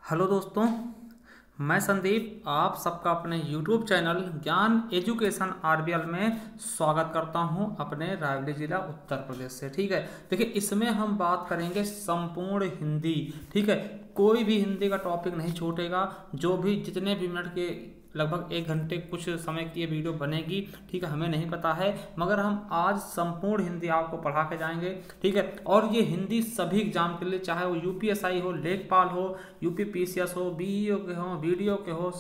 Hello दोस्तों, मैं संदीप आप सबका अपने YouTube चैनल ज्ञान एजुकेशन आरबीएल में स्वागत करता हूं अपने रायबरेली जिला उत्तर प्रदेश से। ठीक है, देखिए इसमें हम बात करेंगे संपूर्ण हिंदी। ठीक है, कोई भी हिंदी का टॉपिक नहीं छूटेगा। जो भी जितने भी मिनट के लगभग 1 घंटे कुछ समय की ये वीडियो बनेगी, ठीक है, हमें नहीं पता है, मगर हम आज संपूर्ण हिंदी आपको पढ़ा के जाएंगे। ठीक है, और ये हिंदी सभी एग्जाम के लिए, चाहे वो यूपीएसआई हो, लेखपाल हो, यूपीपीसीएस हो, बीईओ के हो, वीडियो के हो,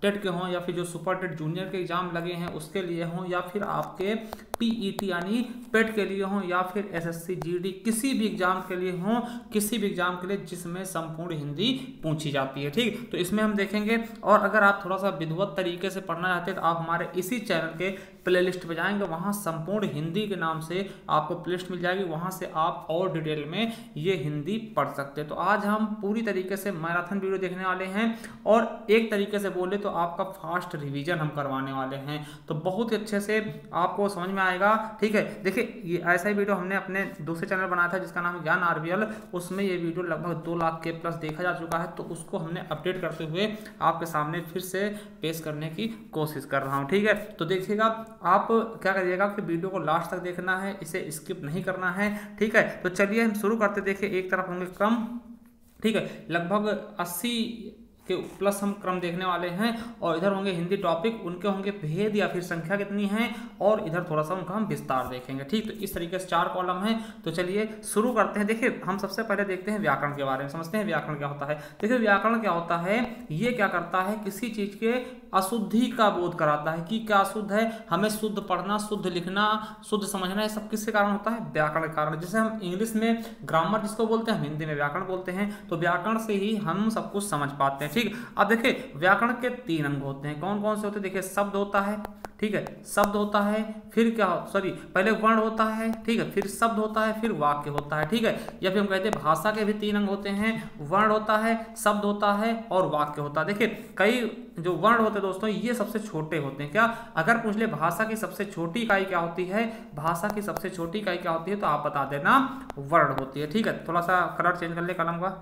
टेट के हों, या फिर जो सुपर टेट जूनियर के एग्जाम लगे हैं उसके लिए हों, या फिर आपके पीईटी यानी पेट के लिए हों, या फिर एसएससी जीडी किसी भी एग्जाम के लिए हों, किसी भी एग्जाम के लिए जिसमें संपूर्ण हिंदी पूछी जाती है। ठीक, तो इसमें हम देखेंगे। और अगर आप थोड़ा सा विधिवत तरीके से पढ़ना चाहते हैं तो आप हमारे इसी चैनल के प्लेलिस्ट पे जाएंगे, वहां संपूर्ण हिंदी के नाम से आपको प्लेलिस्ट मिल जाएगी, वहां से आप और डिटेल में ये हिंदी पढ़ सकते हैं। तो आज हम पूरी तरीके से मैराथन वीडियो देखने वाले हैं, और एक तरीके से बोले तो आपका फास्ट रिवीजन हम करवाने वाले हैं, तो बहुत ही अच्छे से आपको समझ में आएगा। ठीक है, देखिए ये ऐसा ही वीडियो हमने अपने दूसरे चैनल बनाया था जिसका नाम ज्ञान आरबीएल, उसमें ये वीडियो लगभग 2 लाख के प्लस देखा जा चुका है, तो उसको हमने अपडेट करते हुए आपके सामने फिर से पेश करने की कोशिश कर रहा हूं। ठीक है, तो देखिएगा, आप क्या करिएगा कि वीडियो को लास्ट तक देखना है, इसे स्किप नहीं करना है। ठीक है, तो चलिए हम शुरू करते। देखिए एक तरफ होंगे क्रम, ठीक है, लगभग 80 के प्लस हम क्रम देखने वाले हैं, और इधर होंगे हिंदी टॉपिक, उनके होंगे भेद या फिर संख्या कितनी है, और इधर थोड़ा सा उनका हम विस्तार देखेंगे। ठीक, तो इस तरीके से 4 कॉलम हैं। तो चलिए शुरू करते हैं। देखिए हम सबसे पहले देखते हैं व्याकरण के बारे में, समझते हैं व्याकरण क्या होता है। देखिए व्याकरण क्या होता है, ये क्या करता है, किसी चीज के अशुद्धि का बोध कराता है कि क्या अशुद्ध है, हमें शुद्ध पढ़ना, शुद्ध लिखना, शुद्ध समझना, ये सब किसके कारण होता है, व्याकरण के कारण। जैसे हम इंग्लिश में ग्रामर जिसको बोलते हैं, हम हिंदी में व्याकरण बोलते हैं, तो व्याकरण से ही हम सब कुछ समझ पाते हैं। ठीक, अब देखिए व्याकरण के 3 अंग होते हैं। कौन कौन से होते हैं, देखिए शब्द होता है, ठीक है, शब्द होता है, फिर क्या, सॉरी पहले वर्ण होता है, ठीक है, फिर शब्द होता है, फिर वाक्य होता है। ठीक है, या फिर हम कहते हैं भाषा के भी 3 अंग होते हैं, वर्ण होता है, शब्द होता है और वाक्य होता है। देखिए कई जो वर्ण होते हैं दोस्तों, ये सबसे छोटे होते हैं। क्या, अगर पूछ ले भाषा की सबसे छोटी इकाई क्या होती है, भाषा की सबसे छोटी इकाई क्या होती है, तो आप बता देना वर्ण होती है। ठीक है, थोड़ा सा कलर चेंज कर ले कलम का।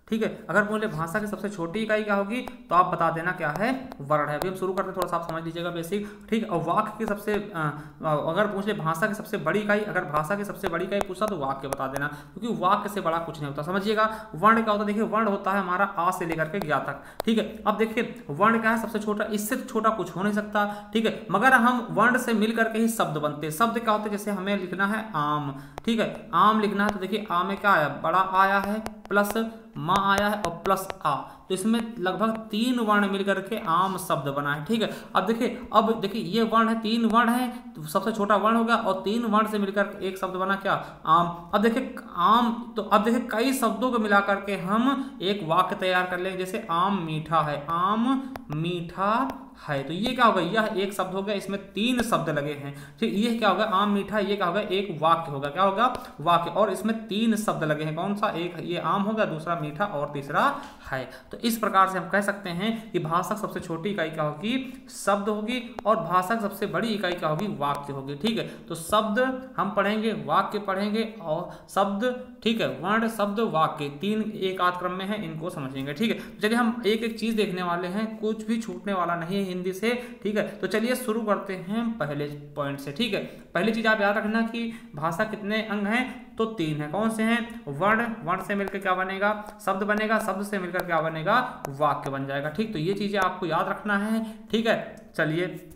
ठीक है, अगर बोले भाषा की सबसे छोटी इकाई क्या होगी, तो आप बता देना क्या है, वर्ण है। अभी हम शुरू करते हैं, थोड़ा सा आप समझ लीजिएगा बेसिक। ठीक, और वाक्य की सबसे अगर पूछ ले भाषा की सबसे बड़ी इकाई, अगर भाषा की सबसे बड़ी इकाई पूछा तो वाक्य बता देना, क्योंकि वाक्य से बड़ा कुछ नहीं होता। समझिएगा, वर्ण क्या होता है, देखिए वर्ण होता है हमारा आ से लेकर के ज्ञा तक। ठीक है, अब देखिए वर्ण क्या है, सबसे छोटा, इससे छोटा कुछ हो नहीं सकता। ठीक है, मगर हम वर्ण से मिल करके ही शब्द बनते हैं। शब्द क्या होते हैं, जैसे हमें लिखना है आम, ठीक है, आम लिखना है, तो देखिए आ में क्या आया, बड़ा आया है, प्लस माँ आया है, और प्लस आ, तो इसमें लगभग 3 वर्ण मिलकर के आम शब्द बना है। ठीक है, अब देखिए ये वर्ण है, 3 वर्ण है, तो सबसे छोटा वर्ण हो गया, और 3 वर्ण से मिलकर एक शब्द बना क्या, आम। अब देखिए आम, तो अब देखिए कई शब्दों को मिलाकर के हम एक वाक्य तैयार कर लेंगे। जैसे आम मीठा है, आम मीठा है, तो ये क्या होगा, यह एक शब्द हो गया, इसमें 3 शब्द लगे हैं। ठीक, ये क्या होगा, आम मीठा, ये क्या होगा, एक वाक्य होगा। क्या होगा, वाक्य, और इसमें 3 शब्द लगे हैं। कौन सा, एक ये आम होगा, दूसरा मीठा, और तीसरा है। तो इस प्रकार से हम कह सकते हैं कि भाषा की सबसे छोटी इकाई क्या होगी, शब्द होगी, और भाषा की सबसे बड़ी इकाई क्या होगी, वाक्य होगी। ठीक है, तो शब्द हम पढ़ेंगे, वाक्य पढ़ेंगे, और शब्द, ठीक है, वर्ण शब्द वाक्य 3 एक आध क्रम में है, इनको समझेंगे। ठीक है, चलिए हम एक एक चीज देखने वाले हैं, कुछ भी छूटने वाला नहीं है हिंदी से। ठीक है, तो चलिए शुरू करते हैं पहले पॉइंट से। ठीक है, पहली चीज आप याद रखना कि भाषा कितने अंग हैं, तो 3 है। कौन से हैं, वर्ण, वर्ण से मिलकर क्या बनेगा, शब्द बनेगा, शब्द से मिलकर क्या बनेगा, वाक्य बन जाएगा। ठीक, तो ये चीजें आपको याद रखना है। ठीक है, चलिए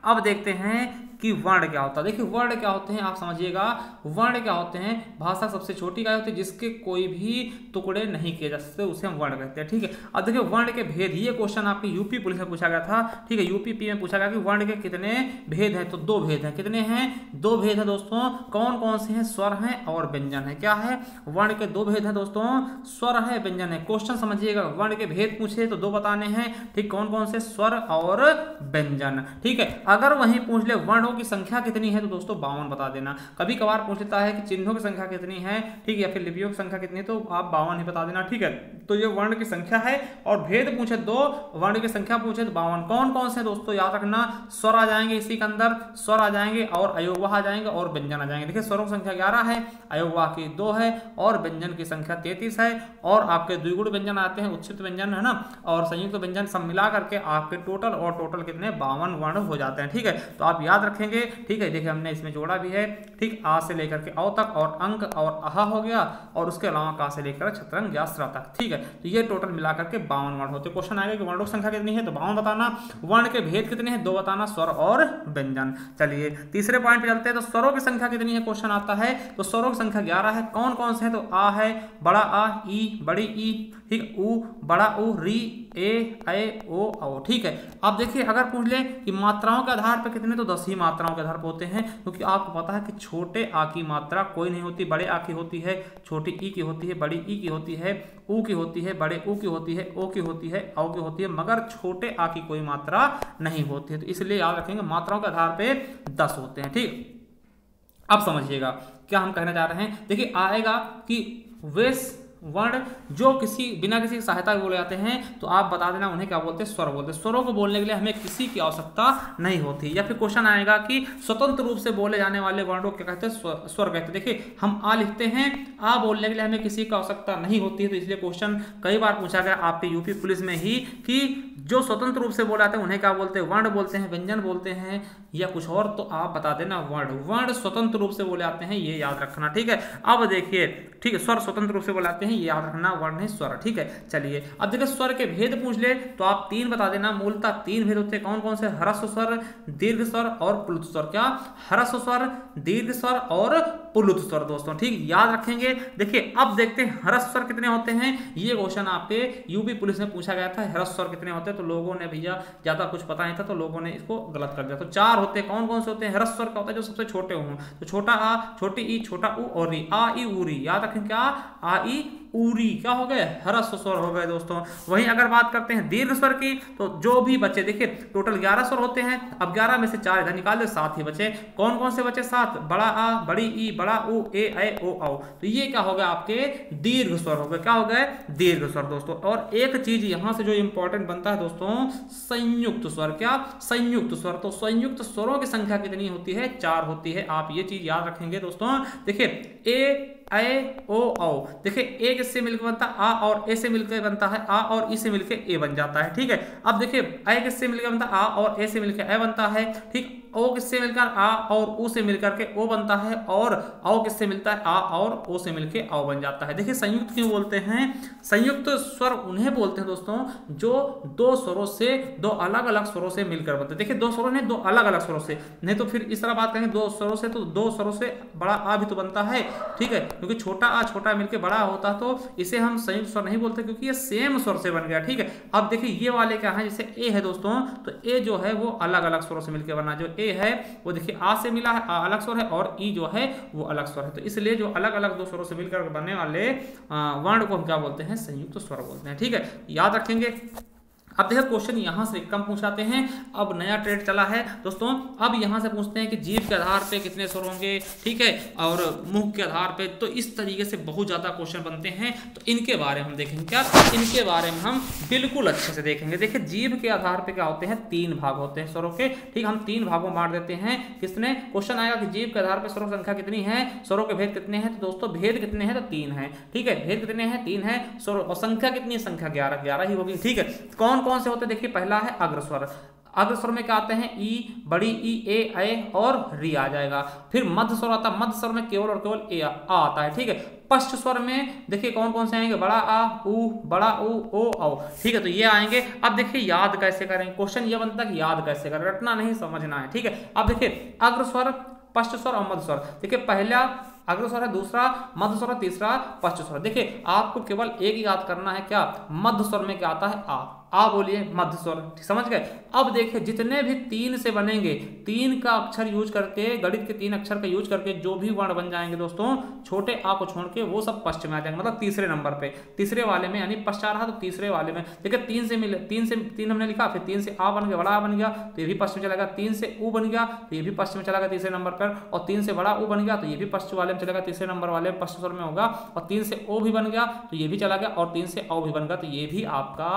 अब देखते हैं कि वर्ण क्या होता है। देखिए वर्ण क्या होते हैं, आप समझिएगा, वर्ण क्या होते हैं, भाषा सबसे छोटी इकाई होती है जिसके कोई भी टुकड़े नहीं किए जा सकते, उसे हम वर्ण कहते हैं। ठीक है, अब देखिए वर्ण के भेद, ये क्वेश्चन आपकी यूपी पुलिस में पूछा गया था। ठीक है, यूपी में पूछा गया कि वर्ण के कितने भेद हैं, तो 2 भेद हैं। कितने हैं, 2 भेद हैं दोस्तों। कौन कौन से हैं, स्वर हैं और व्यंजन है। क्या है, वर्ण के 2 भेद हैं दोस्तों, स्वर है, व्यंजन है। क्वेश्चन समझिएगा, वर्ण के भेद पूछे तो 2 बताने हैं। ठीक, कौन कौन से, स्वर और व्यंजन। ठीक है, अगर वहीं पूछ ले वर्ण हो की संख्या कितनी है, तो दोस्तों 52 बता देना। कभी कभार पूछ लेता है कि चिन्हों की संख्या कितनी है, ठीक है, या फिर लिपियों की संख्या कितनी है, तो आप 52 ही बता देना, ठीक है। तो ये वर्ण की संख्या है, और भेद पूछे 2, वर्ण की संख्या पूछे तो 52। कौन कौन से दोस्तों याद रखना, स्वर आ जाएंगे इसी के अंदर, स्वर आ जाएंगे और अयोगवाह आ जाएंगे और व्यंजन आ जाएंगे। देखिए स्वरों की संख्या 11 है, अयोगवाह की 2 है और व्यंजन की संख्या 33 है। और आपके द्विगुण व्यंजन आते हैं, उच्छिष्ट व्यंजन है ना, और संयुक्त व्यंजन सब मिला करके आपके टोटल कितने 52 वर्ण हो जाते हैं, ठीक है। तो आप याद रखेंगे, ठीक है। देखिए हमने इसमें जोड़ा भी है, ठीक, आ से लेकर के औ तक, और अंक और आहा हो गया, और उसके अलावा का से लेकर छत्रंग या स्र तक, ठीक है। तो ये टोटल मिलाकर के 52 वर्ण होते हैं। क्वेश्चन आएगा कि वर्णों की संख्या कितनी है, तो 52 बताना। वर्ण के भेद कितने हैं, 2 बताना, स्वर और व्यंजन। चलिए तीसरे पॉइंट पे चलते हैं। तो स्वरों की संख्या कितनी है, क्वेश्चन आता है। तो स्वरों की संख्या 11 है। कौन कौन से हैं, तो आ है, बड़ा आ, ई, बड़ी ई, ठीक, ऊ, बड़ा ऊ, री, ए, ओ, ठीक है। अब देखिए अगर पूछ ले कि मात्राओं के आधार पर कितने, तो 10 ही मात्राओं के आधार पर होते हैं, क्योंकि आपको पता है कि छोटे आ की मात्रा कोई नहीं होती, बड़े आ की होती है, छोटी ई की होती है, बड़ी ई की होती है, ऊ की होती है, बड़े ऊ की होती है, ओ की होती है, औ की होती है, मगर छोटे आ की कोई मात्रा नहीं होती है। तो इसलिए याद रखेंगे मात्राओं के आधार पे 10 होते हैं, ठीक। अब समझिएगा क्या हम कहना चाह रहे हैं। देखिए आएगा कि वे वर्ण जो बिना किसी सहायता के बोले जाते हैं, तो आप बता देना उन्हें क्या बोलते हैं, स्वर बोलते हैं। स्वरों को बोलने के लिए हमें किसी की आवश्यकता नहीं होती। या फिर क्वेश्चन आएगा कि स्वतंत्र रूप से बोले जाने वाले वर्णों को क्या कहते हैं, स्वर कहते हैं। देखिए हम आ लिखते हैं, आ बोलने के लिए हमें किसी की आवश्यकता नहीं होती है, तो इसलिए क्वेश्चन कई बार पूछा गया आपके यूपी पुलिस में ही कि जो स्वतंत्र रूप से बोले जाते हैं उन्हें क्या बोलते हैं, वर्ण बोलते हैं, व्यंजन बोलते हैं, या कुछ और, तो आप बता देना वर्ण स्वतंत्र रूप से बोले जाते हैं, ये याद रखना, ठीक है। अब देखिए, ठीक है, स्वर स्वतंत्र रूप से बोले जाते हैं, ये याद रखना, वर्ण है स्वर, ठीक है। चलिए अब देखिए स्वर के भेद पूछ ले तो आप 3 बता देना। मूलतः 3 भेद होते हैं। कौन कौन से, ह्रस्व स्वर, दीर्घ स्वर और प्लुत स्वर। क्या, ह्रस्व स्वर, दीर्घ स्वर और प्लुत स्वर दोस्तों, ठीक, याद रखेंगे। देखिए अब देखते हैं ह्रस्व स्वर कितने होते हैं। ये क्वेश्चन आपके यूपी पुलिस में पूछा गया था, ह्रस्व स्वर कितने होते हैं, तो लोगों ने भैया ज्यादा कुछ पता नहीं था, तो लोगों ने इसको गलत कर दिया। तो 4 होते हैं। कौन कौन से होते हैं, ह्रस्व स्वर का होता है जो सबसे छोटे हों, तो छोटा आ, छोटी ई, छोटा उ और री, आ ई उ री, याद रखें। क्या, आ ई उरी, क्या हो गए, ह्रस्व स्वर हो गए दोस्तों। वहीं अगर बात करते हैं दीर्घ स्वर की, तो जो भी बचे, देखिए टोटल 11 स्वर होते हैं। अब 11 में से 4 इधर निकाल दे, 7 ही बचे। कौन कौन से बचे, 7, बड़ा आ, बड़ी ई, बड़ा उ, ए, ओ, औ। तो ये क्या हो गया, आपके दीर्घ स्वर हो गए। क्या हो गए, दीर्घ स्वर दोस्तों। और एक चीज यहां से जो इंपॉर्टेंट बनता है दोस्तों, संयुक्त स्वर। क्या, संयुक्त स्वर। तो संयुक्त स्वरों की संख्या कितनी होती है, 4 होती है। आप ये चीज याद रखेंगे दोस्तों। देखिए ए, ओ, औ। देखिए ए किससे मिलकर बनता है, आ और ए से मिलकर बनता है, आ और ई से मिलकर ए बन जाता है, ठीक है। अब देखिए ए किससे मिलकर बनता है, आ और ए से मिलकर ए बनता है, ठीक। ओ किससे मिलकर, आ और ऊ से मिलकर के ओ बनता है, और औ किससे मिलता है, आ और ओ से मिलकर औ बन जाता है। देखिए संयुक्त क्यों बोलते हैं, संयुक्त स्वर उन्हें बोलते हैं दोस्तों जो 2 स्वरों से, 2 अलग अलग स्वरों से मिलकर बनते हैं। देखिए 2 स्वरों ने 2 अलग अलग स्वरों से, नहीं तो फिर इस तरह बात करेंगे 2 स्वरों से, तो 2 स्वरों से बड़ा आ भी तो बनता है, ठीक है, क्योंकि छोटा आ छोटा मिलकर बड़ा होता, तो इसे हम संयुक्त स्वर नहीं बोलते, क्योंकि ये सेम स्वर से बन गया, ठीक है। अब देखिए ये वाले क्या है, जैसे ए है दोस्तों, तो ए जो है वो अलग अलग स्वरों से मिलकर बना। जो ए है वो देखिए आ से मिला है, आ अलग स्वर है, और ई जो है वो अलग स्वर है। तो इसलिए जो अलग अलग 2 स्वरों से मिलकर बनने वाले वर्ण को हम क्या बोलते हैं, संयुक्त स्वर बोलते हैं, ठीक है, याद रखेंगे। अब देखिए क्वेश्चन यहां से कम पूछाते हैं। अब नया ट्रेड चला है दोस्तों। अब यहां से पूछते हैं कि जीभ के आधार पे कितने स्वर होंगे, ठीक है, और मुख के आधार पे। तो इस तरीके से बहुत ज्यादा क्वेश्चन बनते हैं, तो इनके बारे में हम देखेंगे। क्या, इनके बारे में हम बिल्कुल अच्छे से देखेंगे। देखिए जीभ के आधार पे क्या होते हैं, 3 भाग होते हैं स्वरों के, ठीक। हम 3 भागों में बांट देते हैं। किसने, क्वेश्चन आएगा कि जीभ के आधार पर स्वरों की संख्या कितनी है, स्वरों के भेद कितने हैं, तो दोस्तों भेद कितने हैं, तो 3 है, ठीक है। भेद कितने हैं, 3 है। स्वर और संख्या कितनी है, संख्या 11 ही होगी, ठीक है। कौन कौन से होते हैं, देखिए पहला है अग्रस्वर। अग्रस्वर में क्या आते हैं, ई, बड़ी ई, ए और री आ जाएगा। फिर मध्य स्वर आता है, मध्य स्वर में केवल और केवल ए आता है, ठीक है। पश्च स्वर में देखिए कौन कौन से आएंगे, बड़ा आ, ऊ, बड़ा ऊ, ओ, औ, ठीक है, तो ये आएंगे। अब देखिए याद कैसे करें, क्वेश्चन ये बनता है कि याद कैसे करें, रटना नहीं समझना है, ठीक है। अब देखिए अग्रस्वर, पश्च स्वर और मध्य स्वर। देखिए पहला अग्रस्वर है, दूसरा मध्य स्वर है, तीसरा पश्च स्वर। देखिए आपको केवल एक ही याद करना है, क्या, मध्य स्वर में क्या आता है, आ। आ बोलिए मध्य स्वर, समझ गए। अब देखिए जितने भी 3 से बनेंगे, 3 का अक्षर यूज करके, गणित के 3 अक्षर का यूज करके जो भी वर्ण बन जाएंगे दोस्तों, छोटे आ को छोड़ के वो सब पश्च में आ जाएंगे, मतलब तीसरे नंबर पे, तीसरे वाले में, यानी पश्च आ रहा तो तीसरे वाले में। देखिए 3 हमने लिखा, फिर 3 से आ बन गया, बड़ा आ बन गया तो ये भी पश्च में चलेगा, 3 से ऊ बन गया तो ये भी पश्च में चलेगा तीसरे नंबर पर, और 3 से बड़ा ऊ बन गया तो ये भी पश्च वाले में चलेगा, तीसरे नंबर वाले पश्च स्वर में होगा, और 3 से ओ भी बन गया तो ये भी चला गया, और 3 से औ भी बन गया तो ये भी आपका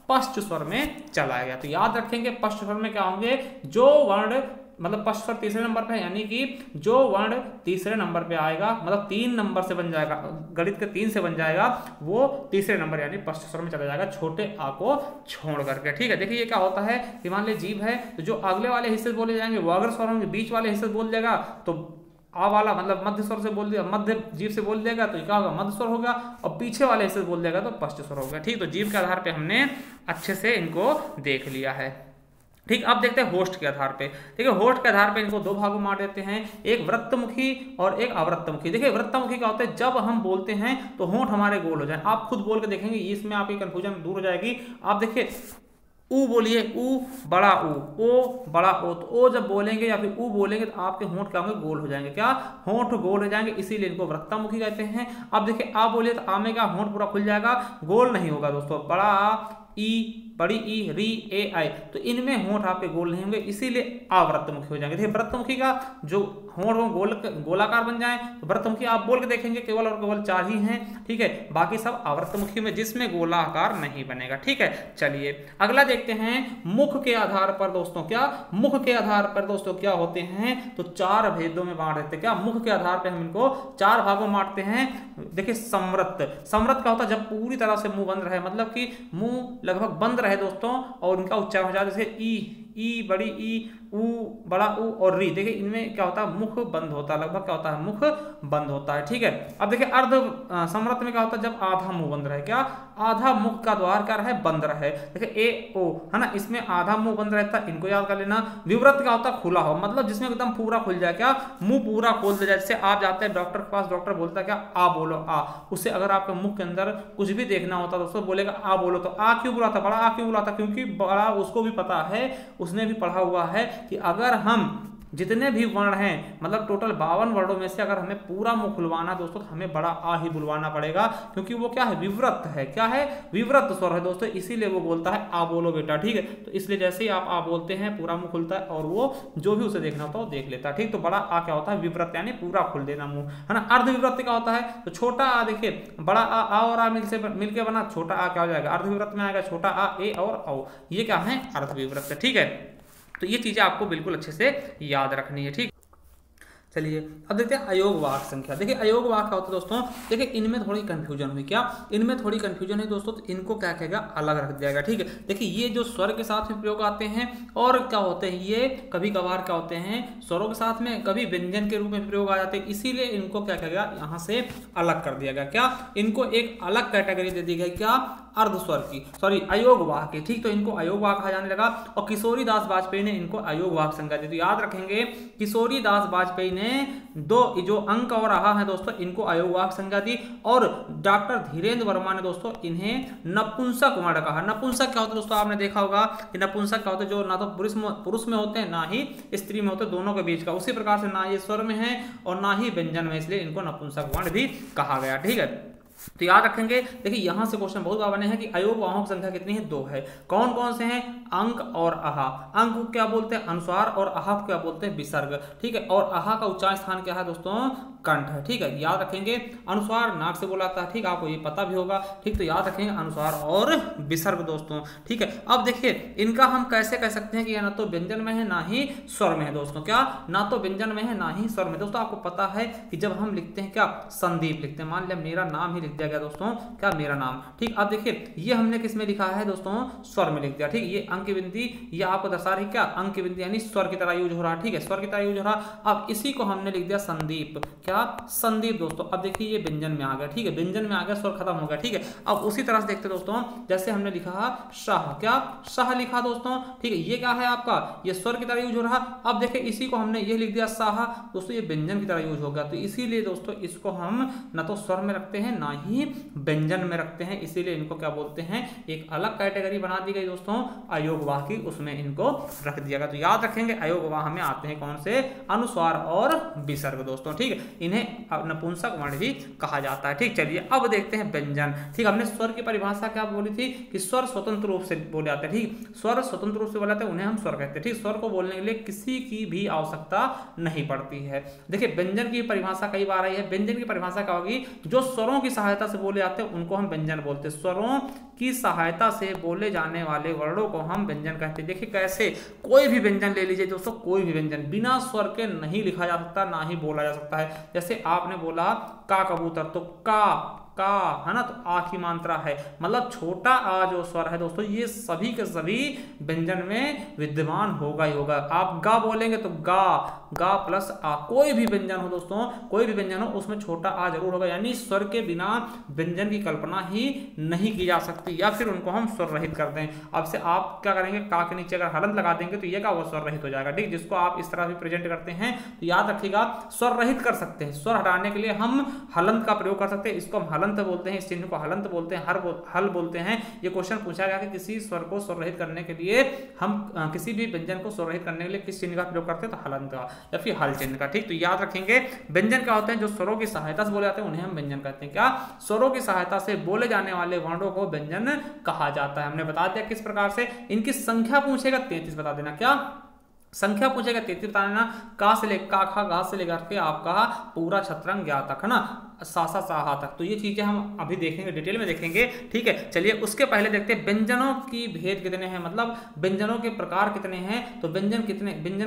पश्च स्वर में चला गया। तो याद रखेंगे पश्च स्वर में क्या होंगे, जो वर्ण मतलब पश्च स्वर तीसरे नंबर पे है, यानी कि जो वर्ण तीसरे नंबर पे आएगा, मतलब 3 नंबर से बन जाएगा, गणित के 3 से बन जाएगा, वो तीसरे नंबर यानी पश्च स्वर में चला जाएगा, छोटे आ को छोड़ करके। ठीक है, देखिए ये क्या होता है कि मान लीजिए जीभ है तो जो अगले वाले हिस्से बोले जाएंगे वो अग्र स्वर होंगे, बीच वाले हिस्से बोल देगा तो आ वाला मतलब मध्य स्वर से बोल दिया, मध्य जीभ से बोल देगा तो क्या होगा, मध्य स्वर होगा, और पीछे वाले हिस्से बोल देगा तो पश्च स्वर होगा। ठीक, तो जीभ के आधार पे हमने अच्छे से इनको देख लिया है। ठीक, अब देखते हैं होस्ट के आधार पे। देखिए होस्ट के आधार पे इनको 2 भागों में बांट देते हैं, एक वृत्तमुखी और एक अवृत्तमुखी। देखिए वृत्तमुखी क्या होता है, जब हम बोलते हैं तो होंठ हमारे गोल हो जाए, आप खुद बोल के देखेंगे, इसमें आपकी कंफ्यूजन दूर हो जाएगी। आप देखिए ऊ बोलिए, ऊ बड़ा ऊ, ओ बड़ा ओ, तो ओ जब बोलेंगे या फिर ऊ बोलेंगे तो आपके होंठ क्या होंगे, गोल हो जाएंगे, क्या होंठ गोल हो जाएंगे, इसीलिए इनको वृत्तमुखी कहते हैं। अब देखिए आ बोलिए तो आ में क्या होंठ पूरा खुल जाएगा, गोल नहीं होगा दोस्तों, बड़ा आ, ई, बड़ी ई, री, ए, आई, तो इनमें होंठ आपके गोल नहीं होंगे, इसीलिए अवृत्तमुखी हो जाएंगे। देखिए वृत्तमुखी का जो होंठ गोलाकार बन जाए तो वृत्तमुखी आप बोल के देखेंगे केवल और केवल 4 ही हैं। ठीक है, बाकी सब अवृत्तमुखी में जिसमें गोलाकार नहीं बनेगा। ठीक है, चलिए अगला देखते हैं मुख के आधार पर दोस्तों, क्या मुख के आधार पर दोस्तों क्या होते हैं, तो 4 भेदों में बांट देते हैं। क्या मुख के आधार पर हम इनको 4 भागों में बांटते हैं। देखिए समृत, समृत क्या होता है, जब पूरी तरह से मुंह बंद रहे, मतलब कि मुंह लगभग बंद रहे दोस्तों, और उनका उच्चारण हो जाता है जैसे ई बड़ी ई, ऊ बड़ा ऊ और री। देखिए इनमें क्या होता है, मुख बंद होता है, लगभग क्या होता है, मुख बंद होता है। ठीक है, अब देखिए अर्ध समृत में क्या होता है, जब आधा मुंह बंद रहे, क्या आधा मुख का द्वार क्या रहे, बंद रहे। देखिए ए ओ है ना, इसमें आधा मुंह बंद रहता है, इनको याद कर लेना। विवृत क्या होता है, खुला हो, मतलब जिसमें एकदम पूरा खुल जाए, क्या मुंह पूरा खोल दे जाए। जैसे आप जाते हैं डॉक्टर के पास, डॉक्टर बोलता है क्या आ बोलो आ, उससे अगर आपके मुख के अंदर कुछ भी देखना होता दोस्तों, बोलेगा आ बोलो, तो आ क्यों बुलाता, बड़ा आ क्यों बुलाता, क्योंकि बड़ा उसको भी पता है, उसने भी पढ़ा हुआ है कि अगर हम जितने भी वर्ण हैं, मतलब टोटल 52 वर्णों में से अगर हमें पूरा मुंह खुलवाना दोस्तों, तो हमें बड़ा आ ही बुलवाना पड़ेगा, क्योंकि वो क्या है, विवृत है। क्या है, विवृत स्वर है दोस्तों, इसीलिए वो बोलता है आ बोलो बेटा। ठीक है, तो इसलिए जैसे ही आप आ बोलते हैं पूरा मुंह खुलता है, और वो जो भी उसे देखना होता है वो देख लेता है। ठीक, तो बड़ा आ क्या होता है, विवृत, यानी पूरा खुल देना मुंह, है ना। अर्धविवृत क्या होता है, तो छोटा आ, देखिए बड़ा आ और आ मिलकर बना छोटा आ, क्या हो जाएगा, अर्धविवृत में आएगा छोटा आ, ए और औ, ये क्या है, अर्धविवृत। ठीक है, तो ये चीजें आपको बिल्कुल अच्छे से याद रखनी है। ठीक, चलिए अब देखते हैं अयोग वाक संख्या। देखिए अयोग वाक क्या होता है दोस्तों, देखिए इनमें थोड़ी कंफ्यूजन हुई, क्या इनमें थोड़ी कंफ्यूजन है दोस्तों, तो इनको क्या कहेगा, अलग रख दिया गया। ठीक है, देखिए ये जो स्वर के साथ में प्रयोग आते हैं, और क्या होते हैं ये कभी कभार क्या होते हैं, स्वरों के साथ में कभी व्यंजन के रूप में प्रयोग आ जाते हैं, इसीलिए इनको क्या कहेगा, यहाँ से अलग कर दिया गया। क्या इनको एक अलग कैटेगरी दे दी गई, क्या अर्ध स्वर की, सॉरी अयोग वाक की। ठीक, तो इनको अयोग वाक कहा जाने लगा, और किशोरी दास वाजपेयी ने इनको अयोग वाक संज्ञा दी। तो याद रखेंगे किशोरी दास वाजपेयी ने 2 जो अंक और आहा है दोस्तों, इनको अयोग वाक संज्ञा दी, और डॉक्टर धीरेन्द्र वर्मा ने दोस्तों इन्हें नपुंसक वर्ण कहा। नपुंसक क्या होता है दोस्तों, आपने देखा होगा कि नपुंसक क्या होता है, जो ना तो पुरुष में होते हैं ना ही स्त्री में होते हैं, दोनों के बीच का, उसी प्रकार से ना ये स्वर में है और ना ही व्यंजन में, इसलिए इनको नपुंसक वर्ण भी कहा गया। ठीक है, तो याद रखेंगे। देखिए यहां से क्वेश्चन बहुत बार बने हैं कि अयोग वाहों की संख्या कितनी है, 2 है। कौन कौन से हैं, अंक और आहा। अंक को क्या बोलते हैं, अनुस्वार, और आहा को क्या बोलते हैं, विसर्ग। ठीक है, और आहा का उच्चारण स्थान क्या है दोस्तों, कंठ है। ठीक है, याद रखेंगे। अनुस्वार नाक से बोला था, ठीक, आपको ये पता भी होगा। ठीक, तो याद रखेंगे अनुस्वार और विसर्ग दोस्तों। ठीक है, अब देखिए इनका हम कैसे कह सकते हैं कि ना तो व्यंजन में है ना ही स्वर में है दोस्तों। क्या, ना तो व्यंजन में है ना ही स्वर में। दोस्तों आपको पता है कि जब हम लिखते हैं, क्या संदीप लिखते हैं, मान लिया मेरा नाम ही लिख दिया गया दोस्तों, क्या मेरा नाम। ठीक, अब देखिए ये हमने किस में लिखा है दोस्तों, स्वर में लिख दिया। ठीक, ये अंक बिंदी, ये आपको दर्शा रही क्या, अंक बिंदी यानी स्वर की तरह यूज हो रहा है। ठीक है, स्वर की तरह यूज हो रहा। अब इसी को हमने लिख दिया संदीप, क्या संदीप दोस्तों। अब देखिए ये व्यंजन में आ गया। ठीक है, व्यंजन में आ गया, स्वर खत्म हो गया। ठीक है, अब उसी तरह से देखते दोस्तों, जैसे हमने लिखा शाह, क्या शाह लिखा दोस्तों। ठीक है, ये क्या है आपका, ये स्वर की तरह यूज हो रहा। अब देखिए इसी को हमने ये लिख दिया साहा दोस्तों, ये व्यंजन की तरह यूज हो गया। तो इसीलिए दोस्तों इसको हम ना तो स्वर में रखते हैं ना ही व्यंजन में रखते हैं, इसीलिए इनको क्या बोलते हैं, एक अलग कैटेगरी बना दी गई दोस्तों अयोगवाह की, उसमें इनको रख दिया गया। तो याद रखेंगे अयोगवाह में आते हैं कौन से, अनुस्वार और विसर्ग दोस्तों, ठीक है, इन्हें नपुंसक वर्ण भी कहा जाता है। ठीक, चलिए अब देखते हैं व्यंजन। ठीक, हमने स्वर की परिभाषा क्या बोली थी कि स्वर स्वतंत्र रूप से बोले जाते हैं। ठीक, स्वर स्वतंत्र रूप से बोले जाते हैं, उन्हें हम स्वर कहते हैं। ठीक, स्वर को बोलने के लिए किसी की भी आवश्यकता नहीं पड़ती है। देखिए व्यंजन की परिभाषा कई बार आई है। व्यंजन की परिभाषा क्या होगी, जो स्वरों की सहायता से बोले जाते हैं उनको हम व्यंजन बोलते हैं। स्वरों की सहायता से बोले जाने वाले वर्णों को हम व्यंजन कहते हैं। देखिए कैसे, कोई भी व्यंजन ले लीजिए दोस्तों, कोई भी व्यंजन बिना स्वर के नहीं लिखा जा सकता, ना ही बोला जा सकता है। जैसे आपने बोला का कबूतर, तो का है ना, तो आ की मात्रा है, मतलब छोटा आ जो स्वर है दोस्तों, ये सभी के सभी व्यंजन में विद्यमान होगा ही होगा। आप गा बोलेंगे तो गा प्लस आ, कोई भी व्यंजन हो दोस्तों, कोई भी व्यंजन हो उसमें छोटा आ जरूर होगा, यानी स्वर के बिना व्यंजन की कल्पना ही नहीं की जा सकती, या फिर उनको हम स्वर रहित कर दें। अब से आप क्या करेंगे, का के नीचे अगर हलंत लगा देंगे तो ये का वो स्वर रहित हो जाएगा। ठीक, जिसको आप इस तरह भी प्रेजेंट करते हैं तो याद रखिएगा स्वर रहित कर सकते हैं। स्वर हटाने के लिए हम हलंत का प्रयोग कर सकते हैं, इसको हम हलंत बोलते हैं, इस चिन्ह को हलंत बोलते हैं, हल बोलते हैं। ये क्वेश्चन पूछा गया कि किसी स्वर को स्वर रहित करने के लिए हम किसी भी व्यंजन को स्वर रहित करने के लिए किस चिन्ह का प्रयोग करते हैं, तो हलंत का या फिर हल चिन्ह का। ठीक, तो याद रखेंगे व्यंजन क्या होते हैं, जो स्वरों की सहायता से बोले जाते हैं उन्हें हम व्यंजन कहते हैं। क्या, स्वरों की सहायता से बोले जाने वाले वर्णों को व्यंजन कहा जाता है। हमने बता दिया किस प्रकार से। इनकी संख्या पूछेगा 33 बता देना, क्या संख्या पूछेगा 33 बता देना। का से लेकर का खा गा से लेकर के आपका पूरा छत्रंग ज्ञा तक, है ना, सासा साहा तक। तो ये चीजें हम अभी देखेंगे, डिटेल में देखेंगे। ठीक है, चलिए उसके पहले देखते हैं व्यंजनों की भेद कितने हैं, मतलब व्यंजनों के प्रकार कितने हैं। तो व्यंजन के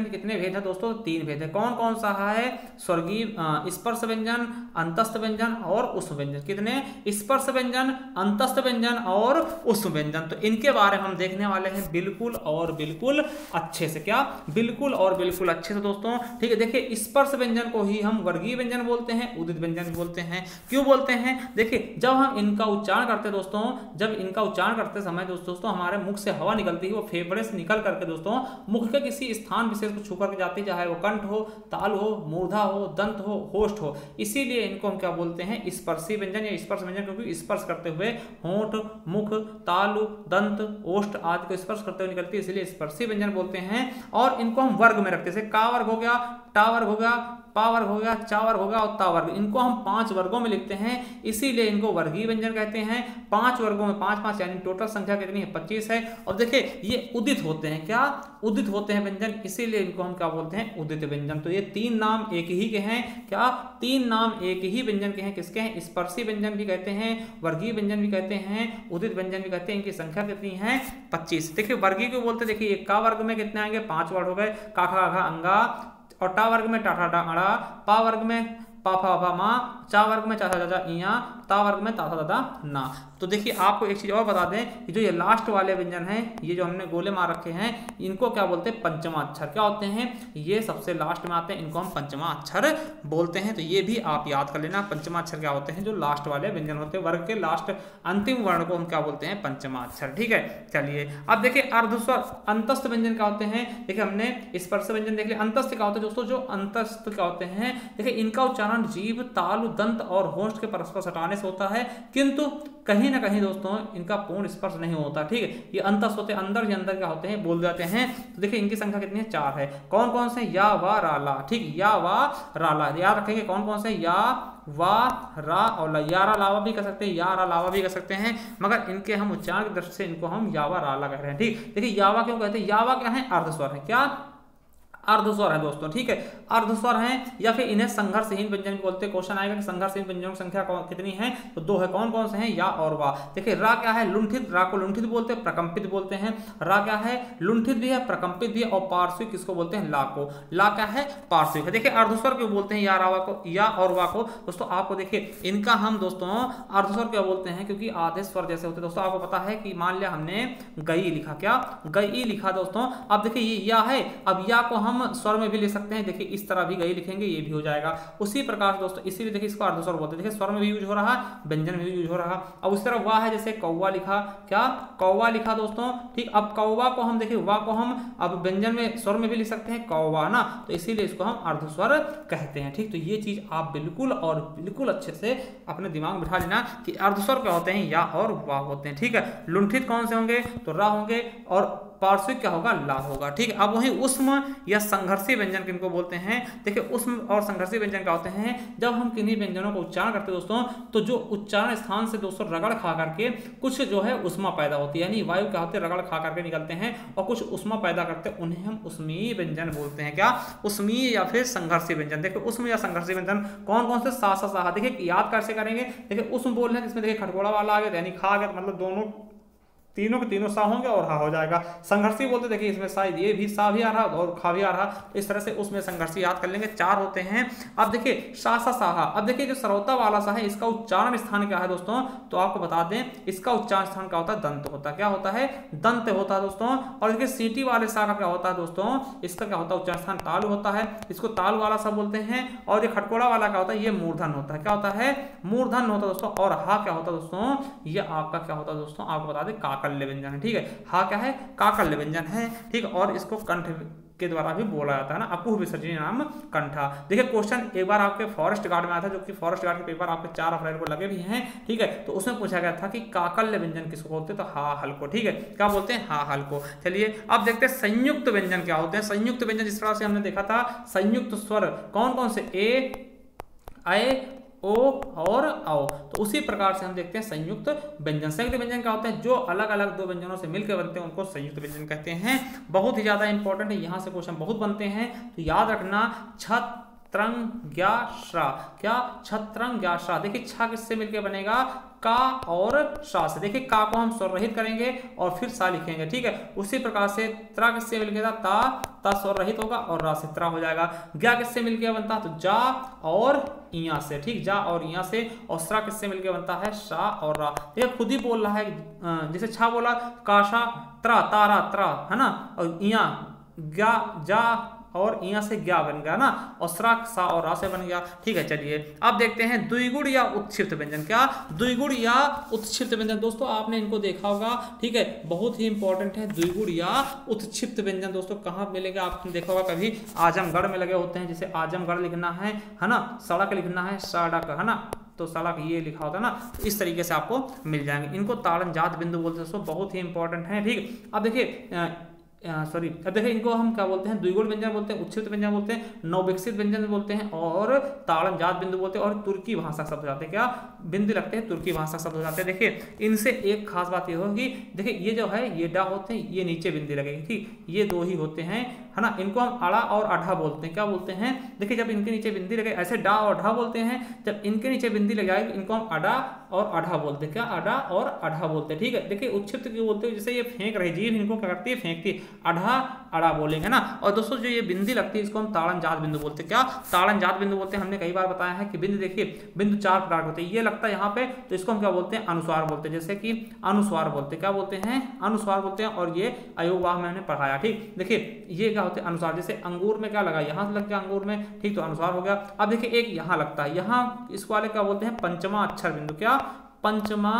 कितने भेद है दोस्तों, 3 भेद है। कौन कौन सा है, स्वर्गीय स्पर्श व्यंजन, अंतस्थ व्यंजन और उष्म व्यंजन। कितने, स्पर्श व्यंजन, अंतस्थ व्यंजन और उष्म व्यंजन। तो इनके बारे में हम देखने वाले हैं बिल्कुल और बिल्कुल अच्छे से। क्या, बिल्कुल और बिल्कुल अच्छे से दोस्तों। ठीक है, देखिए स्पर्श व्यंजन को ही हम वर्गीय व्यंजन बोलते हैं, उदित व्यंजन भी बोलते हैं। क्यों बोलते हैं, देखिए जब हम इनका उच्चारण करते हैं दोस्तों, जब इनका उच्चारण करते समय दोस्तों हमारे मुख से हवा निकलती है, वो फेफड़े से निकल करके दोस्तों मुख के किसी स्थान विशेष को छू करके जाती है, चाहे वो कंठ हो, ताल हो, मूर्धा हो, दंत हो, होष्ठ हो। इसीलिए इनको हम क्या बोलते हैं, स्पर्शी व्यंजन या स्पर्श व्यंजन, क्योंकि स्पर्श करते हुए होंठ, मुख, तालु, दंत, ओष्ठ आदि को स्पर्श करते हुए निकलती है, इसलिए स्पर्शी व्यंजन बोलते हैं। और इनको हम वर्ग में रखते हैं, जैसे का वर्ग हो गया, टा वर्ग हो गया, पा वर्ग हो गया, चा वर्ग हो गया और ता वर्ग। इनको हम 5 वर्गों में लिखते हैं, इसीलिए इनको वर्गीय व्यंजन कहते हैं। 5 वर्गों में 5 यानी टोटल संख्या कितनी है, 25 है। और देखिए ये उदित होते हैं, क्या उदित होते हैं व्यंजन, इसीलिए इनको हम क्या बोलते हैं, उदित व्यंजन। तो ये 3 नाम एक ही के हैं, क्या 3 नाम एक ही व्यंजन के हैं, किसके हैं, स्पर्शी व्यंजन भी कहते हैं, वर्गीय व्यंजन भी कहते हैं, उदित व्यंजन भी कहते हैं। इनकी संख्या कितनी है, 25। देखिए वर्गीय को बोलते, देखिए का वर्ग में कितने आएंगे, 5 वर्ड हो गए, का खा घा अंगा, और टा वर्ग में टाठा डा अड़ा, पा वर्ग में पा फा फा मा, चा वर्ग में चाचा चाचा इया, ता वर्ग में ताता दादा ना। तो देखिए आपको एक चीज और बता दें कि जो ये लास्ट वाले व्यंजन हैं, ये जो हमने गोले मार रखे हैं, इनको क्या बोलते हैं, पंचमा अक्षर। क्या होते हैं, ये सबसे लास्ट में आते हैं, इनको हम पंचमा अक्षर बोलते हैं। तो ये भी आप याद कर लेना, पंचमा अक्षर क्या होते हैं, जो लास्ट वाले व्यंजन होते हैं, वर्ग के लास्ट अंतिम वर्ण को हम क्या बोलते हैं, पंचमा अक्षर। ठीक है, चलिए अब देखिए अर्धस्वर अंतस्थ व्यंजन क्या होते हैं। देखिए हमने स्पर्श व्यंजन देख लिया, अंतस्थ क्या होता है दोस्तों, जो अंतस्थ क्या होते हैं, देखिए इनका उच्चारण जीभ, तालु, दंत और होष्ठ के परस्पर सटाने से होता है, किंतु कहीं ना कहीं दोस्तों इनका पूर्ण स्पर्श नहीं होता। ठीक है, ये अंतस्थ होते हैं, अंदर ही अंदर क्या होते हैं, बोल जाते हैं। तो देखिए इनकी संख्या कितनी है, 4 है। कौन कौन से, या वा राला। ठीक, या वा राला याद रखेंगे, कौन कौन से, या वा रा और ला। यारा लावा भी कर सकते हैं, यारा लावा भी कर सकते हैं, मगर इनके हम उच्चारण की दृष्टि से इनको हम यावा राला कह रहे हैं। ठीक, देखिए यावा क्यों कहते हैं, यावा क्या है, अर्धस्वर है। क्या, अर्धस्वर है दोस्तों। ठीक है, अर्धस्वर हैं, या फिर इन्हें संघर्षहीन व्यंजन भी बोलते हैं। क्वेश्चन आएगा कि संघर्षहीन व्यंजनों की संख्या कितनी है, तो 2 है। कौन कौन से हैं, या और वा। देखिए रा क्या है, लुंठित, रा को लुंठित बोलते हैं, प्रकंपित बोलते हैं। रा क्या है, लुंठित भी है, प्रकंपित भी है, और पार्श्विक किसको बोलते हैं, ला को। ला क्या है, पार्श्विक है। देखिए अर्धस्वर क्यों बोलते हैं, या रावा को, या और वा को दोस्तों। आपको देखिए इनका हम दोस्तों अर्धस्वर क्या बोलते हैं, क्योंकि आधे स्वर जैसे होते हैं दोस्तों। आपको पता है कि मान लिया हमने गई लिखा, क्या गई लिखा दोस्तों। अब देखिए ये या है, अब या को हम स्वर में भी ले सकते हैं, देखिए इस तरह भी गई लिखेंगे, ये भी हो जाएगा। उसी प्रकार से दोस्तों इसीलिए देखिए इसको अर्धस्वर बोलते हैं, देखिए स्वर में भी यूज हो रहा है, व्यंजन में भी यूज हो रहा। अब उस तरह वाह है, जैसे कौवा लिखा, क्या कौवा लिखा दोस्तों, ठीक। अब कौवा को हम देखिए वाह को हम अब व्यंजन में स्वर में भी लिख सकते हैं कौवा ना, तो इसीलिए इसको हम अर्धस्वर कहते हैं, ठीक। तो ये चीज आप बिल्कुल और बिल्कुल अच्छे से अपने दिमाग में बिठा लेना कि अर्धस्वर क्या होते हैं, या और वाह होते हैं, ठीक है। लुंठित कौन से होंगे, तो रा होंगे, और पार्श्विक क्या होगा, ला होगा, ठीक है। अब वही उष्म या संघर्षी व्यंजन किनको बोलते हैं, देखिए उष्म और संघर्षी व्यंजन क्या होते हैं, जब हम किन्हीं व्यंजनों को उच्चारण करते हैं दोस्तों, तो जो उच्चारण स्थान से दोस्तों रगड़ खा करके कुछ जो है उष्मा पैदा होती है, यानी वायु क्या होते हैं, रगड़ खा करके निकलते हैं और कुछ उष्मा पैदा करते हैं, उन्हें हम उष्मीय व्यंजन बोलते हैं, क्या उष्मीय या फिर संघर्षी व्यंजन। देखिए उष्म या संघर्षी व्यंजन कौन कौन से, सा सा साहा, देखिए याद कैसे करेंगे, देखिए उष्म बोल रहे हैं इसमें देखिए खटकोड़ा वाला आ गया, यानी खा गया, मतलब दोनों तीनों के तीनों सा होंगे और हा हो जाएगा। संघर्षी बोलते देखिए इसमें सा, ये भी सा भी आ रहा और खा भी आ रहा, तो इस तरह से उसमें संघर्षी याद कर लेंगे, 4 होते हैं। अब देखिए सा सा साहा, अब देखिए जो सरौता वाला सा है इसका उच्चारण स्थान क्या है दोस्तों, तो आपको बता दें इसका उच्चारण स्थान क्या होता है, दंत होता है, क्या होता है, दंत होता है दोस्तों। और देखिए सीटी वाले सा का क्या होता है दोस्तों, इसका क्या होता है, उच्चारण स्थान तालु होता है, इसको तालु वाला सा बोलते हैं। और ये खटकोड़ा वाला क्या होता है, ये मूर्धन होता है, क्या होता है, मूर्धन होता है दोस्तों। और हा क्या होता है दोस्तों, ये आपका क्या होता है दोस्तों, आपको बता दें काकल्य व्यंजन है, ठीक है। हा क्या है, काकल्य व्यंजन है, ठीक। और इसको कंठ के द्वारा भी बोला जाता है ना, अकुह विसर्जनीय नाम कंठा। देखिए क्वेश्चन एक बार आपके फॉरेस्ट गार्ड में आया था, जो कि फॉरेस्ट गार्ड के पेपर आपके 4 अप्रैल को लगे भी हैं, ठीक है। तो उसमें पूछा गया था कि काकल्य व्यंजन किसको बोलते हैं, तो हा हल को, ठीक है। क्या बोलते हैं, हा हल को। चलिए अब देखते हैं संयुक्त व्यंजन क्या होते हैं। संयुक्त व्यंजन जिस तरह से हमने देखा था, संयुक्त स्वर कौन कौन से, ए, ऐ, ओ और आओ, तो उसी प्रकार से हम देखते हैं संयुक्त व्यंजन। संयुक्त व्यंजन क्या होता है, जो अलग अलग दो व्यंजनों से मिलकर बनते हैं उनको संयुक्त व्यंजन कहते हैं। बहुत ही ज्यादा इंपॉर्टेंट है, यहाँ से क्वेश्चन बहुत बनते हैं, तो याद रखना। छत्रंग्याश्रा, क्या छत्रंग्याश्रा, देखिए छा किससे मिलकर बनेगा, का और शा से। देखिए का को हम स्वर रहित करेंगे और फिर सा लिखेंगे, ठीक है। उसी प्रकार से त्रा किससे मिल गया था, ता स्वर रहित होगा और रा से त्रा हो जाएगा। ज्ञा किससे मिल गया बनता, तो जा और इया से, ठीक, जा और इया से। और स्रा किससे मिलकर बनता है, शा और रा। देखिए खुद ही बोल रहा है, जैसे छा बोला काशा त्रा, तारा त्रा, है ना, और इया ज्ञा जा और इया से ज्ञा बन गया ना, और स्रा सा और रा से बन गया, ठीक है। चलिए अब देखते हैं द्विगुण या उत्क्षिप्त व्यंजन। क्या द्विगुण या उत्क्षिप्त व्यंजन, दोस्तों आपने इनको देखा होगा, ठीक है, बहुत ही इंपॉर्टेंट है। द्विगुण या उत्क्षिप्त व्यंजन दोस्तों कहाँ मिलेगा, आपने देखा होगा कभी, आजमगढ़ में लगे होते हैं। जैसे आजमगढ़ लिखना है ना, सड़क लिखना है, सड़क, है ना, तो सड़क ये लिखा होता है ना, तो इस तरीके से आपको मिल जाएंगे। इनको ताड़नजात बिंदु बोलते हैं दोस्तों, बहुत ही इंपॉर्टेंट है, ठीक। अब देखिए सॉरी, अब देखिए इनको हम क्या बोलते हैं, द्विगुण व्यंजन बोलते हैं, उत्क्षिप्त व्यंजन बोलते हैं, नवविकसित व्यंजन बोलते हैं, और ताड़नजात बिंदु बोलते हैं, और तुर्की भाषा शब्द हो जाते हैं। क्या बिंदु लगते हैं, तुर्की भाषा शब्द हो जाते हैं। देखिए इनसे एक खास बात ये होगी, देखिए ये जो है ये डा होते हैं, ये नीचे बिंदी लगेगी, ठीक, ये 2 ही होते हैं, है ना। इनको हम अड़ा और अढ़ा बोलते हैं। क्या बोलते हैं, देखिए जब इनके नीचे बिंदी लगे, ऐसे डा और ढा बोलते हैं, जब इनके नीचे बिंदी लग जाएगी इनको हम अड़ा और अढ़ा बोलते हैं। क्या अड़ा और अढ़ा बोलते हैं, ठीक है। देखिए उत्क्षिप्त क्यों बोलते हैं, जैसे ये फेंक रही जीभ, इनको क्या करती है, फेंकती, अढ़ा अड़ा बोलेंगे ना। और दोस्तों जो ये बिंदी लगती है इसको हम ताड़नजात बिंदु बोलते हैं। क्या ताड़नजात बिंदु बोलते हैं, हमने कई बार बताया है कि बिंदु, देखिए बिंदु 4 प्रकार होते हैं। ये लगता है यहाँ पे, तो इसको हम क्या बोलते हैं, अनुस्वार बोलते हैं। जैसे कि अनुस्वार बोलते हैं, क्या बोलते हैं, अनुस्वार बोलते हैं। और ये अयोगवाह में हमने पढ़ाया, ठीक। देखिए ये क्या होते हैं, अनुस्वार। जैसे अंगूर में क्या लगा, यहाँ से लग गया अंगूर में, ठीक, तो अनुस्वार हो गया। अब देखिए एक यहाँ लगता है, यहाँ इस वाले क्या बोलते हैं, पंचमा अक्षर बिंदु। क्या पंचमा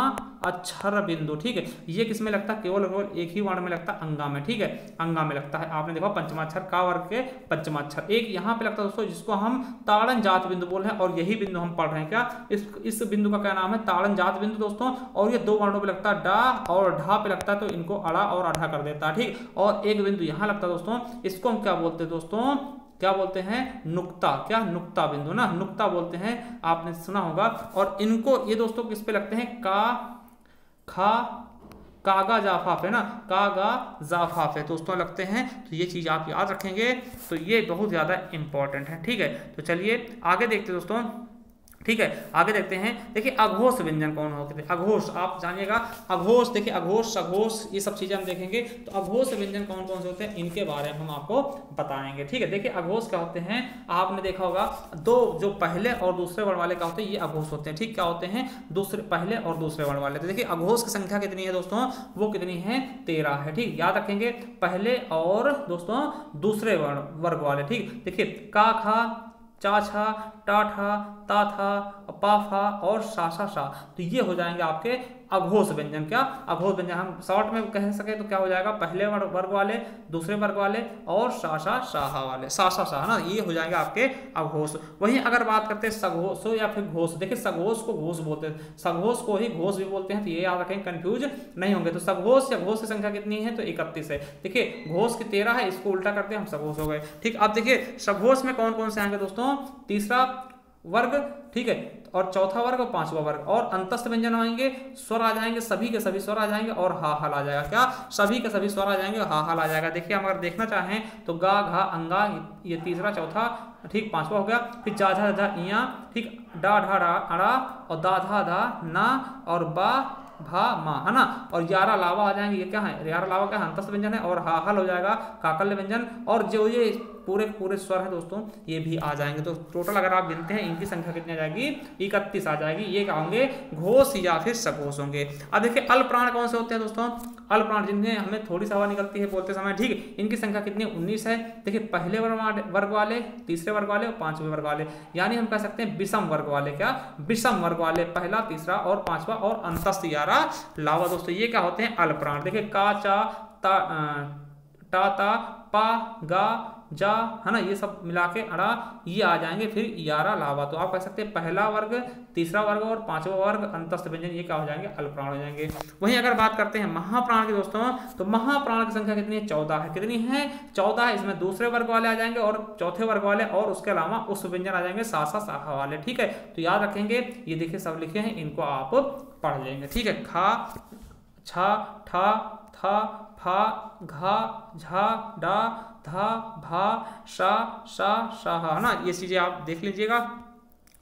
अक्षर बिंदु, ठीक है। ये किस में लगता है, केवल केवल एक ही वर्ण में लगता है, अंगा में, ठीक है, अंगा में लगता है। आपने देखा पंचमा अक्षर का वर्ग के पंचमा अक्षर एक यहाँ पे लगता है दोस्तों, जिसको हम ताड़नजात बिंदु बोल रहे हैं, और यही बिंदु हम पढ़ रहे हैं। क्या इस बिंदु का क्या नाम है, ताड़नजात बिंदु दोस्तों। और ये 2 वर्णों पे लगता है, डा और ढा पे लगता है, तो इनको अड़ा और अढ़ा कर देता है, ठीक। और एक बिंदु यहाँ लगता है दोस्तों, इसको हम क्या बोलते हैं दोस्तों, क्या बोलते हैं, नुक्ता। क्या नुक्ता बिंदु ना, नुक्ता बोलते हैं, आपने सुना होगा। और इनको ये दोस्तों किस पे लगते हैं, का, खा, कागा जाफाफ है ना, कागा जाफाफ है दोस्तों लगते हैं। तो ये चीज आप याद रखेंगे, तो ये बहुत ज्यादा इंपॉर्टेंट है, ठीक है। तो चलिए आगे देखते हैं दोस्तों। ठीक है। आगे देखते हैं, देखिए अघोष व्यंजन कौन होते हैं। अघोष आप जानिएगा, अघोष देखिए अघोष सघोष ये सब चीजें हम देखेंगे। तो अघोष व्यंजन कौन कौन से होते हैं इनके बारे में हम आपको बताएंगे। ठीक है, देखिए अघोष क्या होते हैं, आपने देखा होगा दो जो पहले और दूसरे वर्ण वाले क्या होते हैं, ये अघोष होते हैं। ठीक, क्या होते हैं, दूसरे पहले और दूसरे वर्ण वाले। तो देखिए अघोष की संख्या कितनी है दोस्तों, वो कितनी है, 13 है। ठीक, याद रखेंगे पहले और दोस्तों दूसरे वर्ग वाले। ठीक, देखिए का खा चा छा टा ठा ता था पा फा और सा सा सा, तो ये हो जाएंगे आपके अघोष व्यंजन। क्या अघोष व्यंजन, हम शॉर्ट में कह सके तो क्या हो जाएगा, पहले वर्ग वाले, दूसरे वर्ग वाले और सा सा साहा वाले, सा सा सा है ना, ये हो जाएंगे आपके अघोष। वहीं अगर बात करते हैं सघोष या फिर घोष, देखिए सघोष को घोष बोलते हैं, सघोष को ही घोष भी बोलते हैं, तो ये याद रखें कंफ्यूज नहीं होंगे। तो सघोष या घोष की संख्या कितनी है, तो 31 है। देखिए घोष की 13 है, इसको उल्टा करते हैं हम सघोष हो गए। ठीक, अब देखिए सघोष में कौन कौन से आएंगे दोस्तों, तीसरा वर्ग, ठीक है, और चौथा वर्ग और पांचवा वर्ग, और अंतस्थ व्यंजन आएंगे, स्वर आ जाएंगे, सभी के सभी स्वर आ जाएंगे और हा हल आ जाएगा। क्या, सभी के सभी स्वर आ जाएंगे और हा हल आ जाएगा। देखिए हम अगर देखना चाहें तो गा घा अंगा ये तीसरा चौथा, ठीक, पांचवा हो गया। फिर जा झा झा इया, ठीक, डा ढा डा अड़ा और दा धा धा ना और बा भा मा, है ना, और यारा लावा आ जाएंगे। ये क्या है, यारा लावा क्या है, अंतस्थ व्यंजन है, और हा हल हो जाएगा काकल्य व्यंजन, और जो ये पूरे स्वर है दोस्तों ये भी आ जाएंगे। तो टोटल अगर आप गिनते हैं इनकी संख्या कितनी आ जाएगी, 31 आ जाएगी। ये क्या होंगे, घोष या फिर सघोष होंगे। अब देखिए अल्प प्राण कौन से होते हैं दोस्तों, अल्प प्राण जिनमें हमें थोड़ी सी हवा निकलती है बोलते समय। ठीक, इनकी संख्या कितनी, 19 है। देखिए पहले वर्ग वाले, तीसरे वर्ग वाले और पांचवें वर्ग वाले, यानी हम कह सकते हैं विषम वर्ग वाले। क्या, विषम वर्ग वाले, पहला तीसरा और पांचवा और अंतस्थ यारा लावा दोस्तों, ये क्या होते हैं अल्प प्राण। देखिए का चा टा ता पा गा जा, है ना, ये सब मिला के अड़ा ये आ जाएंगे। फिर यारा लावा, तो आप कह सकते हैं पहला वर्ग, तीसरा वर्ग और पांचवा वर्ग अंतस्थ व्यंजन, ये क्या हो जाएंगे, अल्प प्राण हो जाएंगे। वहीं अगर बात करते हैं महाप्राण की दोस्तों, तो महाप्राण की संख्या कितनी है, 14 है। कितनी है, 14 है। इसमें दूसरे वर्ग वाले आ जाएंगे और चौथे वर्ग वाले, और उसके अलावा उस व्यंजन आ जाएंगे सा सा साहा वाले। ठीक है, तो याद रखेंगे, ये देखिए सब लिखे हैं, इनको आप पढ़ लेंगे। ठीक है, खा छा ठा था फा घा झा डा धा भा सा सा, है ना, ये चीजें आप देख लीजिएगा।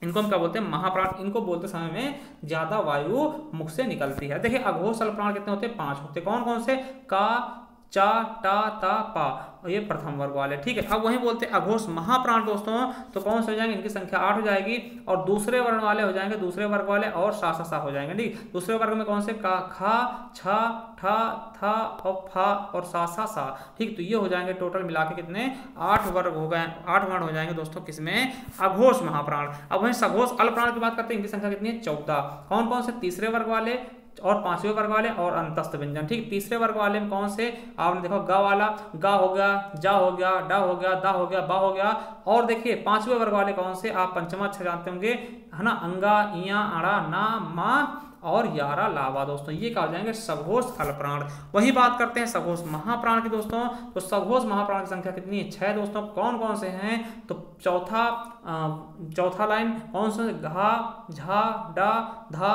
इनको हम क्या बोलते हैं, महाप्राण। इनको बोलते समय में ज्यादा वायु मुख से निकलती है। देखिए अघोष अल्प प्राण कितने होते हैं, 5 होते हैं। कौन कौन से, का चा टा ता पा, और ये प्रथम वर्ग वाले। ठीक है, अब वही बोलते हैं अघोष महाप्राण दोस्तों, तो कौन से हो जाएंगे, इनकी संख्या 8 हो जाएगी, और दूसरे वर्ण वाले हो जाएंगे, दूसरे वर्ग वाले और सा सा हो जाएंगे। ठीक, दूसरे वर्ग में कौन से, का खा छा ठा था और फा और सा सा। ठीक, तो ये हो जाएंगे टोटल मिला के कितने, 8 वर्ग हो गए, 8 वर्ण हो जाएंगे दोस्तों किसमें, अघोष महाप्राण। अब वहीं सघोष अल्प प्राण की बात करते हैं, इनकी संख्या कितनी है, 14। कौन कौन से, तीसरे वर्ग वाले और पांचवें वर्ग वाले और अंतस्थ व्यंजन। ठीक, तीसरे वर्ग वाले में कौन से, आपने देखो गा वाला, गा हो गया, जा हो गया, डा हो गया, दा हो गया, बा हो गया, और देखिए पांचवें वर्ग वाले कौन से, आप पंचमा अक्षर जानते होंगे, है ना, अंगा इया अड़ा ना मा और यारा लावा दोस्तों, ये क्या हो जाएंगे, सघोष अल्प प्राण। वही बात करते हैं सघोष महाप्राण की दोस्तों, तो सघोष महाप्राण की संख्या कितनी है, 6 दोस्तों। कौन कौन से हैं, तो चौथा लाइन कौन से, घा झा डा धा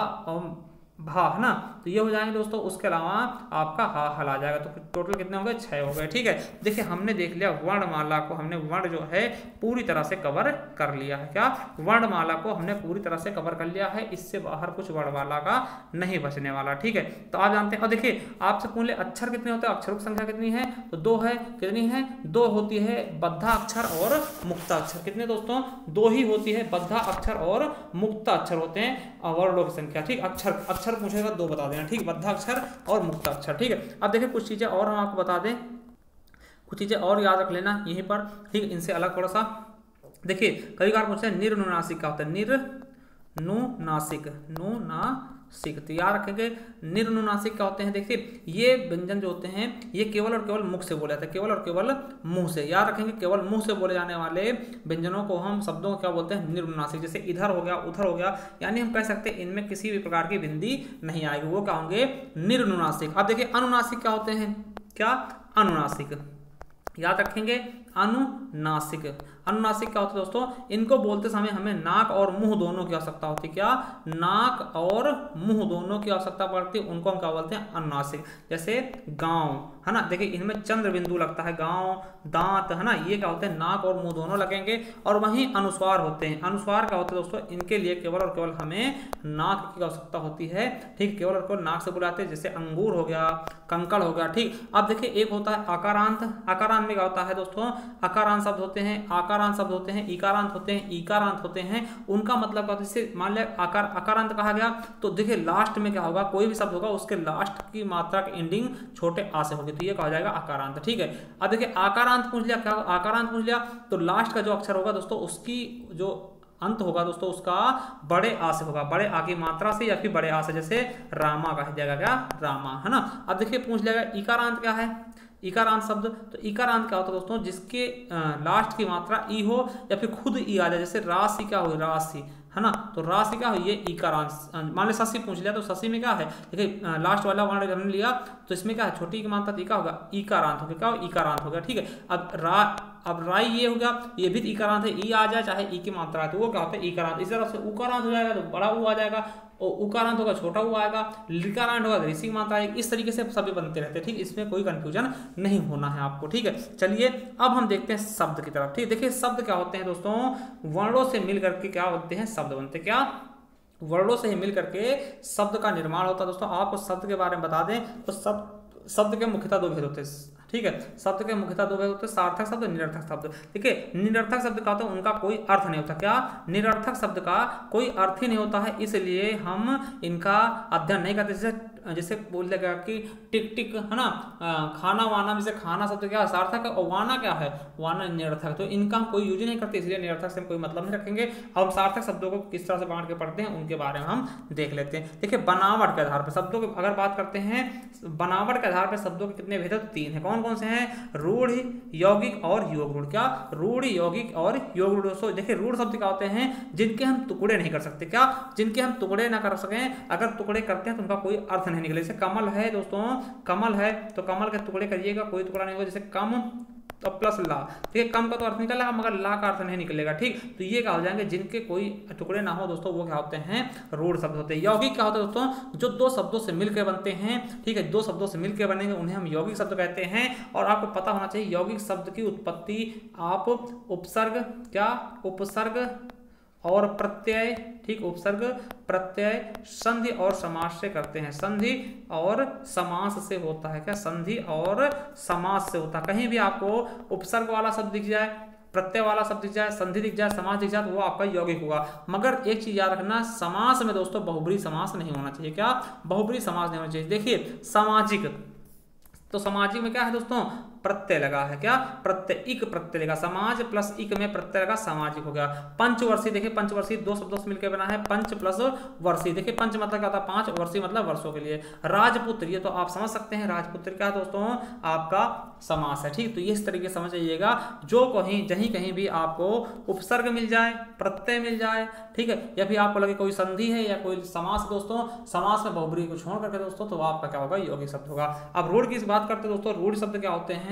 भा, है ना, तो ये हो जाएंगे दोस्तों। उसके अलावा आपका हा हल आ जाएगा, तो टोटल कितने हो गए, 6 हो गए। ठीक है, देखिए हमने देख लिया वर्णमाला को, हमने वर्ण जो है पूरी तरह से कवर कर लिया है। क्या, वर्णमाला को हमने पूरी तरह से कवर कर लिया है, इससे बाहर कुछ वर्णमाला का नहीं बचने वाला। ठीक है, तो आप जानते हैं। और देखिए आपसे पूछ ले अक्षर कितने होते हैं, अक्षरों की संख्या कितनी है, तो 2 है। कितनी है, 2 होती है बद्धा अक्षर और मुक्ता अक्षर। कितने दोस्तों, 2 ही होती है, बद्धा अक्षर और मुक्ता अक्षर होते हैं वर्णों की संख्या। ठीक, अक्षर पूछेगा 2 बता देना। ठीक, बद्धा अक्षर और मुक्ता अक्षर। ठीक है, अब देखिए कुछ चीजें और हम आपको बता दें, कुछ चीजें और याद रख लेना यहीं पर। ठीक, इनसे अलग थोड़ा सा देखिए, कई बार पूछते हैं निर्नुनासिक क्या होता है, निर्नुनासिक, तो याद रखेंगे निर्नुनासिक क्या होते हैं। देखिए ये व्यंजन जो होते हैं ये केवल और केवल मुख से बोले जाते हैं, केवल और केवल मुंह से। याद रखेंगे केवल मुंह से बोले जाने वाले व्यंजनों को हम शब्दों को क्या बोलते हैं, निर्नुनासिक। जैसे इधर हो गया, उधर हो गया, यानी हम कह सकते हैं इनमें किसी भी प्रकार की बिंदी नहीं आएगी, वो क्या होंगे, निर्नुनासिक। अब देखिए अनुनासिक क्या होते हैं, क्या अनुनासिक, याद रखेंगे अनुनासिक। अनुनासिक क्या होता है दोस्तों, इनको बोलते समय हमें नाक और मुंह दोनों की आवश्यकता होती है। क्या, नाक और मुंह दोनों की आवश्यकता पड़ती है, उनको हम क्या बोलते हैं, अनुनासिक। जैसे गांव है ना, देखिए इनमें चंद्र बिंदु लगता है, गांव, दांत है ना, ये क्या होते हैं, नाक और मुंह दोनों लगेंगे। और वहीं अनुस्वार होते हैं। अनुस्वार क्या होते हैं दोस्तों, इनके लिए केवल और केवल हमें नाक की आवश्यकता होती है। ठीक, केवल और केवल नाक से बुलाते हैं, जैसे अंगूर हो गया, कंकड़ हो गया। ठीक, अब देखिए एक होता है आकारांत। आकारांत में क्या होता है दोस्तों, आकारांत शब्द होते हैं, आकारांत शब्द होते हैं, इकारांत होते हैं, ईकारांत होते हैं। उनका मतलब क्या होता है, जैसे मान लिया आकारांत कहा गया तो देखिए लास्ट में क्या होगा, कोई भी शब्द होगा उसके लास्ट की मात्रा की एंडिंग छोटे आ से होगी, तो ये कहा जाएगा आकारांत। ठीक है, अब देखिए आकारांत पूछ लिया, क्या आकारांत पूछ लिया तो लास्ट का जो अक्षर होगा दोस्तों, उसकी जो अंत होगा दोस्तों उसका बड़े आ से होगा, बड़े आ की मात्रा से या फिर बड़े आ से, जैसे रामा कहा जाएगा, क्या, रामा है ना। अब देखिए पूछ लिया इकारांत क्या है, इकारांत शब्द, तो इकारांत क्या होता है दोस्तों, जिसके लास्ट की मात्रा ई हो या फिर खुद ई आ जाए, जैसे राशि क्या हो, राशि है ना, तो राशि क्या हो, ये इकारांत। मान ली शशि पूछ लिया तो शशि में क्या है, देखिए लास्ट वाला वर्ण हमने लिया तो इसमें क्या है, छोटी की मात्रा क्या होगा, इकारांत हो गया, क्या हो, इकारांत हो गया। ठीक है, अब राई ये हो गया, ये भी इकारांत है, ई आ जाए चाहे ई की मात्रा है तो वो क्या होता है, इकारांत। इस तरह से उकारांत हो जाएगा तो बड़ा ऊ आ जाएगा, और उकारांत होगा छोटा ऊ आएगा, लिकारांत होगा ऋषि की मात्रा आएगी। इस तरीके से सभी बनते रहते हैं। ठीक, इसमें कोई कंफ्यूजन नहीं होना है आपको। ठीक है, चलिए अब हम देखते हैं शब्द की तरफ। ठीक, देखिए शब्द क्या होते हैं दोस्तों, वर्णों से मिल करके क्या बनते हैं, शब्द बनते हैं। क्या, वर्णों से ही मिल करके शब्द का निर्माण होता है। दोस्तों आपको शब्द के बारे में बता दें तो शब्द के मुख्यतः दो भेद होते हैं। ठीक है, शब्द के मुख्यतः दो भेद होते हैं, सार्थक शब्द, निरर्थक शब्द। ठीक है, निरर्थक शब्द का होता है उनका कोई अर्थ नहीं होता। क्या, निरर्थक शब्द का कोई अर्थ ही नहीं होता है, इसलिए हम इनका अध्ययन नहीं करते। जैसे बोल देगा कि टिक टिक है ना, खाना वाना में से खाना शब्द क्या सार्थक है और वाना क्या है, वाना निरर्थक, तो इनका हम कोई यूज नहीं करते, इसलिए निरर्थक से हम कोई मतलब नहीं रखेंगे। अब हम सार्थक शब्दों को किस तरह से बांट के पढ़ते हैं उनके बारे में हम देख लेते हैं। देखिए बनावट के आधार पर शब्दों की अगर बात करते हैं, बनावट के आधार पर शब्दों के कितने भेद, तीन है। कौन कौन से हैं, रूढ़, यौगिक और योग रूढ़। क्या, रूढ़, यौगिक और योग रूढ़। दोस्तों देखिए रूढ़ शब्द क्या होते हैं, जिनके हम टुकड़े नहीं कर सकते। क्या, जिनके हम टुकड़े ना कर सकें, अगर टुकड़े करते हैं तो उनका कोई अर्थ नहीं निकले। जैसे कमल है दोस्तों, कमल है तो कमल के टुकड़े करिएगा कोई टुकड़ा नहीं होगा, जैसे कम तो प्लस ला, ठीक है, कम का तो अर्थ निकलेगा मगर ला का अर्थ नहीं निकलेगा। ठीक, तो ये क्या हो जाएंगे, जिनके कोई टुकड़े ना हो दोस्तों वो क्या होते हैं, रूढ़ शब्द होते हैं। यौगिक क्या होता है दोस्तों, जो दो शब्दों से मिलकर बनते हैं। ठीक है, दो शब्दों से मिलकर बनेंगे उन्हें हम यौगिक शब्द कहते हैं। और आपको पता होना चाहिए यौगिक शब्द की उत्पत्ति आप उपसर्ग, क्या, उपसर्ग और प्रत्यय, ठीक, उपसर्ग, प्रत्यय, संधि और समास से करते हैं। संधि और समास से होता है। क्या, संधि और समास से होता है। कहीं भी आपको उपसर्ग वाला शब्द दिख जाए, प्रत्यय वाला शब्द दिख जाए, संधि दिख जाए, समास दिख जाए तो वो आपका यौगिक होगा। मगर एक चीज याद रखना, समास में दोस्तों बहुब्री समास नहीं होना चाहिए। क्या, बहुब्री समास नहीं होना चाहिए। देखिए सामाजिक, तो सामाजिक में क्या है दोस्तों, प्रत्यय लगा है। क्या, प्रत्यय, इक प्रत्यय लगा, समाज प्लस इक में प्रत्यय लगा, सामाजिक हो गया। पंचवर्षीय, देखिए पंचवर्षीय दो शब्दों से मिलकर बना है, पंच प्लस वर्षीय। देखिए पंच मतलब क्या था, पांच, वर्षीय मतलब वर्षों के लिए। राजपुत्र, ये तो आप समझ सकते हैं राजपुत्र क्या है दोस्तों, आपका समास है। ठीक, तो ये इस तरीके से समझ जाइएगा, जो कहीं भी आपको उपसर्ग मिल जाए, प्रत्यय मिल जाए, ठीक है, या फिर आपको लगे कोई संधि है या कोई समास दोस्तों, समास में बहुब्री को छोड़ करके दोस्तों तो आपका क्या होगा, यौगिक शब्द होगा। अब रूढ़ की बात करते हैं दोस्तों, रूढ़ शब्द क्या होते हैं,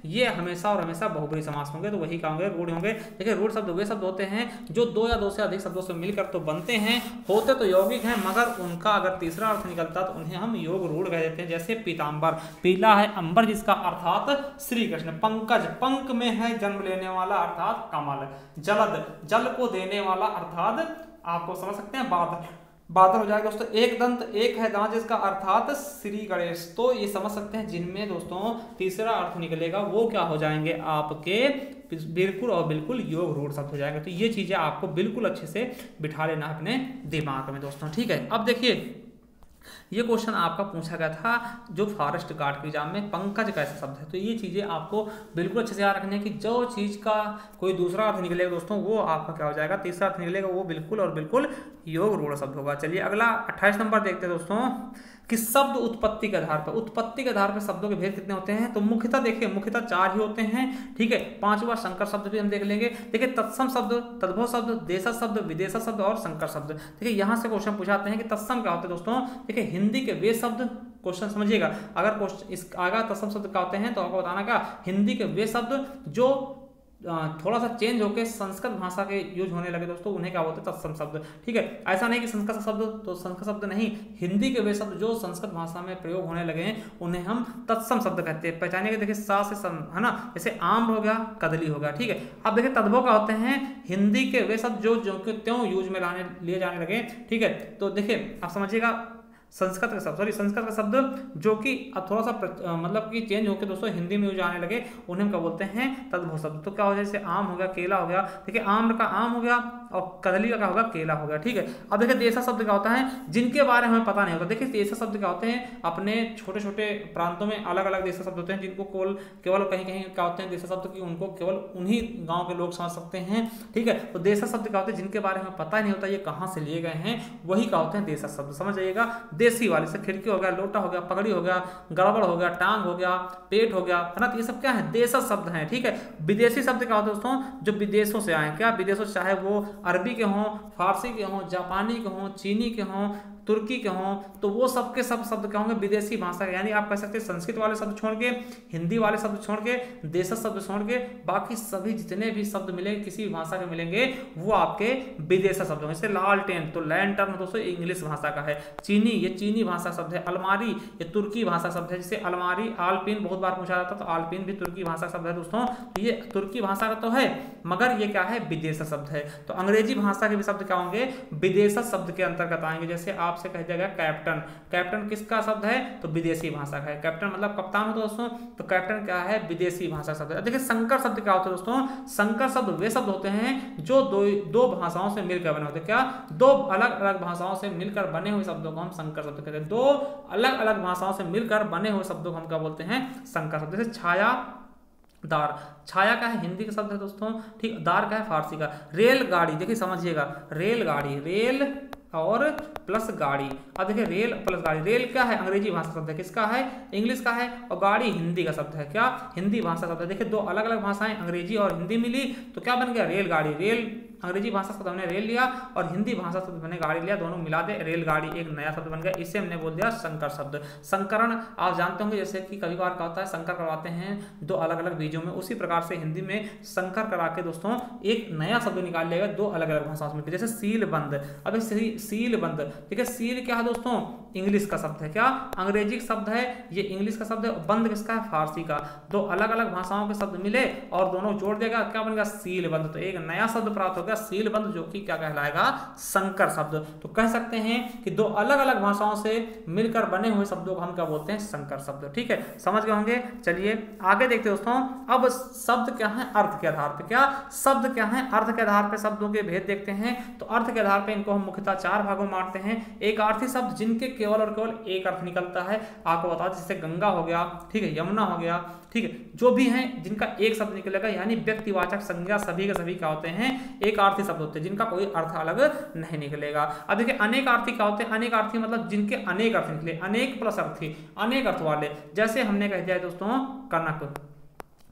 ये हमेशा और हमेशा बहुब्री समास होंगे, तो वही क्या होंगे, रूढ़ होंगे। देखिए रूढ़ शब्द वे शब्द होते हैं जो दो या दो से अधिक शब्दों से मिलकर तो बनते हैं, होते तो यौगिक हैं मगर उनका अगर तीसरा अर्थ निकलता तो उन्हें हम योग रूढ़ कह देते हैं। जैसे पीतांबर, पीला है अंबर जिसका अर्थात श्री कृष्ण। पंकज, पंक में है जन्म लेने वाला अर्थात कमल। जलद, जल को देने वाला अर्थात आपको समझ सकते हैं बादल, बादल हो जाएगा दोस्तों। एक दंत, एक है दांत जिसका अर्थात श्री गणेश। तो ये समझ सकते हैं जिनमें दोस्तों तीसरा अर्थ निकलेगा वो क्या हो जाएंगे, आपके बिल्कुल और बिल्कुल योग रूढ़ शब्द हो जाएंगे। तो ये चीजें आपको बिल्कुल अच्छे से बिठा लेना अपने दिमाग में दोस्तों। ठीक है, अब देखिए ये क्वेश्चन आपका पूछा गया था जो फॉरेस्ट गार्ड के एग्जाम में, पंकज कैसा शब्द है। तो ये चीजें आपको बिल्कुल अच्छे से याद रखनी है कि जो चीज का कोई दूसरा अर्थ निकलेगा दोस्तों वो आपका क्या हो जाएगा, तीसरा अर्थ निकलेगा वो बिल्कुल और बिल्कुल योग रूढ़ शब्द होगा। चलिए अगला 28 नंबर देखते हैं दोस्तों कि शब्द उत्पत्ति के आधार पर, उत्पत्ति के आधार पर शब्दों के भेद कितने होते हैं। तो मुख्यतः देखिए मुख्यतः 4 ही होते हैं। ठीक है, 5वां संकर शब्द भी हम देख लेंगे। देखिए तत्सम शब्द, तद्भव शब्द, देशज शब्द, विदेशज शब्द और संकर शब्द। देखिए यहाँ से क्वेश्चन पूछाते हैं कि तत्सम क्या होते हैं दोस्तों। देखिए हिंदी के वे शब्द, क्वेश्चन समझिएगा, अगर क्वेश्चन इस आगा तत्सम शब्द क्या होते हैं तो आपको बताना क्या, हिंदी के वे शब्द जो थोड़ा सा चेंज होकर संस्कृत भाषा के यूज होने लगे दोस्तों, उन्हें क्या बोलते हैं, तत्सम शब्द। ठीक है, ऐसा नहीं कि संस्कृत शब्द तो संस्कृत शब्द नहीं, हिंदी के वे शब्द जो संस्कृत भाषा में प्रयोग होने लगे हैं उन्हें हम तत्सम शब्द कहते हैं। पहचानिएगा, देखिए सा से सम, है ना, जैसे आम हो गया, कदली हो गया। ठीक है, अब देखिए तद्भव क्या होते हैं, हिंदी के वे शब्द जो जो के त्यों यूज में लिए जाने लगे। ठीक है, तो देखिए आप समझिएगा, संस्कृत का शब्द जो कि अब थोड़ा सा मतलब कि चेंज होकर दोस्तों हिंदी में यूज आने लगे, उन्हें हम क्या बोलते हैं, तद्भव शब्द। तो क्या हो जाए, जैसे आम हो गया, केला हो गया। देखिए आम का आम हो गया और कदली का क्या होगा, केला हो गया। ठीक है, अब देखिए देशा शब्द क्या होता है, जिनके बारे में हमें पता नहीं होता। देखिए देशा शब्द क्या होते हैं, अपने छोटे छोटे प्रांतों में अलग अलग देशा शब्द होते हैं, जिनको केवल कहीं कहीं क्या होते हैं देशा शब्द की उनको केवल उन्हीं गाँव के लोग समझ सकते हैं। ठीक है, तो देशा शब्द क्या होते हैं, जिनके बारे में पता नहीं होता ये कहाँ से लिए गए हैं, वही क्या होते हैं देशा शब्द। समझ जाइएगा, देसी वाले से खिड़की हो गया, लोटा हो गया, पगड़ी हो गया, गड़बड़ हो गया, टांग हो गया, पेट हो गया, है ना, तो ये सब क्या है, देशज शब्द हैं। ठीक है, विदेशी शब्द क्या होता है दोस्तों, जो विदेशों से आए, क्या विदेशों, चाहे वो अरबी के हों, फारसी के हों, जापानी के हों, चीनी के हों, तुर्की के हों, तो वो सब के सब शब्द क्या होंगे, विदेशी भाषा के। यानी आप कह सकते हैं संस्कृत वाले शब्द छोड़ के, हिंदी वाले शब्द छोड़ के, देशज शब्द छोड़ के, बाकी सभी जितने भी शब्द मिलेंगे किसी भी भाषा के मिलेंगे वो आपके विदेशी शब्द होंगे। जैसे लालटेन, तो लैंटर्न दोस्तों इंग्लिश भाषा का है। चीनी, ये चीनी भाषा शब्द है। अलमारी, ये तुर्की भाषा शब्द है। जैसे अलमारी, आलपिन बहुत बार पूछा जाता है, तो आलपिन भी तुर्की भाषा शब्द है दोस्तों। तो ये तुर्की भाषा का तो है, मगर ये क्या है, विदेशी शब्द है। तो अंग्रेजी भाषा के भी शब्द क्या होंगे, विदेशी शब्द के अंतर्गत आएंगे। जैसे आपसे कह दिया गया कैप्टन, कैप्टन किसका शब्द है, तो विदेशी भाषा का है। कैप्टन मतलब कप्तान हो दोस्तों, तो कैप्टन क्या है, विदेशी भाषा शब्द है। देखिए संकर शब्द क्या होता है दोस्तों, संकर शब्द वे शब्द होते हैं जो दो भाषाओं से मिलकर बने होते हैं। क्या, दो अलग अलग भाषाओं से मिलकर बने हुए शब्दों को हम संकर शब्द कहते हैं। दो अलग अलग भाषाओं से मिलकर बने हुए शब्दों को हम क्या बोलते हैं, संकर शब्द। जैसे छाया दार, छाया का है हिंदी का शब्द है दोस्तों, ठीक, दार का है फारसी का। रेलगाड़ी, देखिए समझिएगा, रेलगाड़ी, रेल और प्लस गाड़ी। अब देखिए रेल प्लस गाड़ी, रेल क्या है, अंग्रेजी भाषा शब्द है, किसका है, इंग्लिश का है, और गाड़ी हिंदी का शब्द है। क्या, हिंदी भाषा शब्द है। देखिए दो अलग अलग भाषाएं अंग्रेजी और हिंदी मिली तो क्या बन गया, रेलगाड़ी। रेल अंग्रेजी भाषा शब्द हमने रेल लिया और हिंदी भाषा शब्द हमने गाड़ी लिया, दोनों मिला दे रेलगाड़ी, एक नया शब्द बन गया। इसे हमने बोल दिया संकर शब्द। संकरण आप जानते होंगे, जैसे कि कभी बार क्या होता है, संकर करवाते हैं दो अलग अलग बीजों में, उसी प्रकार से हिंदी में संकर करा के दोस्तों एक नया शब्द निकाल लेगा दो अलग अलग भाषाओं में। जैसे सीलबंद, अब सीलबंद, ठीक है, सील क्या है दोस्तों, इंग्लिश का शब्द है। क्या, अंग्रेजी शब्द है, ये इंग्लिश का शब्द है। बंद किसका है, फारसी का। दो अलग अलग भाषाओं के शब्द मिले और दोनों जोड़ देगा, क्या बनेगा, सीलबंद। तो एक नया शब्द प्राप्त हो गया सीलबंद, जो कि क्या कहलाएगा, संकर शब्द। तो कह सकते हैं कि दो अलग अलग भाषाओं से मिलकर बने हुए शब्दों को हम क्या बोलते हैं, संकर शब्द। ठीक है, समझ गए होंगे। चलिए आगे देखते हैं दोस्तों। अब शब्द क्या है, अर्थ के आधार पर। क्या, शब्द क्या है, अर्थ के आधार पर शब्दों के भेद देखते हैं। तो अर्थ के आधार पर इनको हम मुख्यतः चार भागों में बांटते हैं। एक अर्थी शब्द जिनके केवल और केवल एक अर्थ निकलता है, आपको बता, जैसे गंगा हो गया, ठीक है, यमुना हो गया, ठीक है, जो भी हैं जिनका एक शब्द निकलेगा, यानी व्यक्तिवाचक संज्ञा सभी के सभी क्या होते हैं, एक अर्थी शब्द होते हैं, जिनका कोई अर्थ अलग नहीं निकलेगा। अब देखिए अनेक अर्थी क्या होते हैं, अनेक अर्थी मतलब जिनके अनेक अर्थ निकले, अनेक प्लस अर्थी, अनेक अर्थ वाले। जैसे हमने कह दिया दोस्तों कनक,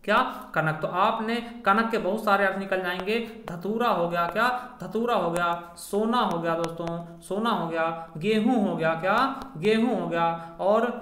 क्या, कनक, तो आपने कनक के बहुत सारे अर्थ निकल जाएंगे। धतूरा हो गया, क्या, धतूरा हो गया। सोना हो गया दोस्तों, सोना हो गया। गेहूं हो गया, क्या, गेहूं हो गया। और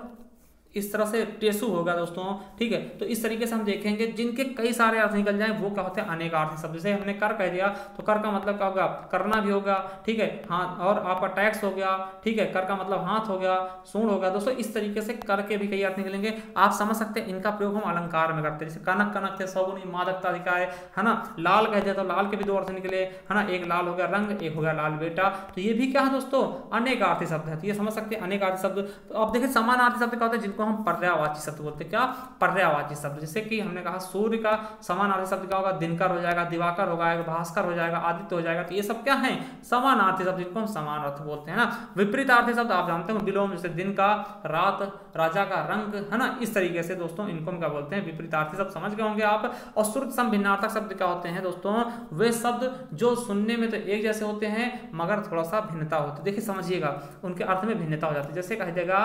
इस तरह से टेसु होगा दोस्तों, ठीक है। तो इस तरीके से हम देखेंगे जिनके कई सारे अर्थ निकल जाएं वो क्या होते हैं, अनेकार्थी शब्द। जैसे हमने कर कह दिया तो कर का मतलब क्या होगा, करना भी होगा, ठीक है, हाथ, और आपका टैक्स हो गया, ठीक है, कर का मतलब हाथ हो गया, सूंड होगा दोस्तों। इस तरीके से कर के भी कई अर्थ निकलेंगे। आप समझ सकते हैं इनका प्रयोग हम अलंकार में करते हैं। जैसे कनक, कनक थे सगुनी मादकता दिखाए, है ना। लाल कह दिया तो लाल के भी दो अर्थ निकले, है ना, एक लाल हो गया रंग, एक हो गया लाल बेटा। तो ये भी क्या है दोस्तों, अनेकार्थी शब्द है। तो ये समझ सकते हैं अनेकार्थी शब्द। तो अब देखिए समानार्थी शब्द क्या होता है, जिनको हम पर्यायवाची शब्द बोलते हैं। क्या, पर्यायवाची शब्द। जैसे कि हमने कहा सूर्य का समानार्थी शब्द क्या होगा, दिनकर हो जाएगा, दिवाकर हो जाएगा, भास्कर हो जाएगा, आदित्य हो जाएगा। तो ये सब क्या है, समानार्थी शब्द, जिनको हम समान अर्थ बोलते हैं ना। विपरीतार्थी शब्द आप जानते हो, विलोम, जैसे दिन का, रात, राजा का रंग, है ना। इस तरीके से दोस्तों इनको हम क्या बोलते हैं, विपरीतार्थी शब्द। समझ गए होंगे आप। और श्रुत सम भिन्नार्थक शब्द क्या होते हैं दोस्तों, वे शब्द जो सुनने में तो एक जैसे होते हैं मगर थोड़ा सा भिन्नता होती है। देखिए समझिएगा, उनके अर्थ में भिन्नता हो जाती है। जैसे कह देगा,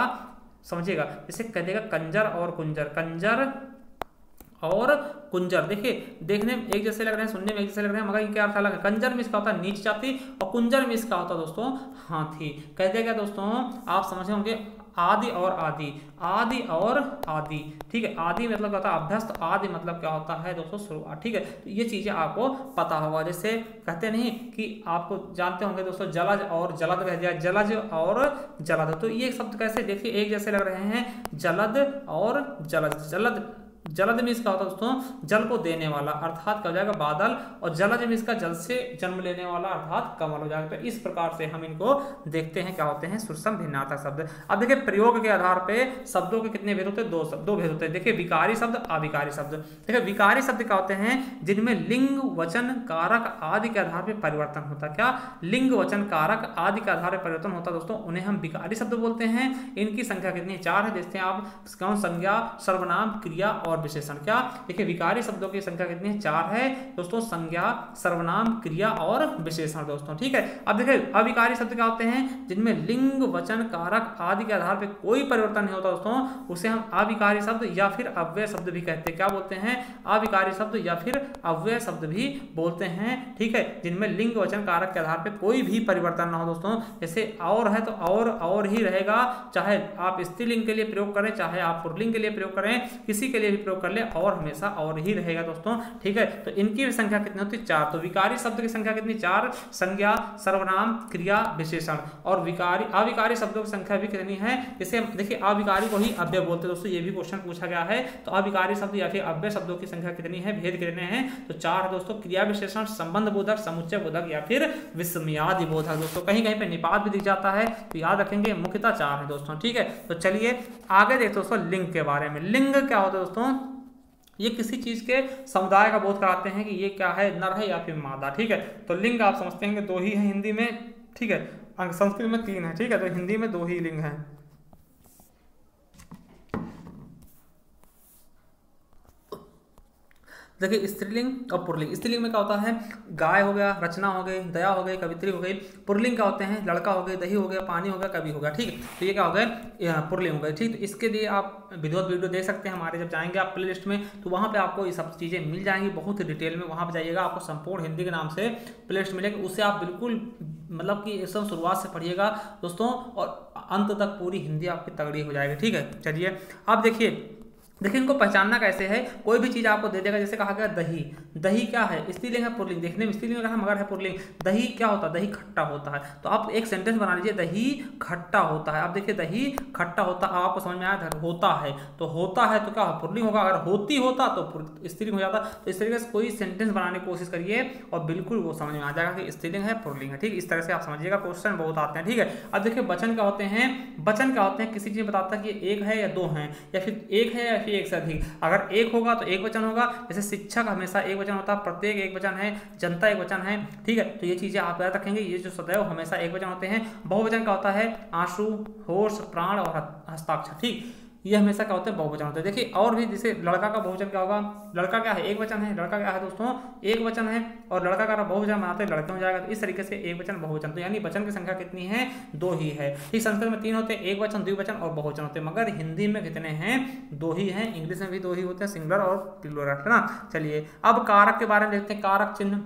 समझिएगा, जैसे कह देगा कंजर और कुंजर, कंजर और कुंजर। देखिए देखने में एक जैसे लग रहे हैं, सुनने में एक जैसे लग रहे हैं, मगर इनके अर्थ अलग है। कंजर में इसका होता है नीच जाति और कुंजर में इसका होता है दोस्तों हाथी। कहते क्या दोस्तों, आप समझे होंगे आदि और आदि, आदि और आदि, ठीक है। आदि मतलब क्या होता है अभ्यस्त, आदि मतलब क्या होता है दोस्तों शुरुआत, ठीक है। तो ये चीजें आपको पता होगा। जैसे कहते नहीं कि आपको जानते होंगे दोस्तों जलज और जलद कह दिया, जलज और जलद, तो ये शब्द कैसे देखिए एक जैसे लग रहे हैं, जलद और जलद। जलद, जलद में इसका होता है दोस्तों जल को देने वाला, अर्थात क्या हो जाएगा बादल, और जलज में इसका जल से जन्म लेने वाला अर्थात कमल हो जाएगा। तो इस प्रकार से हम इनको देखते हैं क्या होते हैं सुरसम भिन्नार्थक शब्द। अब देखिए प्रयोग के आधार पे शब्दों के कितने भेद होते हैं, दो भेद होते हैं। देखिए विकारी शब्द, अविकारी शब्द। देखिए विकारी शब्द क्या होते हैं, जिनमें लिंग वचन कारक आदि के आधार पर परिवर्तन होता है। क्या लिंग वचन कारक आदि के आधार पर परिवर्तन होता है दोस्तों, उन्हें हम विकारी शब्द बोलते हैं। इनकी संख्या कितनी है, 4 है। देखते हैं आप कौन, संज्ञा, सर्वनाम, क्रिया और विशेषण। क्या देखिए विकारी शब्दों की संख्या कितनी है, 4 है दोस्तों, संज्ञा, सर्वनाम, क्रिया और विशेषण दोस्तों, ठीक है। अब देखिए अविकारी शब्द क्या होते हैं, जिनमें लिंग वचन कारक आदि के आधार पर कोई परिवर्तन नहीं होता दोस्तों, उसे हम अविकारी शब्द या फिर अव्यय शब्द भी कहते हैं। क्या बोलते हैं, अविकारी शब्द या फिर अव्यय शब्द भी बोलते हैं, ठीक है। जिनमें लिंग वचन कारक के आधार पर कोई भी परिवर्तन ना हो दोस्तों। जैसे और है तो और ही रहेगा, चाहे आप स्त्रीलिंग के लिए प्रयोग करें, चाहे आप पुल्लिंग के लिए प्रयोग करें, किसी के लिए भी प्रयोग कर ले, और हमेशा और ही रहेगा दोस्तों, ठीक है। तो इनकी भी संख्या कितनी होती है, 4। तो विकारी शब्द की संख्या कितनी, 4, संज्ञा, सर्वनाम, क्रिया, विशेषण। और विकारी अविकारी शब्दों की संख्या भी कितनी है, जैसे देखिए अविकारी को ही अव्यय बोलते हैं दोस्तों, ये भी क्वेश्चन पूछा गया है। तो अविकारी शब्द या फिर अव्यय शब्दों की संख्या कितनी है, भेद कितने हैं, तो 4 है दोस्तों। क्रिया विशेषण, संबंध बोधक, समुच्चय बोधक या फिर विस्मयादि बोधक दोस्तों। कहीं कहीं पे निपात भी दिख जाता है, तो याद रखेंगे मुख्यतः 4 है दोस्तों, ठीक है। तो चलिए आगे देखते दोस्तों लिंग के बारे में। लिंग क्या होता है दोस्तों, ये किसी चीज के समुदाय का बोध कराते हैं कि ये क्या है, नर है या फिर मादा, ठीक है। तो लिंग आप समझते हैं कि 2 ही है हिंदी में, ठीक है। संस्कृत में 3 है, ठीक है। तो हिंदी में 2 ही लिंग है। देखिए स्त्रीलिंग और पुल्लिंग। स्त्रीलिंग में क्या होता है, गाय हो गया, रचना हो गई, दया हो गई, कवित्री हो गई। पुल्लिंग क्या होते हैं, लड़का हो गया, दही हो गया, पानी हो गया, कवि हो गया, ठीक है। तो ये क्या हो गया, पुल्लिंग हो गई, ठीक। तो इसके लिए आप विधिवत वीडियो देख सकते हैं हमारे, जब जाएंगे आप प्ले लिस्ट में तो वहाँ पे आपको ये सब चीज़ें मिल जाएंगी बहुत डिटेल में। वहाँ पे जाइएगा, आपको संपूर्ण हिंदी के नाम से प्ले लिस्ट मिलेगा, उससे आप बिल्कुल मतलब कि सब शुरुआत से पढ़िएगा दोस्तों, और अंत तक पूरी हिंदी आपकी तगड़ी हो जाएगी, ठीक है। चलिए अब देखिए इनको पहचानना कैसे है। कोई भी चीज आपको दे देगा, जैसे कहा गया दही, दही क्या है, स्त्रीलिंग है पुल्लिंग, देखने में स्त्रीलिंग है मगर है पुल्लिंग। दही क्या होता है, दही खट्टा होता है। तो आप एक सेंटेंस बना लीजिए, दही खट्टा होता है। अब देखिए दही खट्टा होता है, आपको समझ में आया, होता है तो होता है तो क्या पुल्लिंग होगा, अगर होती होता तो स्त्रीलिंग हो जाता। तो इस तरीके से कोई सेंटेंस बनाने की कोशिश करिए और बिल्कुल वो समझ में आ जाएगा कि स्त्रीलिंग है पुल्लिंग है, ठीक। इस तरह से आप समझिएगा, क्वेश्चन बहुत आते हैं, ठीक है। अब देखिए वचन क्या होते हैं, वचन क्या होते हैं, किसी चीज बताता है कि एक है या 2 है, या फिर एक है या फिर एक से अधिक। अगर एक होगा तो एक वचन होगा, जैसे शिक्षक हमेशा एक वचन होता है, प्रत्येक एक वचन है, जनता एक वचन है, ठीक है। तो ये चीजें आप याद रखेंगे, ये जो सदैव हमेशा एक वचन होते हैं। बहुवचन का होता है आंसू, होश, प्राण और हस्ताक्षर, ठीक। ये हमेशा क्या होते हैं, बहुवचन होते हैं। देखिए और भी, जैसे लड़का का बहुवचन क्या होगा, लड़का क्या है, एक वचन है, लड़का क्या है दोस्तों, एक वचन है, और लड़का का बहुवचन बनाते हैं लड़के हो जाएगा। तो इस तरीके से एक वचन बहुवचन, तो यानी वचन की संख्या कितनी है, 2 ही है, ठीक। संस्कृत में 3 होते हैं, एक वचन, द्विवचन और बहुवचन होते हैं, मगर हिंदी में कितने हैं, 2 ही हैं। इंग्लिश में भी 2 ही होते हैं, सिंगुलर और प्लूरल, है ना। चलिए अब कारक के बारे में देखते हैं। कारक चिन्ह,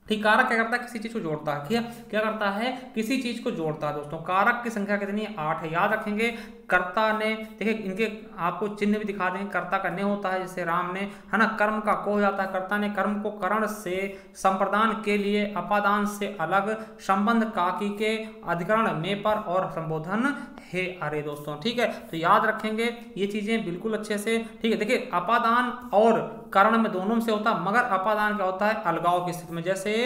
ठीक। कारक क्या करता है, किसी चीज को जोड़ता है, ठीक है। क्या करता है, किसी चीज को जोड़ता है दोस्तों। कारक की संख्या कितनी है, 8 है, याद रखेंगे। कर्ता ने, देखिए इनके आपको चिन्ह भी दिखा देंगे। कर्ता का ने होता है, जैसे राम ने, है ना। कर्म का को हो जाता है, कर्ता ने कर्म को करण से, संप्रदान के लिए, अपादान से अलग, संबंध काकी के, अधिकरण में पर और संबोधन हे अरे दोस्तों, ठीक है। तो याद रखेंगे ये चीजें बिल्कुल अच्छे से, ठीक है। देखिए अपादान और करण में दोनों से होता है, मगर अपादान क्या होता है, अलगाव की स्थिति में। जैसे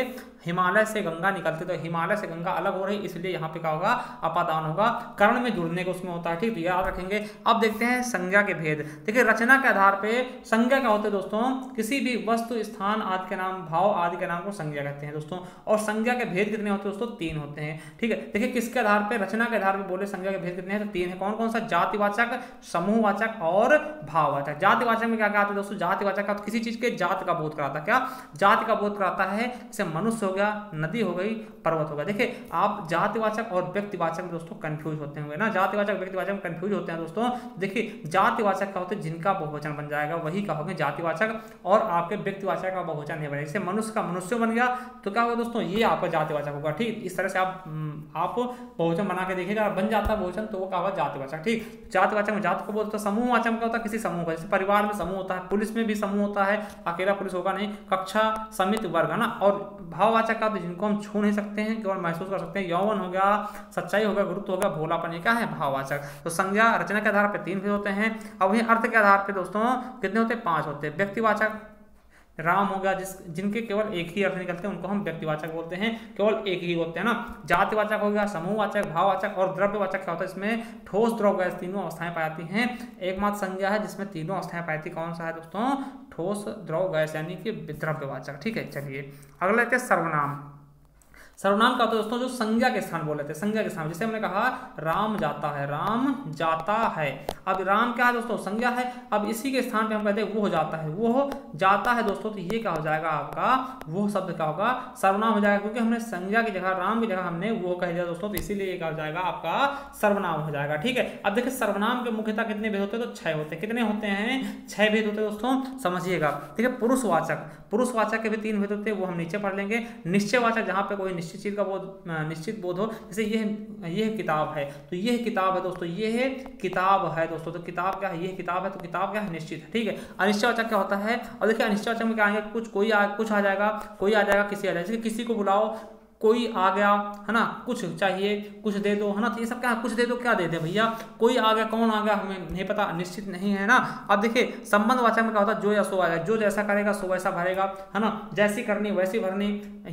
हिमालय से गंगा निकलती, तो हिमालय से गंगा अलग हो रही, इसलिए यहाँ पे क्या होगा, अपादान होगा। कर्ण में जुड़ने को उसमें होता है, ठीक। तो याद रखेंगे। अब देखते हैं संज्ञा के भेद। देखिए रचना के आधार पे संज्ञा क्या होते हैं दोस्तों, किसी भी वस्तु, स्थान आदि के नाम, भाव आदि के नाम को संज्ञा कहते हैं दोस्तों। और संज्ञा के भेद कितने होते हैं दोस्तों, 3 होते हैं, ठीक है। देखिए किसके आधार पे, रचना के आधार पे बोले संज्ञा के भेद कितने हैं, तो 3 है। कौन कौन सा, जातिवाचक, समूहवाचक और भाववाचक। जातिवाचक में क्या क्या आता है दोस्तों, जातिवाचक का किसी चीज के जात का बोध कराता है, क्या जाति का बोध कराता है, जैसे मनुष्य हो गया, नदी हो गई, पर्वत हो गया। देखिए आप जातिवाचक और व्यक्तिवाचक में दोस्तों कंफ्यूज होते होंगे ना, जातिवाचक व्यक्तिवाचक में कंफ्यूज होते हैं दोस्तों। देखिए जातिवाचक का होते हैं जिनका बहुवचन बन जाएगा वही क्या होंगे जातिवाचक, और आपके व्यक्तिवाचक का बहुवचन नहीं बनेगा। जैसे मनुष्य का मनुष्य बन गया तो क्या होगा दोस्तों, ये आपका जातिवाचक होगा। ठीक, इस तरह से आप बहुवचन बना के देखिएगा, बन जाता है बहुवचन तो वो क्या होगा जातिवाचक। ठीक, जातिवाचक में जात को बोलते हैं, समूहवाचक में क्या होता है किसी समूह का, जैसे परिवार में समूह होता है, पुलिस में भी समूह होता है, अकेला पुलिस होगा नहीं, कक्षा समिति वर्ग है ना। और भाववाचक का जिनको हम छू नहीं सकते हैं केवल महसूस कर सकते हैं, यौवन हो गया, सच्चाई हो गया, गुरुत्व हो गया, भोलापन, ये क्या है भाववाचक। तो संज्ञा रचना के आधार पर 3 भेद होते हैं, और वहीं अर्थ के आधार पर दोस्तों कितने होते हैं 5 होते हैं। व्यक्तिवाचक राम हो गया जिनके केवल एक ही अर्थ निकलते हैं उनको हम व्यक्तिवाचक बोलते हैं, केवल एक ही होते हैं ना। जातिवाचक हो गया, समूहवाचक, भाववाचक और द्रव्यवाचक क्या होता है, इसमें ठोस द्रव गैस तीनों अवस्थाएं पाई जाती हैं। एकमात्र संज्ञा है जिसमें तीनों अवस्थाएं पाई जाती, कौन सा है दोस्तों, ठोस द्रव गैस यानी कि द्रव्यवाचक। ठीक है, चलिए अगला लेते हैं सर्वनाम। सर्वनाम का होता है दोस्तों जो संज्ञा के स्थान बोले थे, संज्ञा के स्थान, जैसे हमने कहा राम जाता है, राम जाता है। अब राम क्या है दोस्तों, संज्ञा है, अब इसी के स्थान पे हम कहते हैं वो जाता है, वो जाता है दोस्तों, तो ये क्या हो जाएगा आपका, वो शब्द क्या होगा सर्वनाम हो जाएगा, क्योंकि हमने संज्ञा की जगह राम की जगह हमने वो कह दिया दोस्तों, तो इसीलिए ये क्या हो जाएगा आपका सर्वनाम हो जाएगा। ठीक है, अब देखिए सर्वनाम के मुख्यतः कितने भेद होते हैं, तो 6 होते हैं। कितने होते हैं, 6 भेद होते हैं दोस्तों, समझिएगा। ठीक है, पुरुषवाचक, पुरुषवाचक के भी 3 भेद होते हैं, वो हम नीचे पढ़ लेंगे। निश्चयवाचक, जहाँ पे कोई निश्चित चीज का निश्चित बोध हो, जैसे ये किताब है, तो ये किताब है दोस्तों, ये है किताब है दोस्तों, तो किताब क्या है, ये किताब है, तो किताब क्या है निश्चित है। ठीक है, अनिश्चयवाचक क्या होता है, और देखिए अनिश्चयवाचक में क्या आएगा, कुछ आ जाएगा, कोई आ जाएगा, किसी आ जाएगा, जैसे किसी को बुलाओ, कोई आ गया है ना, कुछ चाहिए, कुछ दे दो है ना, तो ये सब क्या है, कुछ दे दो, क्या दे दे भैया, कोई आ गया, कौन आ गया हमें नहीं पता, निश्चित नहीं है ना। अब देखिए संबंधवाचक में क्या होता है, जो या सो आ जाए, जो जैसा करेगा सो वैसा भरेगा है ना, जैसी करनी वैसी भरनी।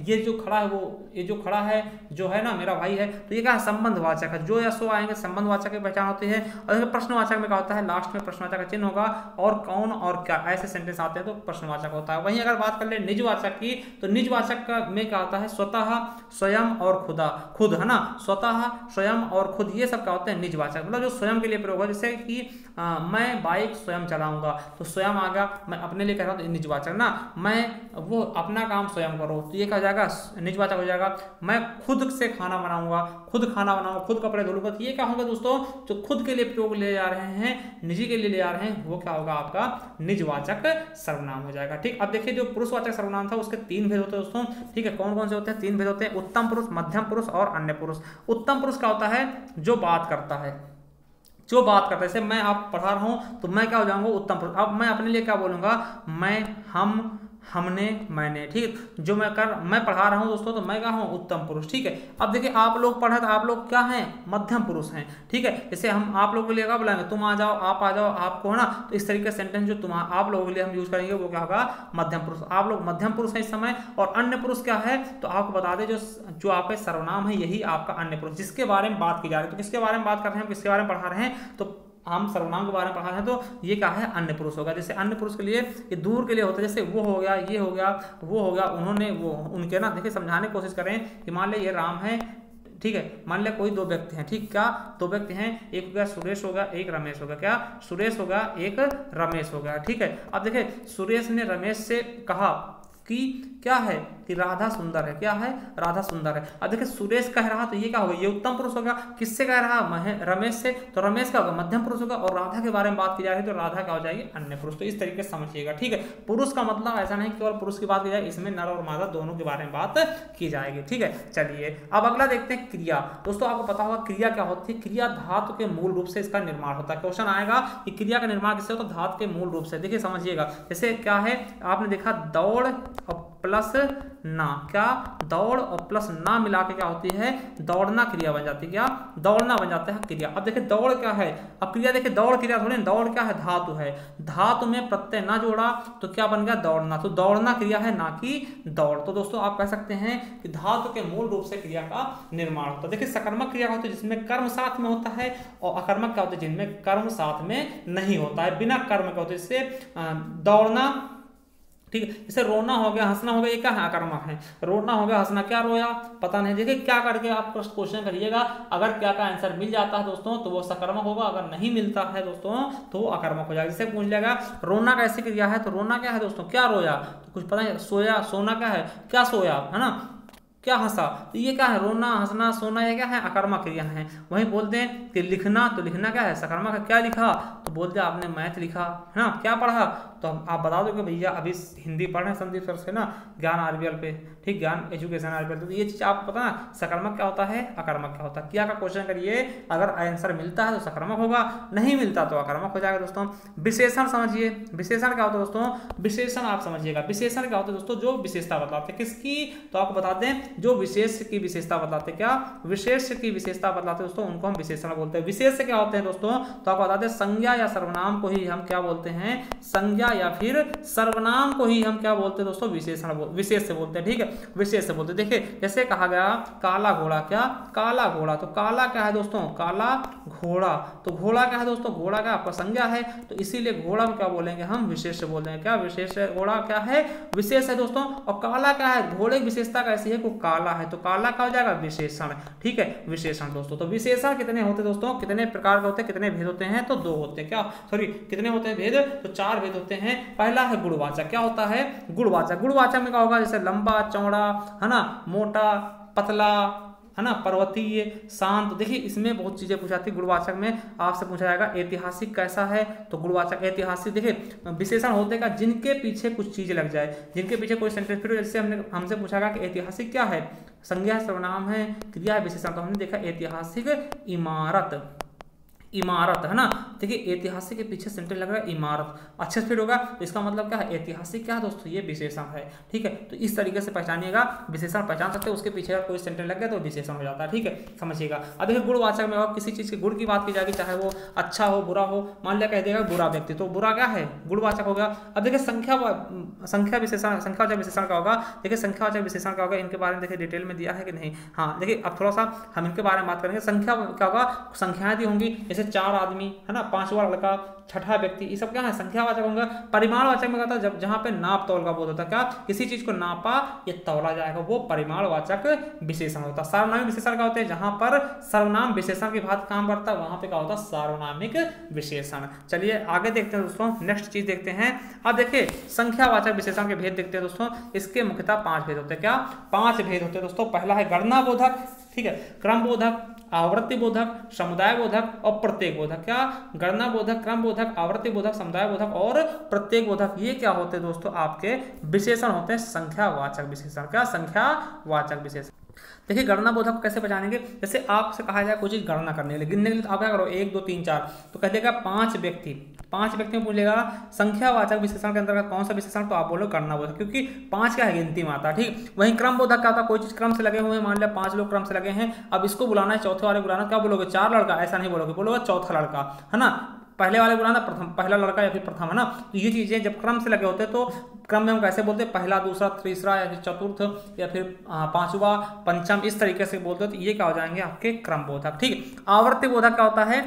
ये जो खड़ा है वो, ये जो खड़ा है जो है ना मेरा भाई है, तो ये क्या है संबंधवाचक है, जो या सो आएंगे संबंधवाचक की पहचान होती है। और प्रश्नवाचक में क्या होता है, लास्ट में प्रश्नवाचक का चिन्ह होगा, और कौन और क्या ऐसे सेंटेंस आते हैं तो प्रश्नवाचक होता है। वहीं अगर बात कर ले निजवाचक की, तो निजवाचक का में क्या होता है, स्वतः, स्वयं और खुदा, खुद है ना, स्वतः, स्वयं और खुद, ये सब क्या होते हैं निजवाचक, मतलब जो स्वयं के लिए प्रयोग है। जैसे कि मैं बाइक स्वयं चलाऊंगा, तो स्वयं आ गया, मैं अपने लिए कह रहा हूँ तो निजवाचक ना। मैं वो अपना काम स्वयं करो, तो ये क्या हो जाएगा निजवाचक हो जाएगा। मैं खुद से खाना बनाऊंगा, खुद खाना बनाऊंगा, खुद कपड़े धोलूंगा, तो ये क्या होगा दोस्तों, जो खुद के लिए प्रयोग ले जा रहे हैं, निजी के लिए ले जा रहे हैं, वो क्या होगा आपका निजवाचक सर्वनाम हो जाएगा। ठीक, अब देखिए जो पुरुषवाचक सर्वनाम था उसके 3 भेद होते हैं दोस्तों। ठीक है, कौन कौन से होते हैं, 3 भेद होते हैं, उत्तम पुरुष, मध्यम पुरुष और अन्य पुरुष। उत्तम पुरुष क्या होता है, जो बात करता है, जो बात करता है, जैसे मैं आप पढ़ा रहा हूं तो मैं क्या हो जाऊंगा उत्तम पुरुष। अब मैं अपने लिए क्या बोलूंगा, मैं, हम, हमने, मैंने। ठीक, जो मैं पढ़ा रहा हूं दोस्तों, तो मैं क्या हूं उत्तम पुरुष। ठीक है, अब देखिए आप लोग पढ़ा, तो आप लोग क्या हैं मध्यम पुरुष हैं। ठीक है, जैसे हम आप लोगों के लिए क्या बुलाएंगे, तुम आ जाओ, आप आ जाओ, आपको है ना, तो इस तरीके से सेंटेंस जो आप लोगों के लिए हम यूज करेंगे वो क्या होगा मध्यम पुरुष। आप लोग मध्यम पुरुष हैं इस समय। और अन्य पुरुष क्या है, तो आपको बता दें जो आपके सर्वनाम है यही आपका अन्य पुरुष, जिसके बारे में बात की जा रही है। तो किसके बारे में बात कर रहे हैं, किसके बारे में पढ़ा रहे हैं, तो हम सर्वनाम के बारे में पढ़ा रहे हैं, तो ये क्या है अन्य पुरुष होगा। जैसे अन्य पुरुष के लिए ये दूर के लिए होता है, जैसे वो हो गया, ये हो गया, वो हो गया, उन्होंने, वो, उनके ना। देखिए समझाने की कोशिश करें कि मान ले ये राम है, ठीक है, मान लिया कोई 2 व्यक्ति हैं। ठीक, क्या 2 व्यक्ति हैं, एक हो गया सुरेश हो गया, एक रमेश हो गया। क्या सुरेश हो गया, एक रमेश हो गया। ठीक है, अब देखिए सुरेश ने रमेश से कहा कि क्या है, कि राधा सुंदर है। क्या है, राधा सुंदर है। अब देखिए सुरेश कह रहा, तो ये क्या होगा, ये उत्तम पुरुष होगा। किससे कह रहा, रमेश से, तो रमेश क्या होगा मध्यम पुरुष होगा। और राधा के बारे में बात की जा रही है, तो राधा क्या हो जाएगी अन्य पुरुष। तो इस तरीके से समझिएगा। ठीक है, पुरुष का मतलब ऐसा नहीं केवल पुरुष की बात की जाए, इसमें नर और मादा दोनों के बारे में बात की जाएगी। ठीक है, चलिए अब अगला देखते हैं क्रिया। दोस्तों आपको पता होगा क्रिया क्या होती है, क्रिया धातु के मूल रूप से इसका निर्माण होता है। क्वेश्चन आएगा कि क्रिया का निर्माण किससे होता है, धातु के मूल रूप से। देखिए समझिएगा, जैसे क्या है, आपने देखा दौड़ और प्लस ना, क्या दौड़ और प्लस ना मिला के क्या होती है, दौड़ना क्रिया बन जाती है। क्या, दौड़ना बन जाता है क्रिया। अब देखिए दौड़ क्या है, अब क्रिया देखिए दौड़ क्रिया थोड़ी, दौड़ क्या है, धातु है, धातु में प्रत्यय ना जोड़ा तो क्या बन गया दौड़ना। तो दौड़ना क्रिया है, ना कि दौड़। तो दोस्तों आप कह सकते हैं कि धातु के मूल रूप से क्रिया का निर्माण होता है। देखिए सकर्मक क्रिया होती है जिसमें कर्म साथ में होता है, और अकर्मक क्या होता है जिनमें कर्म साथ में नहीं होता है, बिना कर्म का होता है। जैसे दौड़ना, ठीक है, जैसे रोना हो गया, हंसना हो गया, ये क्या है अकर्मक है। रोना हो गया, हंसना, क्या रोया पता नहीं। देखिए क्या करके आप क्वेश्चन करिएगा, अगर क्या का आंसर मिल जाता है दोस्तों तो वो सकर्मक होगा, अगर नहीं मिलता है दोस्तों तो वो अकर्मक हो जाएगा। जैसे पूछ लेगा रोना कैसी क्रिया है, तो रोना क्या है दोस्तों, क्या रोया, तो कुछ पता नहीं, सोया, सोना क्या है, क्या सोया, है ना। क्या हंसा, तो ये क्या है, रोना हंसना सोना, ये क्या है, अकर्मक क्रिया है। वहीं बोलते हैं कि लिखना, तो लिखना क्या है, सकर्मक है। क्या लिखा, तो बोलते हैं आपने मैथ लिखा है ना, क्या पढ़ा, तो आप बता दो कि भैया अभी हिंदी पढ़ रहे हैं संदीप सर से ना, ज्ञान आरबीएल पे, ठीक, ज्ञान एजुकेशन आरबीएल। तो ये चीज आप पता ना, सकर्मक क्या होता है, अकर्मक क्या होता है। क्या का क्वेश्चन करिए, अगर आंसर मिलता है तो सकर्मक होगा, नहीं मिलता तो अकर्मक हो जाएगा दोस्तों। विशेषण समझिए, विशेषण क्या होता है दोस्तों, विशेषण आप समझिएगा, विशेषण क्या होता है दोस्तों, जो विशेषता बताते हैं किसकी, तो आपको बता दें जो विशेष की विशेषता बताते, क्या विशेष की विशेषता बताते दोस्तों, उनको हम विशेषण बोलते हैं। विशेष क्या होते हैं दोस्तों, तो आपको बता दें संज्ञा या सर्वनाम को ही हम क्या बोलते हैं, संज्ञा या फिर सर्वनाम को ही हम क्या बोलते हैं दोस्तों, विशेषण विशेष से बोलते हैं, ठीक है, विशेष से बोलते हैं। देखिए जैसे कहा गया काला घोड़ा, क्या काला घोड़ा, तो काला क्या है दोस्तों, काला घोड़ा, तो घोड़ा क्या है दोस्तों, घोड़ा का आपका संज्ञा है, तो इसीलिए घोड़ा को क्या बोलेंगे हम, विशेष से बोलते हैं। क्या विशेष है, घोड़ा क्या है, विशेष है दोस्तों। और काला क्या है, घोड़े की विशेषता कैसी है, को काला है, तो काला क्या हो जाएगा, विशेषण, ठीक है, विशेषण दोस्तों। तो विशेषण कितने होते हैं दोस्तों, कितने प्रकार के होते हैं, कितने भेद होते हैं, तो 2 होते हैं। क्या सॉरी कितने होते हैं भेद, तो 4 भेद होते हैं। पहला है गुणवाचक, क्या होता है, गुणवाचक। गुणवाचक में क्या होगा, जैसे लंबा चौड़ा है ना, मोटा पतला है ना, पर्वतीय शांत। देखिए इसमें बहुत चीजें पूछाती, गुणवाचक में आपसे पूछा जाएगा ऐतिहासिक कैसा है, तो गुणवाचक ऐतिहासिक। देखिए विशेषण होते का जिनके पीछे कुछ चीज लग जाए, जिनके पीछे कोई सेंटेंस, फिर जैसे हमसे पूछा गया कि ऐतिहासिक क्या है, संज्ञा सर्वनाम है, क्रिया है, विशेषण। तो हमने देखा ऐतिहासिक इमारत, इमारत है ना। देखिए ऐतिहासिक के पीछे सेंटेंस लग रहा है इमारत, अच्छे से फिट होगा, तो इसका मतलब क्या है, ऐतिहासिक क्या है दोस्तों, ये विशेषण है, ठीक है। तो इस तरीके से पहचानिएगा, विशेषण पहचान सकते हैं, उसके पीछे अगर कोई सेंटेंस लग गया तो विशेषण हो जाता है, ठीक है, समझिएगा। अब देखिए गुणवाचक में अगर किसी चीज के गुण की बात की जाएगी, चाहे वो अच्छा हो बुरा हो, मान लिया कह देगा बुरा व्यक्ति, तो बुरा क्या है, गुणवाचक हो गया। अब देखिए संख्या विशेषण, संख्यावाचक विशेषण क्या होगा, देखिए संख्यावाचक विशेषण क्या होगा, इनके बारे में देखिए डिटेल में दिया है कि नहीं। हाँ देखिए अब थोड़ा सा हम इनके बारे में बात करेंगे। संख्या क्या होगा, संख्याएं दी होंगी, जैसे 4 आदमी है ना, 5वां लड़का, 6ठा व्यक्ति, ये सब क्या है, संख्यावाचक होंगे। परिमाणवाचक में क्या था, जब जहां पे नाप तौल का बोध होता है, क्या किसी चीज को नापा या तौला जाएगा, वो परिमाणवाचक विशेषण होता है। सार्वनामिक विशेषण क्या होते हैं, जहां पर सर्वनाम विशेषण की बात काम करता है, वहां पे क्या होता है, सार्वनामिक विशेषण। चलिए आगे देखते हैं दोस्तों, नेक्स्ट चीज देखते हैं। अब देखिए संख्यावाचक विशेषण के भेद देखते हैं दोस्तों। इसके मुख्यतः 5 भेद होते हैं। क्या 5 भेद होते हैं दोस्तों। पहला है गणना बोधक, ठीक है, क्रम बोधक, आवृत्ति बोधक, समुदाय बोधक और प्रत्येक बोधक। क्या गणना बोधक, क्रम बोधक, आवृत्ति बोधक, समुदाय बोधक और प्रत्येक बोधक, ये क्या होते हैं दोस्तों, आपके विशेषण होते हैं संख्यावाचक विशेषण। क्या संख्यावाचक विशेषण। देखिए गणना बोधक को कैसे पहचानेंगे, जैसे आपसे कहा जाए कोई चीज गणना करने के लिए, गिनने के लिए, तो आप क्या करो 1 2 3 4, तो कह देगा 5 व्यक्ति, 5 व्यक्ति में पूछेगा संख्यावाचक विशेषण के अंतर्गत कौन सा विशेषण, तो आप बोलो गणना बोधक, क्योंकि 5 क्या है, गिनती में आता है, ठीक। वहीं क्रम बोधक क्या होता है, कोई चीज क्रम से लगे हुए हैं, मान लिया 5 लोग क्रम से लगे हैं, अब इसको बुलाना है, चौथे वाले बुलाना, क्या बोलोगे 4 लड़का, ऐसा नहीं बोलोगे, बोलोगे चौथा लड़का, है ना। पहले वाले बुलाना प्रथम, पहला लड़का या फिर प्रथम, है ना। तो ये चीजें जब क्रम से लगे होते हैं, तो क्रम में हम कैसे बोलते हैं, पहला दूसरा तीसरा या फिर चतुर्थ या फिर 5वां पंचम, इस तरीके से बोलते हो, तो ये क्या हो जाएंगे आपके क्रम बोधक, ठीक। आवर्ती बोधक क्या होता है,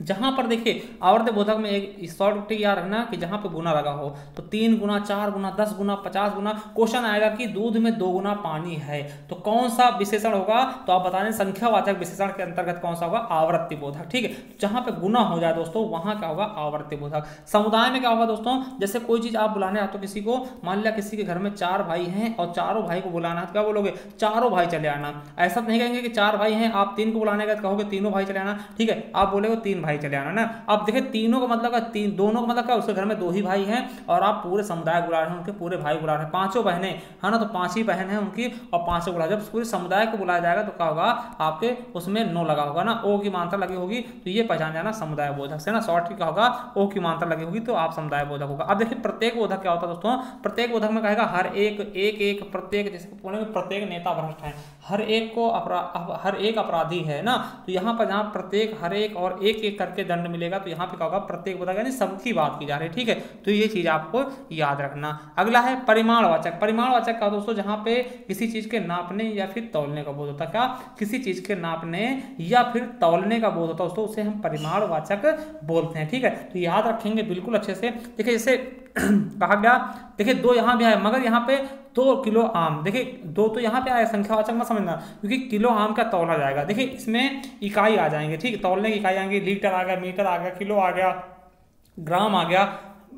जहां पर देखिए आवर्त बोधक में एक शॉर्ट याद रखना कि जहां पे गुना लगा हो, तो 3 गुना 4 गुना 10 गुना 50 गुना, क्वेश्चन आएगा कि दूध में 2 गुना पानी है, तो कौन सा विशेषण होगा, तो आप बता दें संख्यावाचक विशेषण के अंतर्गत कौन सा होगा, आवृत्ति बोधक, ठीक है। जहां पे गुना हो जाए दोस्तों, वहां क्या होगा, आवृत्ति बोधक। समुदाय में क्या होगा दोस्तों, जैसे कोई चीज आप बुलाने आते हो किसी को, मान लिया किसी के घर में 4 भाई हैं और चारों भाई को बुलाना है, तो क्या बोलोगे, चारों भाई चले आना। ऐसा नहीं कहेंगे कि 4 भाई हैं, आप 3 को बुलाने का कहोगे तीनों भाई चले आना, ठीक है, आप बोलेगे 3 भाई चले आना ना। अब देखिए तीनों का मतलब क्या, दोनों का मतलब क्या, उसके घर में 2 ही भाई हैं और आप पूरे समुदाय बुला रहे हैं, उनके पूरे भाई बुला रहे हैं, 5 बहनें है ना, तो 5 ही बहन है उनकी और 5 बुला। जब पूरे समुदाय को बुलाया जाएगा तो क्या होगा, आपके उसमें 9 लगा होगा ना, ओ की मात्रा लगी होगी, तो ये पहचान जाना समुदाय बोधक से ना, शॉर्ट क्या होगा, ओ की मात्रा लगी होगी तो आप समुदाय बोधक होगा। अब देखिए प्रत्येक बोधक क्या होता है दोस्तों, प्रत्येक बोधक में कहेगा हर एक प्रत्येक, जैसे प्रत्येक नेता भ्रष्ट है, हर एक को हर एक अपराधी है ना, तो यहाँ पर जहाँ प्रत्येक हर एक और एक करके दंड मिलेगा, तो यहाँ पे क्या होगा, प्रत्येक बोधक यानी सबकी बात की जा रही है, ठीक है। तो ये चीज आपको याद रखना। अगला है परिमाणवाचक। परिमाणवाचक क्या दोस्तों, जहाँ पे किसी चीज के नापने या फिर तौलने का बोध होता है, क्या किसी चीज के नापने या फिर तौलने का बोध होता है दोस्तों, उसे हम परिमाणवाचक बोलते हैं, ठीक है। तो याद रखेंगे बिल्कुल अच्छे से। देखिए जैसे कहा गया, देखिए 2 यहाँ भी आया, मगर यहाँ पे 2 किलो आम, देखिए 2 तो यहाँ पे आया, संख्यावाचक मत समझना, क्योंकि किलो आम का तौला जाएगा। देखिए इसमें इकाई आ जाएंगे, ठीक है, तौलने की इकाई आएंगे, लीटर आ गया, मीटर आ गया, किलो आ गया, ग्राम आ गया,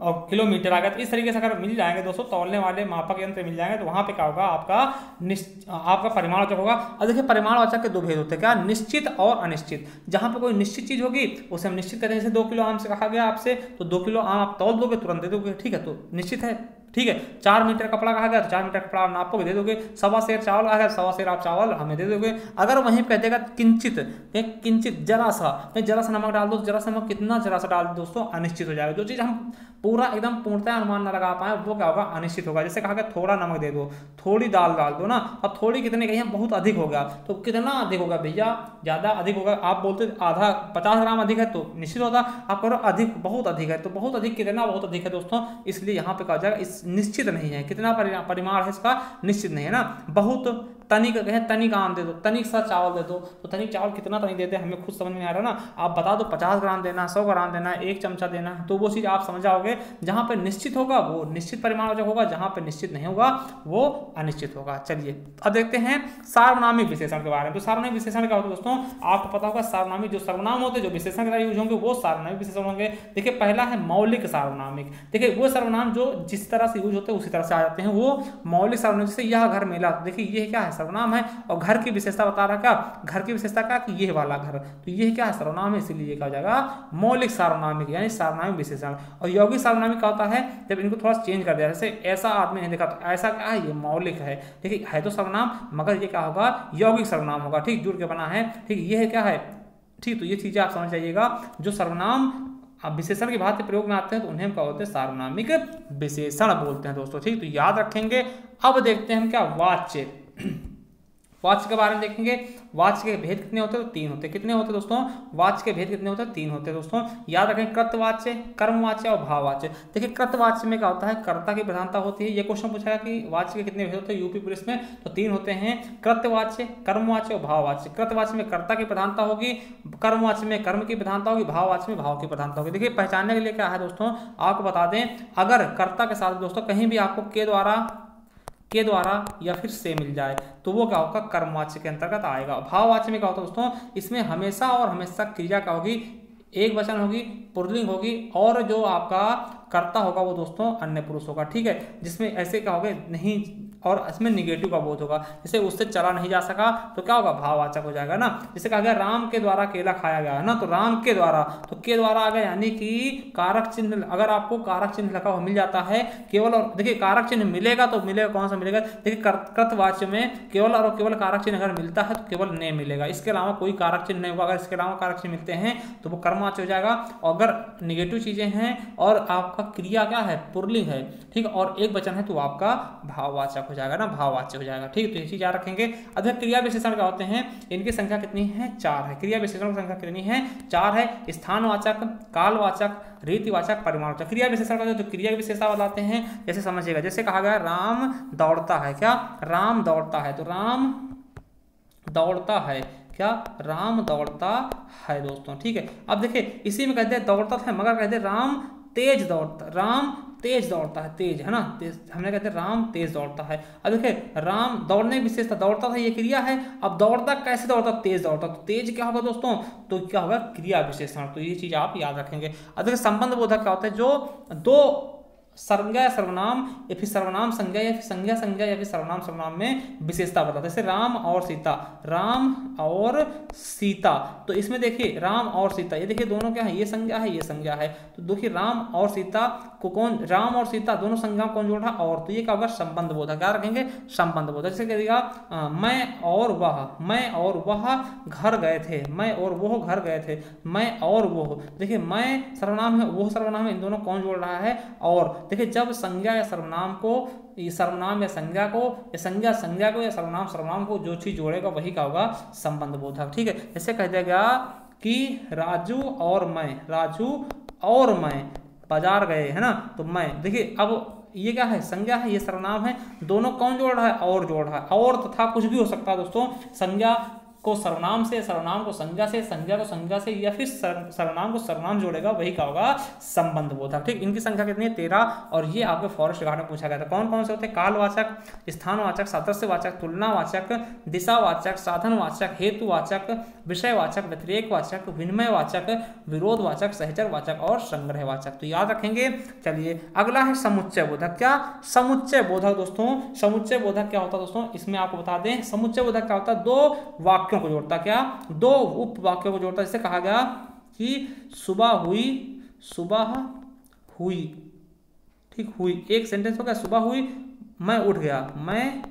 और किलोमीटर आ गया। तो इस तरीके से अगर मिल जाएंगे दोस्तों, तौलने वाले मापक यंत्र मिल जाएंगे, तो वहां पे क्या होगा, आपका परिमाणवाचक होगा। अब देखिए परिमाणवाचक के दो भेद होते हैं, क्या, निश्चित और अनिश्चित। जहां पे कोई निश्चित चीज होगी उसे हम निश्चित करेंगे, जैसे 2 किलो आम से कहा गया आपसे, तो 2 किलो आम आप तौल दोगे, तुरंत दे दोगे, ठीक है, तो निश्चित है। ठीक है, 4 मीटर कपड़ा कहा गया, तो 4 मीटर कपड़ा आप नापोगे, दे दोगे। 1.25 सेर चावल कहा गया, 1.25 सेर आप चावल हमें दे दोगे। अगर वहीं कह देगा किंचित, किंचित जरा सा नमक डाल दो, जरा सा नमक, कितना जरा सा डाल दो दोस्तों, अनिश्चित हो जाएगा। जो चीज हम पूरा एकदम पूर्णतः अनुमान न लगा पाए वो क्या होगा, अनिश्चित होगा। जैसे कहा गया थोड़ा नमक दे दो, थोड़ी दाल डाल दो ना। अब थोड़ी कितने कही, बहुत अधिक हो गया, तो कितना अधिक होगा भैया, ज्यादा अधिक होगा। आप बोलते आधा 50 ग्राम अधिक है तो निश्चित होता, आप करो अधिक, बहुत अधिक है, तो बहुत अधिक कितना, बहुत अधिक है दोस्तों, इसलिए यहाँ पे कहा जाएगा इस निश्चित नहीं है, कितना परिमाण है इसका, निश्चित नहीं है ना। बहुत तनिक कहें, तनिक आम दे दो, तनिक सा चावल दे दो, तो तनिक चावल कितना तनिक देते हैं हमें खुद समझ में आ रहा है ना। आप बता दो 50 ग्राम देना, 100 ग्राम देना, 1 चमचा देना, तो वो चीज़ आप समझ जाओगे। जहाँ पे निश्चित होगा वो निश्चित परिमाणवाचक होगा, जहाँ पे निश्चित नहीं होगा वो अनिश्चित होगा। चलिए अब देखते हैं सार्वनामिक विशेषण के बारे में। तो सार्वनामिक विशेषण क्या होता है दोस्तों, आपको पता होगा सार्वनामिक जो सर्वनाम होते हैं, जो विशेषण के लिए यूज होंगे वो सार्वनामिक विशेषण होंगे। देखिए पहला है मौलिक सार्वनामिक। देखिए वो सर्वनाम जो जिस तरह से यूज होते हैं उसी तरह से आ जाते हैं, वो मौलिक सर्वनाम। जैसे यह घर मेला, देखिए ये क्या है, सर्वनाम है, और घर की विशेषता बता रहा क्या, घर की विशेषता क्या कि ये वाला घर, तो ये क्या है, सर्वनाम है, इसीलिए क्या हो जाएगा, मौलिक सार्वनामिक यानी सार्वनामिक विशेषण। और यौगिक सार्वनामिक क्या होता है, जब इनको थोड़ा चेंज कर दिया, जैसे ऐसा आदमी नहीं देखा, तो ऐसा क्या है, ये मौलिक है, ठीक है तो सर्वनाम, मगर ये क्या होगा, यौगिक सर्वनाम होगा, ठीक, जुड़ के बना है, ठीक, ये है क्या है, ठीक। तो ये चीजें आप समझ जाइएगा, जो सर्वनाम अब विशेषण की भांति प्रयोग में आते हैं तो उन्हें हम क्या बोलते हैं, सार्वनामिक विशेषण बोलते हैं दोस्तों, ठीक। तो याद रखेंगे। अब देखते हैं हम क्या, वाच्य। वाच्य के बारे में देखेंगे। वाच्य के भेद कितने होते हैं, तो 3 होते हैं। कितने होते हैं दोस्तों, वाच्य के भेद कितने होते हैं, 3 होते हैं दोस्तों। याद रखें, कृतवाच्य, कर्मवाच्य और भाववाच्य। देखिए कृतवाच्य में क्या होता है, कर्ता की प्रधानता होती है। ये क्वेश्चन पूछा कि वाच्य के कितने भेद होते हैं यूपी पुलिस में, तो 3 होते हैं, कृतवाच्य, कर्मवाच्य और भाववाच्य। कृतवाच्य में कर्ता की प्रधानता होगी, कर्मवाच्य में कर्म की प्रधानता होगी, भाववाच्य में भाव की प्रधानता होगी। देखिए पहचानने के लिए क्या है दोस्तों, आपको बता दें, अगर कर्ता के साथ दोस्तों कहीं भी आपको के द्वारा या फिर से मिल जाए तो वो क्या होगा, कर्मवाच्य के अंतर्गत आएगा। भाववाच्य में क्या होता है दोस्तों, इसमें हमेशा और हमेशा क्रिया क्या होगी, एक वचन होगी, पुल्लिंग होगी, और जो आपका कर्ता होगा वो दोस्तों अन्य पुरुष होगा, ठीक है। जिसमें ऐसे क्या होगा, नहीं, और इसमें निगेटिव का बोध होगा, जैसे उससे चला नहीं जा सका तो क्या होगा, भाववाचक हो जाएगा ना। जैसे कहा गया राम के द्वारा केला खाया गया है ना, तो राम के द्वारा, तो के द्वारा आ गया, यानी कि कारक चिन्ह, अगर आपको कारक चिन्ह लगा हुआ मिल जाता है केवल, और देखिए कारक चिन्ह मिलेगा तो मिलेगा, कौन सा मिलेगा, देखिए कृतवाच्य में केवल और केवल कारक चिन्ह अगर मिलता है तो केवल ने मिलेगा, इसके अलावा कोई कारक चिन्ह नहीं होगा। अगर इसके अलावा कारक चिन्ह मिलते हैं तो वो कर्मवाच्य हो जाएगा। और अगर निगेटिव चीजें हैं और आपका क्रिया क्या है, पुल्लिंग है, ठीक, और एक वचन है तो आपका भाववाचक हो जाएगा ना, भाववाच्य हो जाएगा, ठीक। तो ये चीज याद रखेंगे। अब क्रिया विशेषण क्या होते हैं, इनकी संख्या कितनी है, 4 है। क्रिया विशेषण की संख्या कितनी है, 4 है। स्थानवाचक, कालवाचक, रीतिवाचक, परिमाणवाचक। क्रिया विशेषण का तो क्रिया की विशेषता बताते हैं, जैसे समझिएगा, जैसे कहा गया राम दौड़ता है, क्या, राम दौड़ता है, तो राम दौड़ता है, क्या, राम दौड़ता है दोस्तों, ठीक है। अब देखिए इसी में कहते हैं दौड़ता था, मगर कहते हैं राम तेज दौड़ता, राम तेज दौड़ता है, तेज है ना, तेज, हमने कहते हैं राम तेज दौड़ता है। अब देखिए राम दौड़ने की विशेषता, दौड़ता था ये क्रिया है, अब दौड़ता कैसे दौड़ता, तेज दौड़ता, तो तेज क्या होगा दोस्तों, तो क्या होगा, क्रिया विशेषण। तो ये चीज आप याद रखेंगे। अब देखिए संबंध बोधक क्या होता है, जो दो संज्ञा या सर्वनाम या फिर सर्वनाम संज्ञा या फिर संज्ञा संज्ञा या फिर सर्वनाम सर्वनाम में विशेषता बताता है। जैसे राम और सीता, राम और सीता, तो इसमें देखिए राम और सीता, ये देखिए दोनों क्या है, ये संज्ञा है, ये संज्ञा है, तो देखिए राम और सीता को कौन, राम और सीता दोनों संज्ञा कौन जोड़ रहा, और, तो ये क्या होगा, संबंध बोधक। क्या रखेंगे, संबंध बोधक। जैसे कहिएगा मैं और वह घर गए थे, मैं और वो घर गए थे, मैं और वो, देखिए मैं सर्वनाम है, वो सर्वनाम है, इन दोनों कौन जोड़ रहा है, और। देखिए जब संज्ञा या सर्वनाम को, सर्वनाम या संज्ञा को, या संज्ञा संज्ञा को, या सर्वनाम सर्वनाम को जो चीज जोड़ेगा वही क्या होगा, संबंध बोधक, ठीक है। जैसे कह दिया कि राजू और मैं बाजार गए, है ना, तो मैं, देखिए अब ये क्या है, संज्ञा है, ये सर्वनाम है, दोनों कौन जोड़ रहा है, और जोड़ रहा है, और तथा कुछ भी हो सकता है दोस्तों, संज्ञा को सर्वनाम से, सर्वनाम को संज्ञा से, संज्ञा को संज्ञा से, या फिर सर्वनाम को सर्वनाम जोड़ेगा, वही क्या होगा, संबंध बोधक। ठीक, इनकी संख्या कितनी है, 13, और ये आपके फॉरेस्ट गार्ड में पूछा गया था। कौन कौन से होते हैं, कालवाचक, स्थानवाचक, सादृश्यवाचक, तुलनावाचक, दिशावाचक, साधनवाचक, हेतुवाचक, विषयवाचक, व्यतिरेकवाचक, विनिमयवाचक, विरोधवाचक, सहचरवाचक और संग्रहवाचक। तो याद रखेंगे। चलिए अगला है समुच्चय बोधक। क्या, समुच्चय बोधक दोस्तों, समुच्चय बोधक क्या होता है दोस्तों, इसमें आपको बता दें, समुच्चय बोधक क्या होता है, दो वाक्यों को जोड़ता, क्या, दो उपवाक्यों को जोड़ता। जैसे कहा गया कि सुबह हुई, सुबह हुई, ठीक, हुई एक सेंटेंस हो गया, सुबह हुई, मैं उठ गया, मैं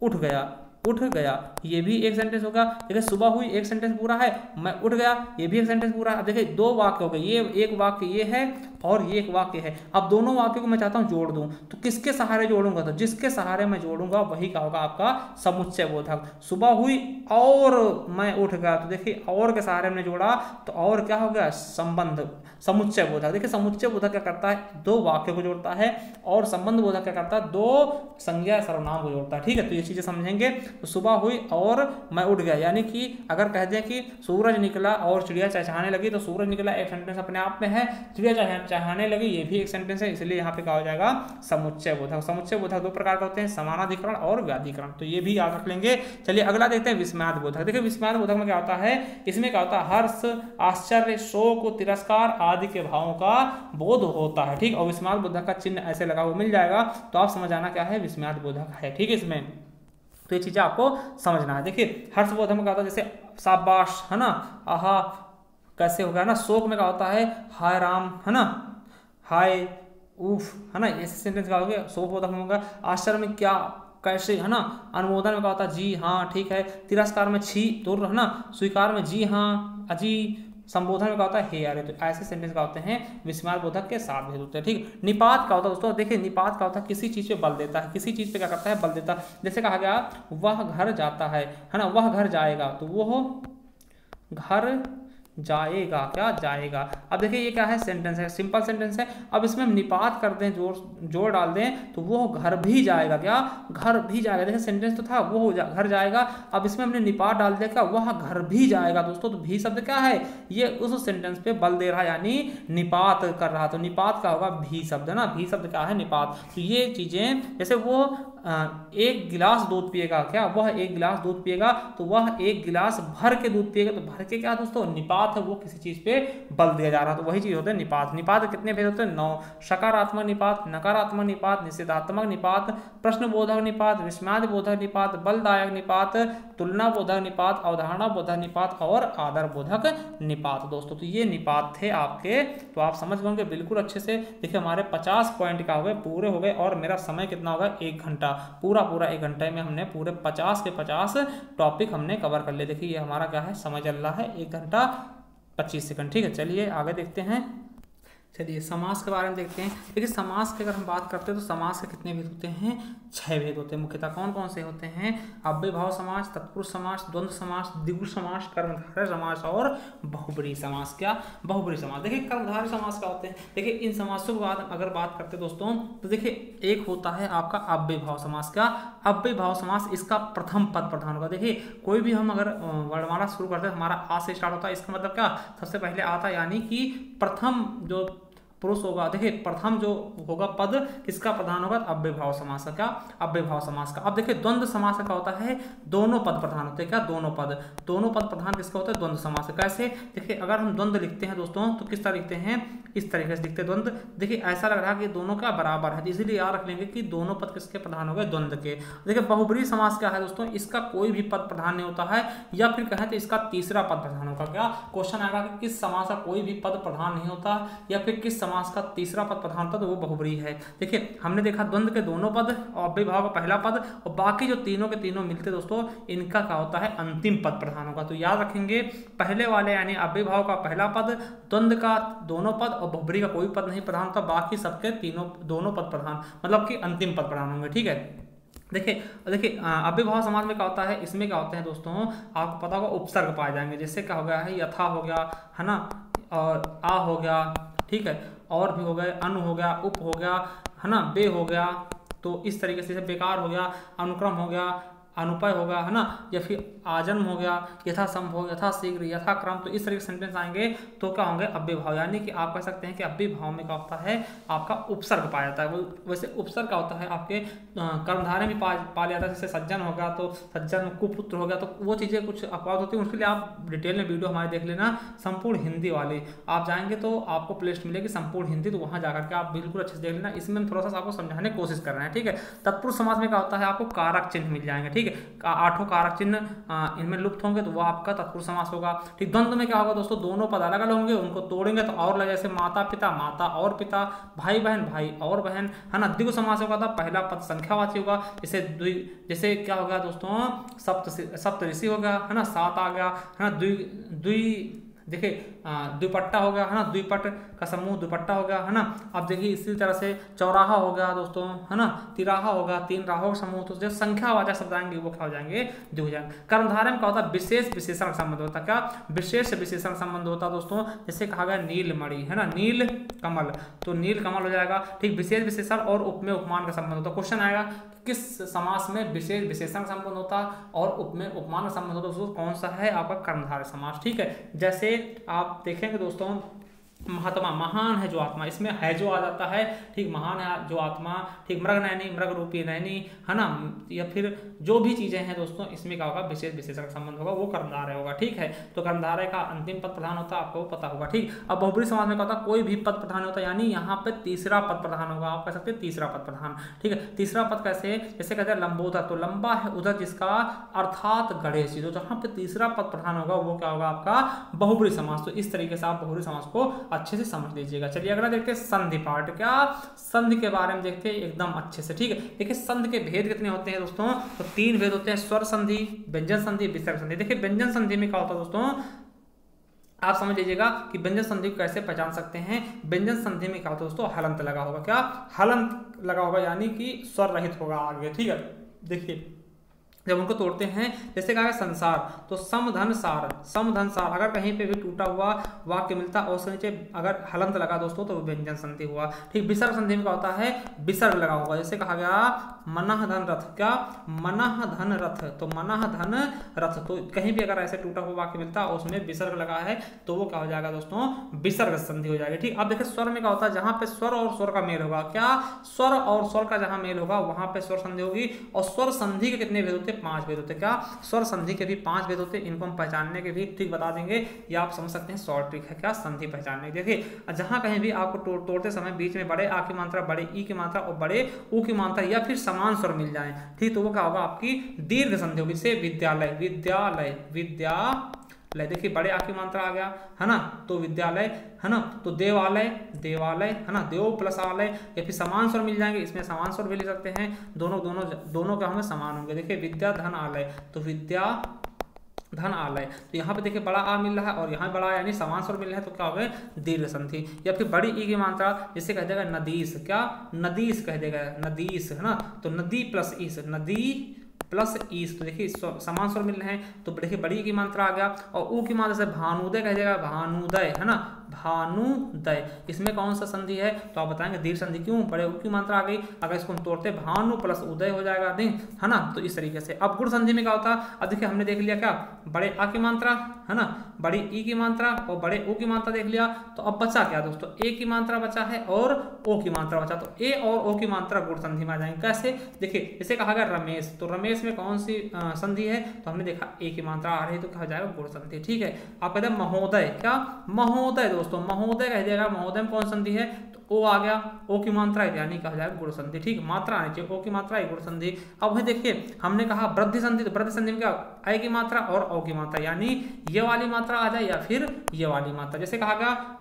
उठ गया, उठ गया, ये भी एक सेंटेंस होगा। देखिए सुबह हुई एक सेंटेंस पूरा है, मैं उठ गया ये भी एक सेंटेंस पूरा है। देखिए दो वाक्य हो गए, ये एक वाक्य ये है और ये एक वाक्य है। अब दोनों वाक्यों को मैं चाहता हूं जोड़ दूं, तो किसके सहारे जोड़ूंगा, तो जिसके सहारे मैं जोड़ूंगा वही क्या होगा, आपका समुच्चय बोधक। सुबह हुई और मैं उठ गया, तो देखिए और के सहारे हमने जोड़ा, तो और क्या हो गया, संबंध, समुच्चय बोधक। देखिए समुच्चय बोधक क्या करता है, दो वाक्य को जोड़ता है, और संबंध बोधक क्या करता है, दो संज्ञा सर्वनाम को जोड़ता है। ठीक है, तो ये चीजें समझेंगे। तो सुबह हुई और मैं उठ गया, यानी कि अगर कह दें कि सूरज निकला और चिड़िया चहचहाने लगी, तो सूरज निकला एक सेंटेंस अपने आप में है, चिड़िया चहचहाने लगी ये भी एक सेंटेंस है, इसलिए यहाँ पे क्या हो जाएगा, समुच्चय बोधक। समुच्चय बोधक दो प्रकार के होते हैं, समानाधिकरण और व्याधिकरण, तो ये भी याद रख लेंगे। चलिए अगला देखते हैं विस्मयादि बोधक। देखिए विस्मयादि बोधक में क्या होता है, इसमें क्या होता है, हर्ष, आश्चर्य, शोक, तिरस्कार आदि के भावों का बोध होता है। ठीक, और विस्मयादि बोधक का चिन्ह ऐसे लगा हुआ मिल जाएगा, तो आप समझ आना क्या है, विस्मयादि बोधक है। ठीक है, इसमें तो ये चीजें आपको समझना है। देखिए हर्षबोधक में क्या होता है, जैसे शाबाश, है ना, आहा, कैसे हो गया ना। शोक में क्या होता है, हाय राम, है ना, हाय, उफ, है ना, ऐसे सेंटेंस का हो गया, शोक बोधक में होगा। आश्चर्य में क्या, कैसे, है ना। अनुमोदन में क्या होता है, जी हाँ ठीक है। तिरस्कार में छी, दूर, है ना। स्वीकार में जी हाँ, अजी। संबोधन में क्या होता है, हे अरे। तो ऐसे सेंटेंस का होते हैं विस्मयादि बोधक के 7 भेद होते हैं। ठीक, निपात का होता है दोस्तों, देखिए निपात का होता है किसी चीज पे बल देता है, किसी चीज पे क्या करता है, बल देता है। जैसे कहा गया वह घर जाता है ना, वह घर जाएगा, तो वो घर जाएगा, क्या जाएगा। अब देखिए ये क्या है, सेंटेंस है, सिंपल सेंटेंस है। अब इसमें हम निपात कर दें, जोड़ डाल दें, तो वो घर भी जाएगा, क्या, घर भी जाएगा। देखिए सेंटेंस तो था वो घर जाएगा, अब इसमें हमने निपात डाल दिया, क्या, वह घर भी जाएगा दोस्तों। तो भी शब्द क्या है, ये उस सेंटेंस पे बल दे रहा है, यानी निपात कर रहा। तो निपात का होगा भी शब्द, है ना, भी शब्द क्या है, निपात। तो ये चीजें, जैसे वो एक गिलास दूध पिएगा, क्या, वह एक गिलास दूध पिएगा, तो वह एक गिलास भर के दूध पिएगा, तो भर के क्या दोस्तों, निपात है, वो किसी चीज पे बल दिया जा रहा है, तो वही चीज होते हैं निपात। निपात कितने भेद होते हैं, 9। सकारात्मक निपात, नकारात्मक निपात, निषेधात्मक निपात, प्रश्नबोधक निपात, विस्मयादि बोधक निपात, बलदायक निपात, तुलना बोधक निपात, अवधारणा बोधक निपात और आदर बोधक निपात दोस्तों। तो ये निपात थे आपके, तो आप समझ गए बिल्कुल अच्छे से। देखिए हमारे 50 पॉइंट का हो गए, पूरे हो गए, और मेरा समय कितना होगा, 1 घंटा, पूरा 1 घंटे में हमने पूरे 50 के 50 टॉपिक हमने कवर कर लिए। देखिए ये हमारा क्या है, समय चल रहा है 1 घंटा 25 सेकंड। ठीक है, चलिए आगे देखते हैं। चलिए समास के बारे में देखते हैं। देखिए समास की अगर हम बात करते हैं तो समास के कितने भेद होते हैं, 6 भेद होते हैं। मुख्यतः कौन कौन से होते हैं, अव्ययभाव समास, तत्पुरुष समास, द्वंद्व समास, द्विगु समास, कर्मधारय समास और बहुब्रीहि समास। क्या, बहुब्रीहि समास। देखिए कर्मधारय समास क्या होते हैं, देखिए इन समासों के बाद अगर बात करते हैं दोस्तों, तो देखिए एक होता है आपका अव्ययभाव समास। क्या, अव्ययभाव समास, इसका प्रथम पद प्रधान होगा। देखिए कोई भी हम अगर वर्णमाला शुरू करते हैं, हमारा आ से स्टार्ट होता है, इसका मतलब क्या, सबसे पहले आता, यानी कि प्रथम जो पुरुष होगा। देखिए प्रथम जो होगा पद किसका प्रधान होगा, अव्ययभाव समास का। क्या, अव्ययभाव समास का। अब देखिए द्वंद्व समास का होता है, दोनों पद प्रधान होते हैं। क्या, दोनों पद प्रधान किसका होता है, द्वंद्व समास। कैसे, देखिए अगर हम द्वंद्व लिखते हैं दोस्तों, तो किस तरह लिखते हैं, इस तरीके से लिखते हैं द्वंद्व। देखिए ऐसा लग रहा है कि दोनों क्या बराबर है, इसीलिए याद रख लेंगे कि दोनों पद किसके प्रधान हो गए, द्वंद्व के। देखिए बहुब्रीहि समास क्या है दोस्तों, इसका कोई भी पद प्रधान नहीं होता है, या फिर कहें तो इसका तीसरा पद प्रधान होगा। क्या, क्वेश्चन आएगा कि किस समास का कोई भी पद प्रधान नहीं होता, या फिर किस समास का तीसरा पद प्रधान था, तो वो बहुब्रीहि है। देखिए हमने देखा द्वंद्व के दोनों पद और अव्ययभाव का पहला पद, और बाकी जो तीनों के तीनों मिलते दोस्तों, इनका क्या होता है, अंतिम पद प्रधान होगा। तो याद रखेंगे पहले वाले यानी अव्ययभाव का पहला पद, द्वंद्व का दोनों पद और बहुब्रीहि का कोई पद नहीं प्रधान होता, बाकी सबके दोनों पद प्रधान, मतलब कि अंतिम पद प्रधान होंगे। ठीक है, देखिए अव्ययभाव समास में क्या होता है, इसमें क्या होते हैं दोस्तों, आपको पता होगा उपसर्ग पाए जाएंगे। जैसे क्या हो गया है, यथा हो गया, है ना, और आ हो गया, ठीक है, और भी हो गए, अनु हो गया, उप हो गया, है ना, बे हो गया। तो इस तरीके से बेकार हो गया, अनुक्रम हो गया, अनुपय होगा, है ना, या फिर आजन्म हो गया, यथासंभव, यथाशीघ्र, यथाक्रम, तो इस तरह के सेंटेंस आएंगे तो क्या होंगे अव्ययभाव, यानी कि आप कह सकते हैं कि अव्ययभाव में क्या होता है आपका उपसर्ग पाया जाता है। वैसे उपसर्ग क्या होता है आपके कर्मधारय में पाया जाता है, जैसे सज्जन होगा तो सज्जन, कुपुत्र हो गया, तो वो चीजें कुछ अपवाद होती है, उसके लिए आप डिटेल में वीडियो हमारे देख लेना, संपूर्ण हिंदी वाले आप जाएंगे तो आपको प्लेलिस्ट मिलेगी संपूर्ण हिंदी, तो वहां जाकर के आप बिल्कुल अच्छे से देख लेना। इसमें हम थोड़ा सा आपको समझाने की कोशिश कर रहे हैं, ठीक है। तत्पुरुष समास में क्या होता है आपको कारक चिन्ह मिल जाएंगे, ठीक है, 8 कारक चिन्ह इनमें लुप्त होंगे तो वो आपका तत्पुरुष समास होगा, ठीक। द्वंद्व में क्या होगा दोस्तों, दोनों पद अलग अलग होंगे, उनको तोड़ेंगे तो और लगे, जैसे माता पिता, माता और पिता, भाई बहन, भाई और बहन, है ना। द्विगु समास होगा तो पहला पद संख्यावाची होगा, जैसे क्या होगा दोस्तों, सप्त ऋषि हो गया, है ना, 7 आ गया, है ना। देखिए द्विपट्टा हो गया, है ना, द्विपट का समूह द्विपट्टा हो गया, है ना। अब देखिए इसी तरह से चौराहा हो गया दोस्तों, है ना, तिराहा होगा, 3 राहों का समूह, तो जो संख्यावाचक शब्द आएंगे वो क्या हो जाएंगे, द्विगु हो जाएंगे। कर्मधारय में क्या होता है, विशेष विशेषण संबंध होता है, क्या विशेष विशेषण संबंध होता है दोस्तों, जैसे कहा गया नीलमणि, है ना, नील कमल, तो नील कमल हो जाएगा, ठीक। विशेष विशेषण और उपमेय उपमान का संबंध होता है। क्वेश्चन आएगा किस समास में विशेष विशेषण संबंध होता और उपमेय उपमान का संबंध होता है, दोस्तों कौन सा है आपका कर्मधारय समास, ठीक है। जैसे आप देखेंगे दोस्तों, महात्मा, महान है जो आत्मा, इसमें है जो आ जाता है, ठीक, महान है जो आत्मा, ठीक, मृग नैनी, मृग रूपी नैनी, है ना, या फिर जो भी चीजें हैं दोस्तों, इसमें क्या होगा विशेष विशेषण संबंध होगा, वो कर्मधारय होगा, ठीक है। तो कर्मधारय का अंतिम पद प्रधान होता है, आपको पता होगा, ठीक। अब बहुब्रीहि समास में क्या होता है, कोई भी पद प्रधान होता है, यानी यहाँ पे तीसरा पद प्रधान होगा, आप कह सकते हैं तीसरा पद प्रधान, ठीक है। तीसरा पद कैसे, जैसे कहते हैं लंबोदर, तो लंबा है उधर जिसका अर्थात गणेश, तो जहां पे तीसरा पद प्रधान होगा वो क्या होगा आपका बहुब्रीहि समास। तो इस तरीके से आप बहुब्रीहि समास को अच्छे से समझ लीजिएगा। चलिए अगला देखते हैं संधि पार्ट, क्या संधि के बारे में देखते हैं एकदम अच्छे से, ठीक है। देखिए संधि के भेद कितने होते हैं दोस्तों, तो 3 भेद होते हैं, स्वर संधि, व्यंजन संधि, विसर्ग संधि। देखिए व्यंजन संधि में क्या होता है दोस्तों, आप समझ लीजिएगा कि व्यंजन संधि को कैसे पहचान सकते हैं। व्यंजन संधि में क्या होता है दोस्तों, हलंत लगा होगा, क्या हलंत लगा होगा, यानी कि स्वर रहित होगा आगे, ठीक है। देखिए जब उनको तोड़ते हैं, जैसे कहा संसार, तो समधन सार, समधन सार, अगर कहीं पे भी टूटा हुआ वाक्य मिलता और उसके नीचे अगर हलंत लगा दोस्तों तो व्यंजन संधि हुआ, ठीक। विसर्ग संधि में क्या होता है, विसर्ग लगा होगा, जैसे कहा गया मनः धन रथ, क्या मनः धन रथ, तो मनः धन रथ, तो कहीं भी अगर ऐसे टूटा हुआ वाक्य मिलता और उसमें विसर्ग लगा है तो वो क्या हो जाएगा दोस्तों, विसर्ग संधि हो जाएगी, ठीक। अब देखिए स्वर में क्या होता है, जहां पे स्वर और स्वर का मेल होगा, क्या स्वर और स्वर का जहां मेल होगा वहां पे स्वर संधि होगी। और स्वर संधि के कितने भेद होते हैं, 5 भेद होते हैं, क्या स्वर संधि के भी 5 भेद होते हैं। इनको हम पहचानने के भी ट्रिक बता देंगे, या आप समझ सकते हैं शॉर्ट ट्रिक है, क्या संधि पहचानने। देखिए जहां कहीं भी आपको तोड़ते समय बीच में बड़े आ की मात्रा, बड़े ई की मात्रा और बड़े ऊ की मात्रा या फिर समान स्वर मिल जाए, ठीक, तो वो क्या होगा आपकी दीर्घ संधि होगी। जैसे विद्यालय, विद्यालय, विद्यालय, देखिए बड़े आ की मात्रा आ गया, है ना, तो विद्यालय, है ना, तो देवालय, देवालय, है ना, देव प्लस आलय, या फिर समान स्वर मिल जाएंगे, इसमें समान स्वर भी ले सकते हैं, दोनों क्या होंगे, समान होंगे। देखिए विद्या धन आलय, तो विद्या धन आलय, तो यहाँ पे देखिए बड़ा आ मिल रहा है और यहाँ बड़ा यानी समान स्वर मिल रहा है, तो क्या हो गए दीर्घ संधि। या फिर बड़ी ई की मात्रा, जिसे कह देगा नदीस, क्या नदीस कह देगा, नदीस, है ना, तो नदी प्लस ईस, नदी प्लस ईस, तो देखिए समान स्वर मिल रहे हैं, तो देखिए बड़ी की मात्रा आ गया। और ऊ की मात्रा से भानुदय कह देगा, भानुदय, है ना, भानुदय, इसमें कौन सा संधि है, तो आप बताएंगे दीर्घ संधि, क्यों, बड़े ऊ की मात्रा आ गई, अगर इसको हम तोड़ते भानु प्लस उदय हो जाएगा, है ना, तो इस तरीके से। अब गुण संधि में क्या होता है, अब देखिए हमने देख लिया क्या, बड़े आ की मात्रा, है ना, बड़ी ई की मात्रा और बड़े ओ की मात्रा देख लिया, तो अब बचा क्या दोस्तों, ए की मात्रा बचा है और ओ की मात्रा बचा, तो ए और ओ की मात्रा गुण संधि में आ जाएंगे। कैसे, देखिए जैसे कहा गया रमेश, तो रमेश में कौन सी संधि है, तो हमने देखा ए की मात्रा आ रही है तो कहा जाएगा गुण संधि, ठीक है। आप कहते हैं महोदय, क्या महोदय दोस्तों, महोदय कह दिएगा, महोदय में कौन संधि है, तो ओ आ गया, ओ की मात्रा यानी कहा जाएगा गुण संधि, ठीक, मात्रा आनी चाहिए, ओ की मात्रा गुण संधि। अब वही देखिए हमने कहा वृद्धि संधि, तो वृद्धि संधि में क्या आई की मात्रा और ओ की मात्रा, यानी ये वाली मात्रा आ जाए या फिर ये वाली मात्रा। जैसे कहा गया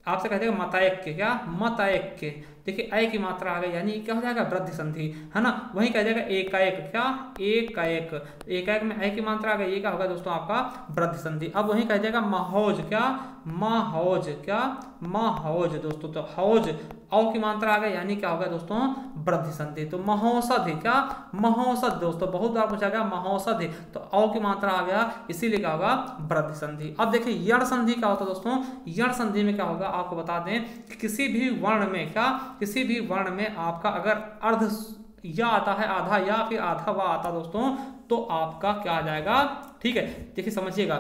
आपसे कह देगा मतायक के, क्या मतायक के, देखिए ऐ की मात्रा आ गई, यानी क्या हो जाएगा वृद्धि संधि, है ना। वहीं कह जाएगा एकाएक, क्या एकाएक, एकाएक में ऐ की मात्रा आ गई, ये क्या होगा दोस्तों आपका वृद्धि संधि। अब वहीं कह जाएगा महौज, क्या महौज, क्या महौज दोस्तों, तो हौज औ की मात्रा आ गई, यानी क्या होगा दोस्तों वृद्धि संधि। तो महोषधि, क्या महोषध दोस्तों, बहुत बार पूछा गया महोषधि, तो औ की मात्रा आ गया, इसीलिए क्या होगा वृद्धि संधि। अब देखिए यण संधि क्या होता है दोस्तों, यण संधि में क्या होगा आपको बता दें कि किसी भी वर्ण में, क्या किसी भी वर्ण में आपका अगर अर्ध या आता है आधा या फिर आधा वा आता दोस्तों, तो आपका क्या आ जाएगा, ठीक है। देखिए समझिएगा,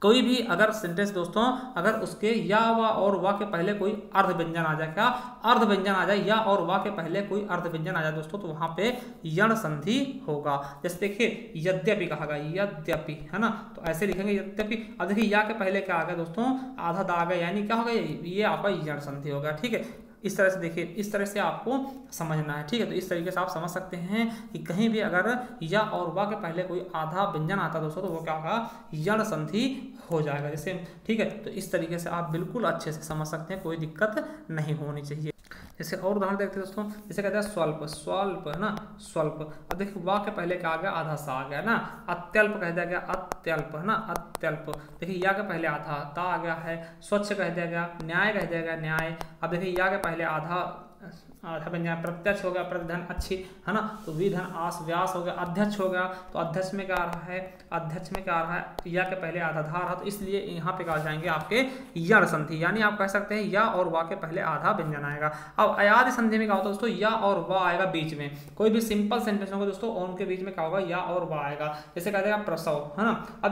कोई भी अगर सेंटेंस दोस्तों अगर उसके या वा और वा के पहले कोई अर्ध व्यंजन आ जाए, क्या अर्ध व्यंजन आ जाए, या और वा के पहले कोई अर्ध व्यंजन आ जाए दोस्तों, तो वहां पे यण संधि होगा। जैसे देखिए यद्यपि कहा गया, यद्यपि, है ना, तो ऐसे लिखेंगे यद्यपि। अब देखिए या के पहले क्या आ गया दोस्तों, आधा दा आ गया, यानी क्या हो गया, ये आपका यण संधि होगा, ठीक है। इस तरह से देखिए, इस तरह से आपको समझना है, ठीक है। तो इस तरीके से आप समझ सकते हैं कि कहीं भी अगर या और वा के पहले कोई आधा व्यंजन आता है दोस्तों, तो वो क्या होगा, यण संधि हो जाएगा, जैसे, ठीक है। तो इस तरीके से आप बिल्कुल अच्छे से समझ सकते हैं, कोई दिक्कत नहीं होनी चाहिए। जैसे और उदाहरण देखते हैं दोस्तों, जैसे कहते हैं स्वल्प, स्वल्प, है ना, स्वल्प। अब देखिए वा के पहले क्या आ गया, आधा सा आ गया ना, अत्यल्प कह दिया गया, अत्यल्प, है ना, अत्यल्प। देखिए या के पहले आधा ता आ गया है, स्वच्छ कह दिया गया, न्याय कह दिया गया, न्याय। अब देखिए या के पहले आधा व्यंजन, प्रत्यक्ष हो गया, प्रतिधन अच्छी, है ना, तो विधन आस व्यास हो गया, अध्यक्ष हो गया, तो अध्यक्ष में क्या आ रहा है, अध्यक्ष में क्या आ रहा है, या के पहले आधा धा रहा, तो इसलिए यहाँ पे क्या जाएंगे आपके यण संधि, यानी आप कह सकते हैं या और वा के पहले आधा व्यंजन आएगा। अब अयादि संधि में क्या होता है दोस्तों, या और वा आएगा बीच में, कोई भी सिंपल सेंटेंस होगा दोस्तों और उनके बीच में क्या होगा, या और वा आएगा। जैसे कह देगा प्रसव, है ना। अब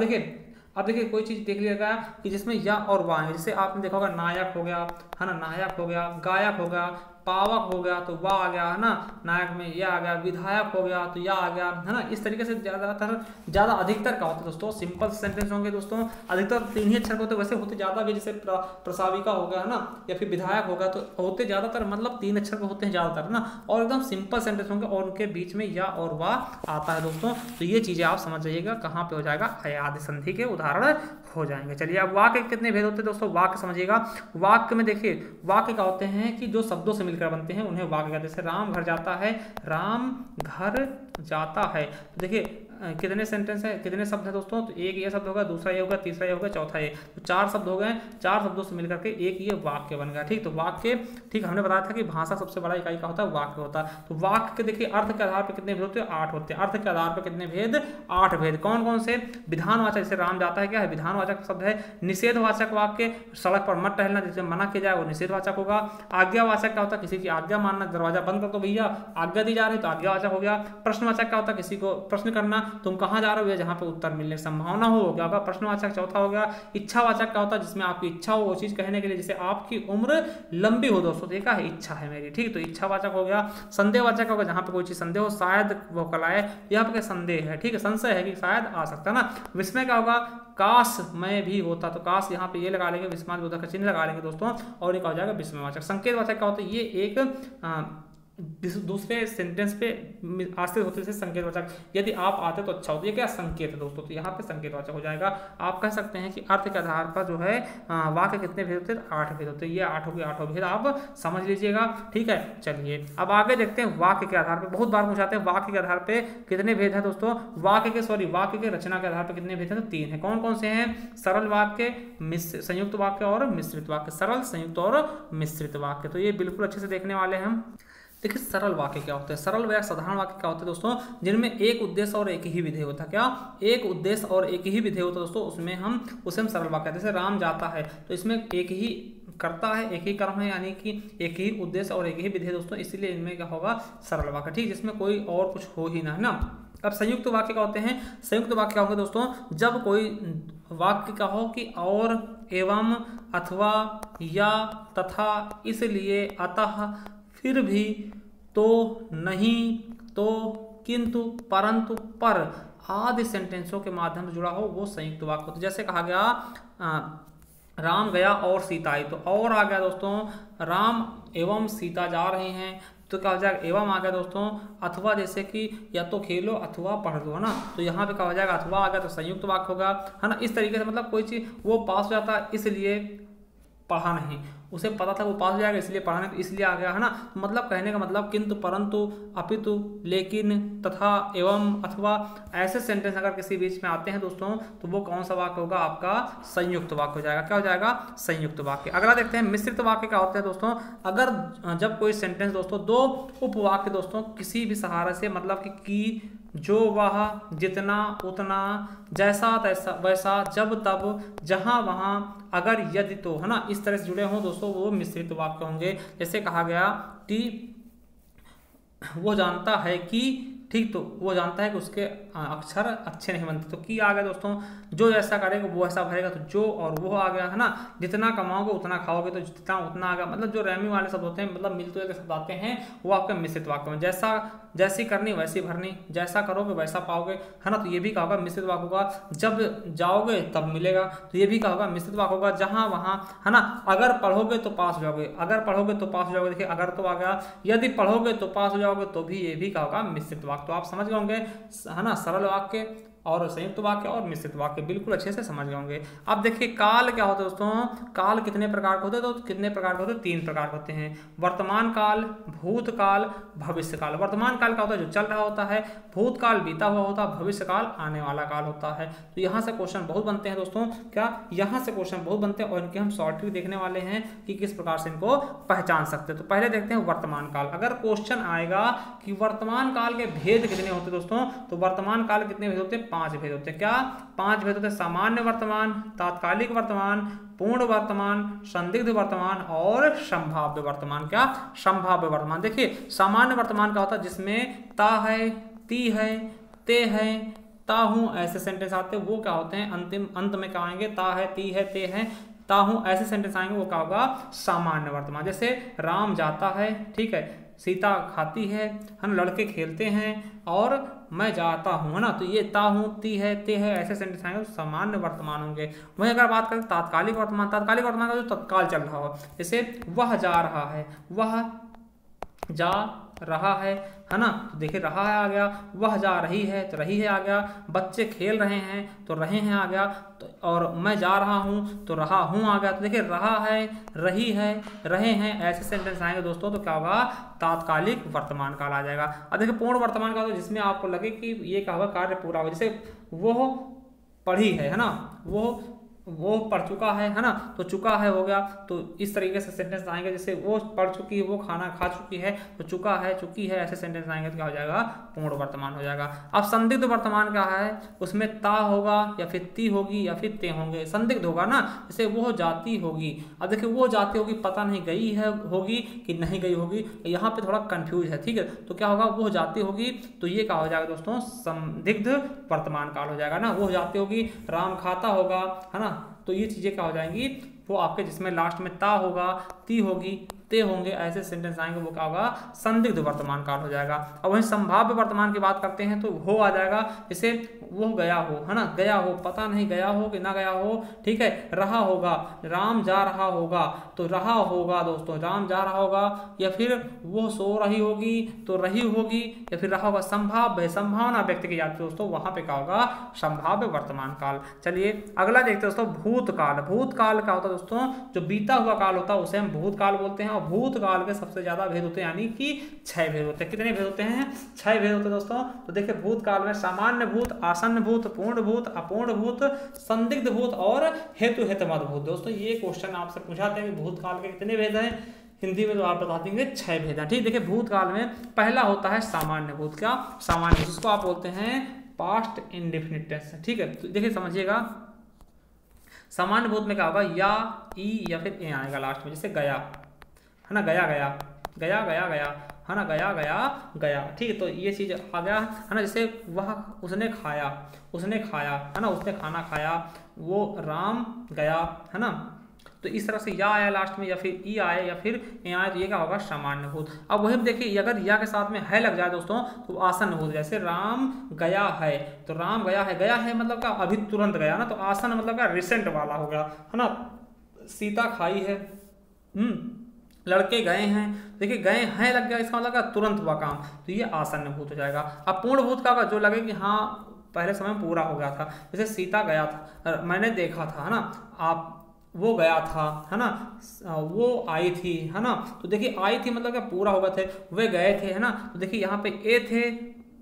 देखिए कोई चीज देख लिएगा कि जिसमें या और वा है, जैसे आपने देखा होगा नायक हो गया, है ना, नायक हो गया, गायक हो गया, पावक हो गया तो वाह आ गया, है ना, नायक में यह आ गया, विधायक हो गया तो यह आ गया, है ना। इस तरीके से ज़्यादा अधिकतर क्या होता है दोस्तों, सिंपल सेंटेंस होंगे दोस्तों, अधिकतर 3 ही अक्षर होते, वैसे होते ज़्यादा भी, जैसे प्रसाविका हो गया, है ना, या फिर विधायक होगा, तो होते ज़्यादातर मतलब 3 अक्षर के होते हैं ज़्यादातर, ना, और एकदम सिंपल सेंटेंस होंगे और उनके बीच में या और वाह आता है दोस्तों। तो ये चीज़ें आप समझ जाइएगा, कहाँ पे हो जाएगा, अयादि संधि के उदाहरण हो जाएंगे। चलिए अब वाक्य कितने भेद होते हैं दोस्तों, वाक्य समझिएगा। वाक्य में देखिए वाक्य क्या होते हैं कि जो शब्दों से मिलकर बनते हैं उन्हें वाक्य कहते हैं। जैसे राम घर जाता है, राम घर जाता है, तो देखिए कितने सेंटेंस है, कितने शब्द है दोस्तों, तो एक ये शब्द होगा, दूसरा ये होगा, तीसरा ये होगा, चौथा ये, तो 4 शब्द हो गए, 4 शब्दों से मिलकर के एक ये वाक्य बन गया, ठीक। तो वाक्य, ठीक, हमने बताया था कि भाषा सबसे बड़ा इकाई का होता है वाक्य होता है। तो वाक्य के देखिए अर्थ के आधार पर कितने भेद होते हैं, 8 होते हैं। अर्थ के आधार पर कितने भेद, 8 भेद। कौन कौन से, विधानवाचक, जैसे राम जाता है क्या है, विधानवाचक शब्द है। निषेधवाचक वाक्य, सड़क पर मत टहलना, जिसे मना किया जाए वो निषेधवाचक होगा। आज्ञावाचक क्या होता है, किसी की आज्ञा मानना, दरवाजा बंद कर दो भैया, आज्ञा दी जा रही तो आज्ञावाचक हो गया। प्रश्नवाचक क्या होता है, किसी को प्रश्न करना, तुम कहाँ जा रहे हो, जहां पे उत्तर मिलने की संभावना हो, क्या होगा, प्रश्नवाचक। चौथा हो गया इच्छावाचक, क्या होता है, जिसमें आपकी इच्छा हो वो चीज कहने के लिए, जैसे आपकी उम्र लंबी हो दोस्तों, देखा है, इच्छा है मेरी, ठीक, तो इच्छावाचक हो गया। संदेहवाचक होगा, जहां पे कोई चीज संदेह हो, शायद वो कल आए, यहाँ पे संदेह है, ठीक है, संशय है कि शायद आ सकता है ना। विस्मय क्या होगा, काश मैं भी होता, तो काश यहाँ पे ये लगा लेंगे, विस्मयादिबोधक का चिन्ह लगा लेंगे दोस्तों, और एक हो जाएगा विस्मयवाचक। संकेतवाचक क्या होता है, ये एक दूसरे सेंटेंस पे आश्रित होते थे संकेतवाचक, यदि आप आते तो अच्छा होता, ये क्या संकेत है दोस्तों, तो यहाँ पे संकेतवाचक हो जाएगा। आप कह सकते हैं कि अर्थ के आधार पर जो है वाक्य कितने भेद होते हैं, 8 भेद होते हैं। ये 8 भेद आप समझ लीजिएगा, ठीक है। चलिए अब आगे देखते हैं वाक्य के आधार पर, बहुत बार पूछाते हैं वाक्य के आधार पे कितने भेद है दोस्तों, वाक्य के रचना के आधार पर कितने भेद है, तो 3 है। कौन कौन से हैं, सरल वाक्य, संयुक्त वाक्य और मिश्रित वाक्य, सरल, संयुक्त और मिश्रित वाक्य। तो ये बिल्कुल अच्छे से देखने वाले हैं हम। देखिए सरल वाक्य क्या होते हैं, सरल व साधारण वाक्य क्या होते हैं दोस्तों, जिनमें एक उद्देश्य और एक ही विधेय होता है। क्या, एक उद्देश्य और एक ही विधेय होता है दोस्तों, उसे हम सरल वाक्य कहते हैं। जैसे राम जाता है, तो इसमें एक ही करता है, एक ही कर्म है, यानी कि एक ही उद्देश्य और एक ही विधेय दोस्तों, इसलिए इनमें क्या होगा, सरल वाक्य, ठीक, जिसमें कोई और कुछ हो ही ना, है ना। अब संयुक्त वाक्य क्या होते हैं, संयुक्त वाक्य क्या होंगे दोस्तों, जब कोई वाक्य का हो कि और, एवं, अथवा, या, तथा, इसलिए, अतः, फिर भी, तो, नहीं, तो, किंतु, परंतु, पर आदि सेंटेंसों के माध्यम से जुड़ा हो वो संयुक्त वाक्य होता है। जैसे कहा गया राम गया और सीता आई, तो और आ गया दोस्तों, राम एवं सीता जा रहे हैं, तो क्या हो जाएगा, एवं आ गया दोस्तों। अथवा जैसे कि या तो खेलो अथवा पढ़ लो, है ना, तो यहाँ पे क्या हो जाएगा, अथवा आ गया तो संयुक्त वाक्य होगा, है ना। इस तरीके से मतलब कोई चीज वो पास हो जाता है इसलिए पढ़ा नहीं, उसे पता था वो पास हो जाएगा इसलिए पढ़ा नहीं, तो इसलिए आ गया, है ना। मतलब कहने का मतलब किंतु, परंतु, अपितु, लेकिन, तथा, एवं, अथवा, ऐसे सेंटेंस अगर किसी बीच में आते हैं दोस्तों, तो वो कौन सा वाक्य होगा, आपका संयुक्त वाक्य हो जाएगा। क्या हो जाएगा, संयुक्त वाक्य। अगला देखते हैं मिश्रित वाक्य क्या होते हैं दोस्तों, अगर जब कोई सेंटेंस दोस्तों 2 उपवाक्य दोस्तों किसी भी सहारे से, मतलब कि जो, वह, जितना, उतना, जैसा, तैसा, वैसा, जब, तब, जहां, वहां, अगर, यदि, तो, है ना, इस तरह से जुड़े हों दोस्तों, वो मिश्रित वाक्य होंगे। जैसे कहा गया कि वो जानता है कि ठीक, तो वो जानता है कि उसके अक्षर अच्छे नहीं बनते। तो की आ गया दोस्तों, जो ऐसा करेगा वो ऐसा भरेगा, तो जो और वो आ गया, है ना। जितना कमाओगे उतना खाओगे, तो जितना उतना आ गया। मतलब जो रैमी वाले शब्द होते हैं, मतलब मिलते जुलते शब्द आते हैं, वो आपके मिश्रित वाक्य में जैसी करनी वैसी भरनी, जैसा करोगे वैसा पाओगे, है ना। तो ये भी क्या होगा, मिश्रित वाक्य होगा। जब जाओगे तब मिलेगा, तो ये भी क्या होगा, मिश्रित वाक्य होगा। जहां वहां, है ना। अगर पढ़ोगे तो पास हो जाओगे, अगर पढ़ोगे तो पास हो जाओगे। देखिए अगर तो आ गया, यदि पढ़ोगे तो पास हो जाओगे, तो भी ये भी क्या होगा, मिश्रित वाक्य। तो आप समझ गए होंगे, है ना, सरल वाक्य और संयुक्त वाक्य और मिश्रित वाक्य बिल्कुल अच्छे से समझ गए होंगे। अब देखिए काल क्या होता है दोस्तों, काल कितने प्रकार के होते हैं, तो कितने प्रकार के होते हैं, 3 प्रकार के होते हैं। वर्तमान काल, भूतकाल, भविष्य काल। वर्तमान काल का होता है जो चल रहा होता है, भूतकाल बीता हुआ होता है, भविष्य काल आने वाला काल होता है। तो यहाँ से क्वेश्चन बहुत बनते हैं दोस्तों, क्या यहाँ से क्वेश्चन बहुत बनते हैं, और इनके हम शॉर्ट ट्रिक देखने वाले हैं कि किस प्रकार से इनको पहचान सकते हैं। तो पहले देखते हैं वर्तमान काल। अगर क्वेश्चन आएगा कि वर्तमान काल के भेद कितने होते हैं दोस्तों, तो वर्तमान काल कितने भेद होते हैं, 5 भेद होते हैं। क्या 5 भेद होते हैं, सामान्य वर्तमान, तात्कालिक वर्तमान, पूर्ण वर्तमान, संदिग्ध वर्तमान और संभाव्य वर्तमान। क्या, संभाव्य वर्तमान। देखिए सामान्य वर्तमान का होता है जिसमें ता है, ती है, ते है, ता हूं ऐसे सेंटेंस आते हैं, वो क्या होते हैं, अंतिम अंत में क्या आएंगे, ता है, ती है, ते है, ता हूं ऐसे सेंटेंस आएंगे, वो क्या होगा, सामान्य वर्तमान। जैसे राम जाता है, ठीक है, सीता खाती है ना, लड़के खेलते हैं और मैं जाता हूँ, है ना। तो ये ता हूँ, ती है, ते है ऐसे सेंटेंस आएंगे, सामान्य वर्तमान होंगे। वहीं अगर बात करें तात्कालिक वर्तमान, तात्कालिक वर्तमान का जो तत्काल चल रहा हो, जैसे वह जा रहा है, वह जा रहा है ना। तो देखिए रहा है आ गया, वह जा रही है तो रही है आ गया, बच्चे खेल रहे हैं तो रहे हैं आ गया, तो और मैं जा रहा हूँ तो रहा हूँ आ गया। तो देखिए रहा है, रही है, रहे हैं ऐसे सेंटेंस आएंगे दोस्तों, तो क्या होगा, तात्कालिक वर्तमान काल आ जाएगा। अब देखिए पूर्ण वर्तमान काल, तो जिसमें आपको लगे कि ये क्या होगा, कार्य पूरा हो। जैसे वो पढ़ी है ना, वो पढ़ चुका है ना, तो चुका है हो गया। तो इस तरीके से सेंटेंस आएंगे, जैसे वो पढ़ चुकी है, वो खाना खा चुकी है, तो चुका है, चुकी है ऐसे सेंटेंस आएंगे, तो क्या हो जाएगा, पूर्ण वर्तमान हो जाएगा। अब संदिग्ध वर्तमान क्या है, उसमें ता होगा या फिर ती होगी या फिर ते होंगे, संदिग्ध होगा ना। जैसे वो जाती होगी, अब देखिए वो जाती होगी, पता नहीं गई है होगी कि नहीं गई होगी, यहाँ पे थोड़ा कंफ्यूज है, ठीक है। तो क्या होगा, वो जाती होगी, तो ये क्या हो जाएगा दोस्तों, संदिग्ध वर्तमान काल हो जाएगा ना। वो जाती होगी, राम खाता होगा, है ना। तो ये चीजें क्या हो जाएंगी, वो आपके जिसमें लास्ट में ता होगा, ती होगी, ते होंगे ऐसे सेंटेंस आएंगे, वो क्या होगा, संदिग्ध वर्तमान काल हो जाएगा। अब वहीं संभाव्य वर्तमान की बात करते हैं, तो हो आ जाएगा, जैसे वो गया हो, है ना, गया हो, पता नहीं गया हो कि ना गया हो, ठीक है। रहा होगा, राम जा रहा होगा, तो रहा होगा दोस्तों, राम जा रहा होगा, या फिर वो सो रही होगी तो रही होगी, या फिर रहा होगा। संभाव्य, संभावना व्यक्त की जाती है दोस्तों, वहां पे क्या होगा, संभाव्य वर्तमान काल। चलिए अगला देखते हैं दोस्तों, भूतकाल। भूतकाल क्या होता है दोस्तों, जो बीता हुआ काल होता है उसे हम भूतकाल बोलते हैं, और भूतकाल के सबसे ज्यादा भेद होते हैं, यानी कि 6 भेद होते हैं। कितने भेद होते हैं, 6 भेद होते हैं दोस्तों। तो देखिए भूतकाल में सामान्य भूत, आसन्न भूत, पूर्ण भूत, अपूर्ण भूत, संदिग्ध भूत और हेतु हेतुमत भूत। दोस्तों ये क्वेश्चन आपसे पूछाते हैं कि भूतकाल के कितने भेद हैं, हिंदी में तो आप बता देंगे 6 भेद हैं, ठीक। देखिए भूतकाल में पहला होता है सामान्य भूत। क्या, सामान्य भूत, जिसको आप बोलते हैं पास्ट इंडेफिनिट टेंस, ठीक है। तो देखिए समझिएगा, सामान्य भूत में क्या होगा, या ई या फिर ए आएगा लास्ट में, जैसे गया, है ना, गया गया, गया गया गया, है ना, गया गया गया, ठीक है। तो ये चीज आ गया, है ना। जैसे वह, उसने खाया, उसने खाया, है ना, उसने खाना खाया, वो राम गया, है ना। तो इस तरह से या आया लास्ट में, या फिर ई आए, या फिर ए आए, तो ये क्या होगा, सामान्य भूत। अब वही देखिए, अगर या के साथ में है लग जाए दोस्तों, तो आसन्न भूत। जैसे राम गया है, तो राम गया है, गया है मतलब क्या, अभी तुरंत गया ना, तो आसन्न मतलब क्या, रिसेंट वाला हो गया, है ना। सीता खाई है, लड़के गए हैं, देखिए गए हैं लग गया, इसका मतलब तुरंत हुआ काम, तो ये आसन्न भूत हो जाएगा। अब पूर्ण भूत का जो लगे कि हाँ पहले समय पूरा हो गया था, जैसे सीता गया था, मैंने देखा था, है ना, आप, वो गया था, है ना, वो आई थी, है ना। तो देखिए आई थी मतलब क्या, पूरा हो गए थे, वे गए थे, है ना। तो देखिए यहाँ पे ए थे,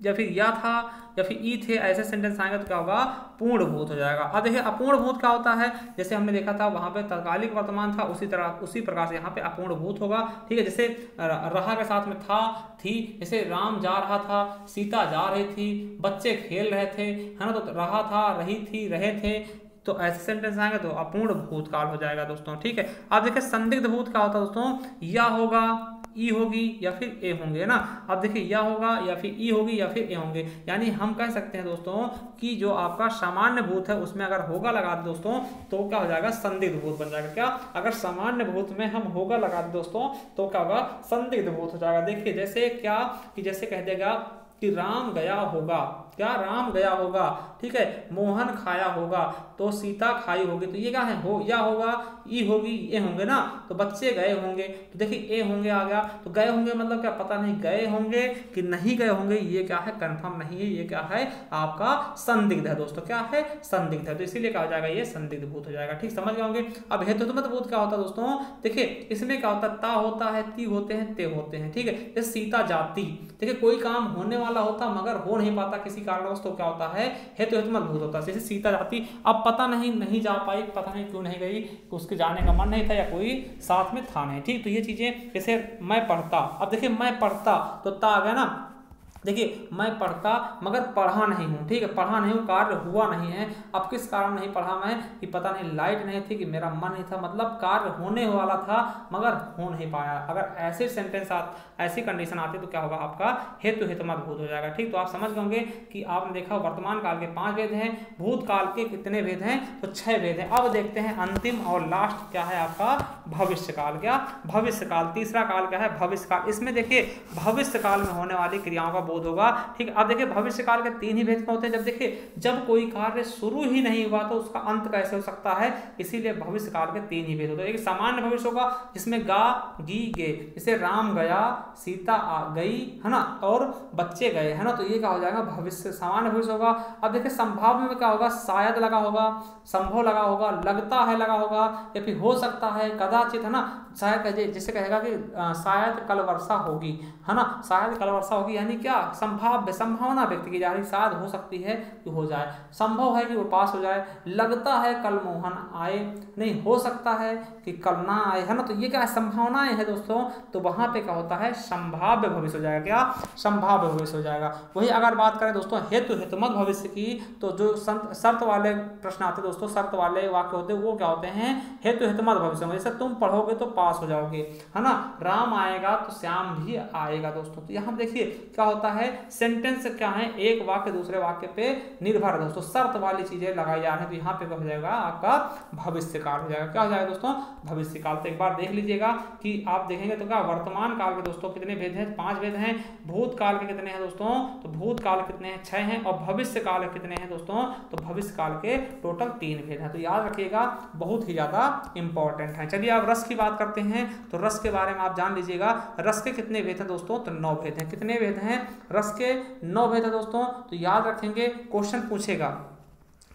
या फिर या था, या फिर ई थे, ऐसे सेंटेंस आएंगे तो क्या होगा, पूर्ण भूत हो जाएगा। अब देखिए अपूर्ण भूत क्या होता है, जैसे हमने देखा था वहां पे तात्कालिक वर्तमान था, उसी प्रकार से यहाँ पे अपूर्ण भूत होगा, ठीक है। जैसे रहा के साथ में था, थी, जैसे राम जा रहा था, सीता जा रही थी, बच्चे खेल रहे थे, है ना। तो रहा था, रही थी, रहे थे, तो ऐसे सेंटेंस आएंगे तो अपूर्ण भूतकाल हो जाएगा दोस्तों, ठीक है। अब देखिए संदिग्ध भूत क्या होता है दोस्तों, या होगा, ई होगी या फिर ए होंगे, है ना। अब देखिए या होगा या फिर ई होगी या फिर ए होंगे, यानी हम कह सकते हैं दोस्तों कि जो आपका सामान्य भूत है उसमें अगर होगा लगा दे दोस्तों तो क्या हो जाएगा, संदिग्ध भूत बन जाएगा। क्या, अगर सामान्य भूत में हम होगा लगा दे दोस्तों तो क्या होगा, संदिग्ध भूत हो जाएगा। देखिए जैसे क्या कि जैसे कह देगा कि राम गया होगा, क्या राम गया होगा, ठीक है, मोहन खाया होगा तो सीता खाई होगी, तो ये क्या है, हो या होगा, ई होगी, ए होंगे ना, तो बच्चे गए होंगे, तो देखिए ए होंगे आ गया, तो गए होंगे मतलब क्या, पता नहीं गए होंगे कि नहीं गए होंगे, ये क्या है, कंफर्म नहीं है, ये क्या है आपका संदिग्ध है दोस्तों, क्या है, संदिग्ध है, तो इसीलिए क्या हो जाएगा, ये संदिग्ध भूत हो जाएगा। ठीक, समझ गए होंगे। अब हेतुत्मक भूत क्या होता है दोस्तों, देखिए इसमें क्या होता है, ता होता है, ती होते हैं, ते होते हैं, ठीक है। जैसे सीता जाती, देखिए कोई काम होने वाला होता मगर हो नहीं पाता किसी कारणवश, तो क्या होता है, हेतुत्मक भूत होता है। जैसे सीता जाती, अब पता नहीं जा पाई, पता नहीं क्यों नहीं गई, उसके जाने का मन नहीं था या कोई साथ में था नहीं, ठीक। तो ये चीजें, जैसे मैं पढ़ता, अब देखिए मैं पढ़ता तो ता आ गया ना, देखिए मैं पढ़ता मगर पढ़ा नहीं हूँ, ठीक है, पढ़ा नहीं हूँ, कार्य हुआ नहीं है। अब किस कारण नहीं पढ़ा मैं, कि पता नहीं लाइट नहीं थी, कि मेरा मन नहीं था, मतलब कार्य होने वाला था मगर हो नहीं पाया। अगर ऐसे सेंटेंस ऐसी कंडीशन आती तो क्या होगा, आपका हेतुत्मक भूत हो जाएगा। ठीक, तो आप समझ गए कि आपने देखा वर्तमान काल के 5 भेद हैं, भूतकाल के कितने भेद हैं, तो 6 भेद हैं। अब देखते हैं अंतिम और लास्ट क्या है आपका, भविष्य काल। क्या, भविष्य काल, तीसरा काल क्या है, भविष्य काल। इसमें देखिए भविष्य काल में होने वाली क्रियाओं का बोध होगा। ठीक, अब देखिए भविष्य काल के 3 ही भेद होते हैं। जब देखिए जब कोई कार्य शुरू ही नहीं हुआ तो उसका अंत कैसे हो सकता है, इसीलिए भविष्य काल के 3 ही भेद होते हैं। एक सामान्य भविष्य होगा जिसमें गा गी गे, जैसे राम गया, सीता आ गई, है ना, और बच्चे गए, है ना, तो ये क्या हो जाएगा, भविष्य, सामान्य भविष्य होगा। अब देखिए संभाव्य में क्या होगा, शायद लगा होगा, संभव लगा होगा, लगता है लगा होगा, या फिर हो सकता है, कदाचित, है ना, शायद जैसे कहेगा कि शायद कल वर्षा होगी, है ना, शायद कल वर्षा होगी, यानी क्या, संभाव्य, संभावना व्यक्त की जा रही, शायद हो सकती है कि हो जाए, संभव है कि वो पास हो जाए, लगता है कल मोहन आए, नहीं हो सकता है कि कल ना आए, है ना, तो ये क्या संभावनाएं है दोस्तों, तो वहां पे क्या होता है, संभाव्य भविष्य हो जाएगा। क्या, संभाव्य भविष्य हो जाएगा। वही अगर बात करें दोस्तों हेतुत्मक भविष्य की, तो जो शर्त वाले प्रश्न आते दोस्तों, शर्त वाले वाक्य होते हैं, वो क्या होते हैं, हेतुत्मक भविष्य में। जैसे तुम पढ़ोगे तो पास हो जाओगे, है ना, राम आएगा तो श्याम भी आएगा दोस्तों। तो यहाँ देखिए क्या होता है, सेंटेंस क्या है, एक वाक्य दूसरे वाक्य पे निर्भर है दोस्तों, शर्त वाली चीजें लगाई जा रही है, तो यहाँ पे क्या हो जाएगा, आपका भविष्य काल हो जाएगा। क्या हो जाएगा दोस्तों, भविष्य काल। तो एक बार देख लीजिएगा कि आप देखेंगे तो क्या वर्तमान काल के दोस्तों कितने भेद हैं, 5 भेद हैं। भूतकाल के कितने हैं दोस्तों, तो भूतकाल कितने हैं, 6 हैं। और भविष्य काल कितने हैं दोस्तों, तो भविष्य काल के टोटल 3 भेद हैं। तो याद रखिएगा, बहुत ही ज्यादा इंपॉर्टेंट है। चलिए अब रस की बात करते हैं, तो रस के बारे में आप जान लीजिएगा, रस के कितने भेद हैं दोस्तों, तो 9 भेद हैं। कितने भेद हैं, रस के 9 भेद हैं दोस्तों। तो याद रखेंगे, क्वेश्चन पूछेगा,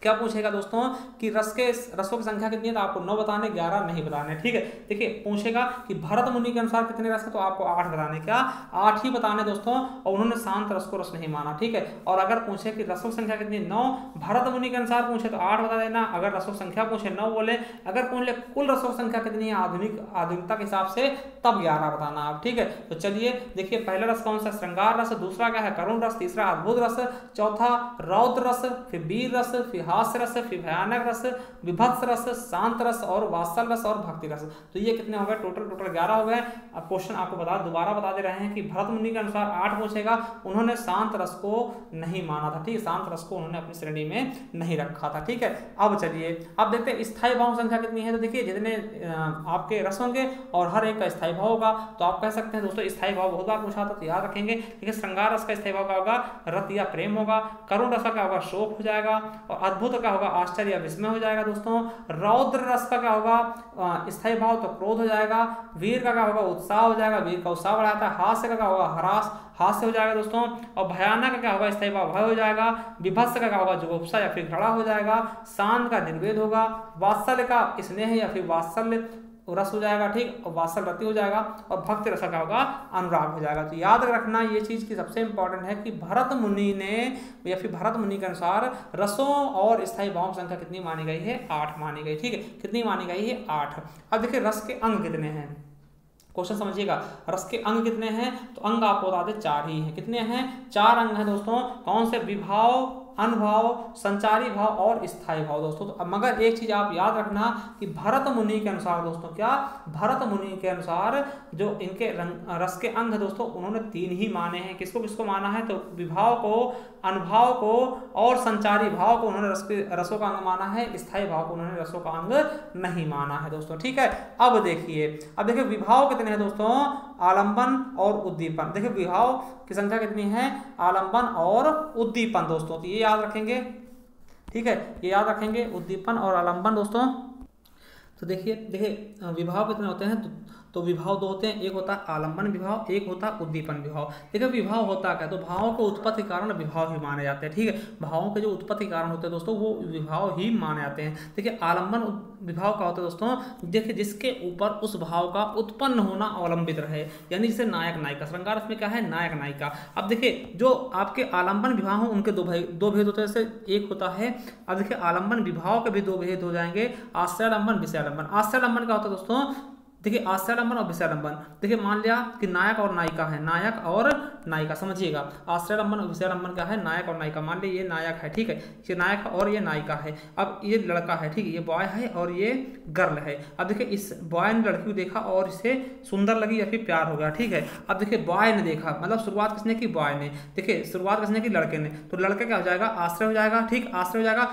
क्या पूछेगा दोस्तों, कि रसों की संख्या कितनी है, तो आपको 9 बताने, 11 नहीं बताने, ठीक है। देखिए पूछेगा कि भरत मुनि के अनुसार कितने रस है, तो आपको 8 बताने, क्या 8 ही बताने दोस्तों, और उन्होंने शांत रस को रस नहीं माना, ठीक है। और अगर पूछे कि रसों की संख्या कितनी, 9, भरत मुनि के अनुसार पूछे तो 8 बता देना, अगर रसों की संख्या पूछे 9 बोले, अगर पूछ ले कुल रसों की संख्या कितनी है आधुनिकता के हिसाब से, तब 11 बताना आप, ठीक है। तो चलिए देखिए, पहला रस कौन सा, श्रृंगार रस, दूसरा क्या है, करुण रस, तीसरा अद्भुत रस, चौथा रौद्र रस, फिर वीर रस, फिर हास्य रस, फिर भयानक रस, विभत्स रस, शांत रस, और वात्सल रस, और भक्ति रस। तो ये कितने हो गए, टोटल 11 हो गए। अब क्वेश्चन आपको दोबारा बता दे रहे हैं कि भरत मुनि के अनुसार 8 पूछेगा, उन्होंने शांत रस को नहीं माना था, ठीक है, शांत रस को उन्होंने अपनी श्रेणी में नहीं रखा था, ठीक है। अब चलिए अब देखते हैं स्थायी भाव संख्या कितनी है। तो देखिए जितने आपके रस होंगे और हर एक का स्थायी भाव होगा, तो आप कह सकते हैं दोस्तों स्थायी भाव बहुत बार पूछा था, तो याद रखेंगे। देखिए श्रृंगार रस का स्थायी भाव क्या होगा, रत या प्रेम होगा, करुण रस का क्या होगा, शोक हो जाएगा, और अद्भुत का होगा आश्चर्य या विस्मय हो जाएगा दोस्तों। रौद्र रस का क्या होगा, स्थायी भाव तो क्रोध हो जाएगा, वीर का क्या होगा, उत्साह हो जाएगा, वीर का उत्साह बढ़ाता है, हास्य का क्या होगा, हास्य हो जाएगा दोस्तों, और भयानक का क्या होगा, स्थायी भाव भय हो जाएगा, विभत्स का क्या होगा, जुगुप्सा या फिर घृणा हो जाएगा, शांत का निर्वेद होगा, वात्सल्य का स्नेह या फिर वात्सल्य रस हो जाएगा, ठीक, और वात्सल रति हो जाएगा, और भक्ति रस का होगा, अनुराग हो जाएगा। तो याद रखना ये चीज की सबसे इंपॉर्टेंट है कि भरत मुनि ने या फिर भरत मुनि के अनुसार रसों और स्थायी भावों की संख्या कितनी मानी गई है, 8 मानी गई, ठीक है, कितनी मानी गई है, 8। अब देखिए रस के अंग कितने हैं, क्वेश्चन समझिएगा, रस के अंग कितने हैं, तो अंग आपको बता दें 4 ही हैं। कितने हैं, 4 अंग हैं दोस्तों। कौन से, विभाव, अनुभाव, संचारी भाव और स्थायी भाव दोस्तों। तो मगर एक चीज आप याद रखना कि भरत मुनि के अनुसार दोस्तों, क्या भरत मुनि के अनुसार जो इनके रस के अंग है दोस्तों, उन्होंने 3 ही माने हैं। किसको किसको माना है? तो विभाव को, अनुभाव को और संचारी भाव को उन्होंने रसों का अंग माना है, स्थायी भाव को उन्होंने रसों का अंग नहीं माना है दोस्तों। ठीक है, अब देखिए विभाव कितने हैं दोस्तों? आलंबन और उद्दीपन। देखिए विभाव की संख्या कितनी है? आलंबन और उद्दीपन दोस्तों, तो ये याद रखेंगे। ठीक है, ये याद रखेंगे, उद्दीपन और आलंबन दोस्तों। तो देखिए विभाव कितने होते हैं? तो विभाव 2 होते हैं, एक होता है आलंबन विभाव, एक होता है उद्दीपन विभाव। देखिए विभाव होता क्या है? तो भावों के उत्पत्ति कारण विभाव ही माने जाते हैं। ठीक है, भावों के जो उत्पत्ति कारण होते हैं दोस्तों, वो विभाव ही माने जाते हैं। देखिए आलंबन विभाव का होता है दोस्तों, देखिए जिसके ऊपर उस भाव का उत्पन्न होना अवलंबित रहे, यानी जैसे नायक नायिका। श्रृंगार रस में क्या है? नायक नायिका। अब देखिए जो आपके आलंबन विभाव हैं उनके दो भेद होते हैं। जैसे एक होता है, अब देखिए आलंबन विभाव के भी 2 भेद हो जाएंगे, आश्रयालंबन, विषयालंबन। आश्रयालंबन क्या होता है दोस्तों? देखिए आश्रयालंबन और विषयालंबन। देखिए मान लिया कि नायक और नायिका है, नायक और नायिका, समझिएगा। आश्रयालंबन और विषयालंबन क्या है? नायक और नायिका। मान लीजिए ये नायक है, ठीक है, ये नायक और ये नायिका है। अब ये लड़का है, ठीक है, ये बॉय है और ये गर्ल है। अब देखिए इस बॉय ने लड़की को देखा और इसे सुंदर लगी या फिर प्यार हो गया। ठीक है, अब देखिए बॉय ने देखा, मतलब शुरुआत किसने की? बॉय ने। देखिए शुरुआत किसने की? लड़के ने। तो लड़का क्या हो जाएगा? आश्रय हो जाएगा। ठीक, आश्रय हो जाएगा।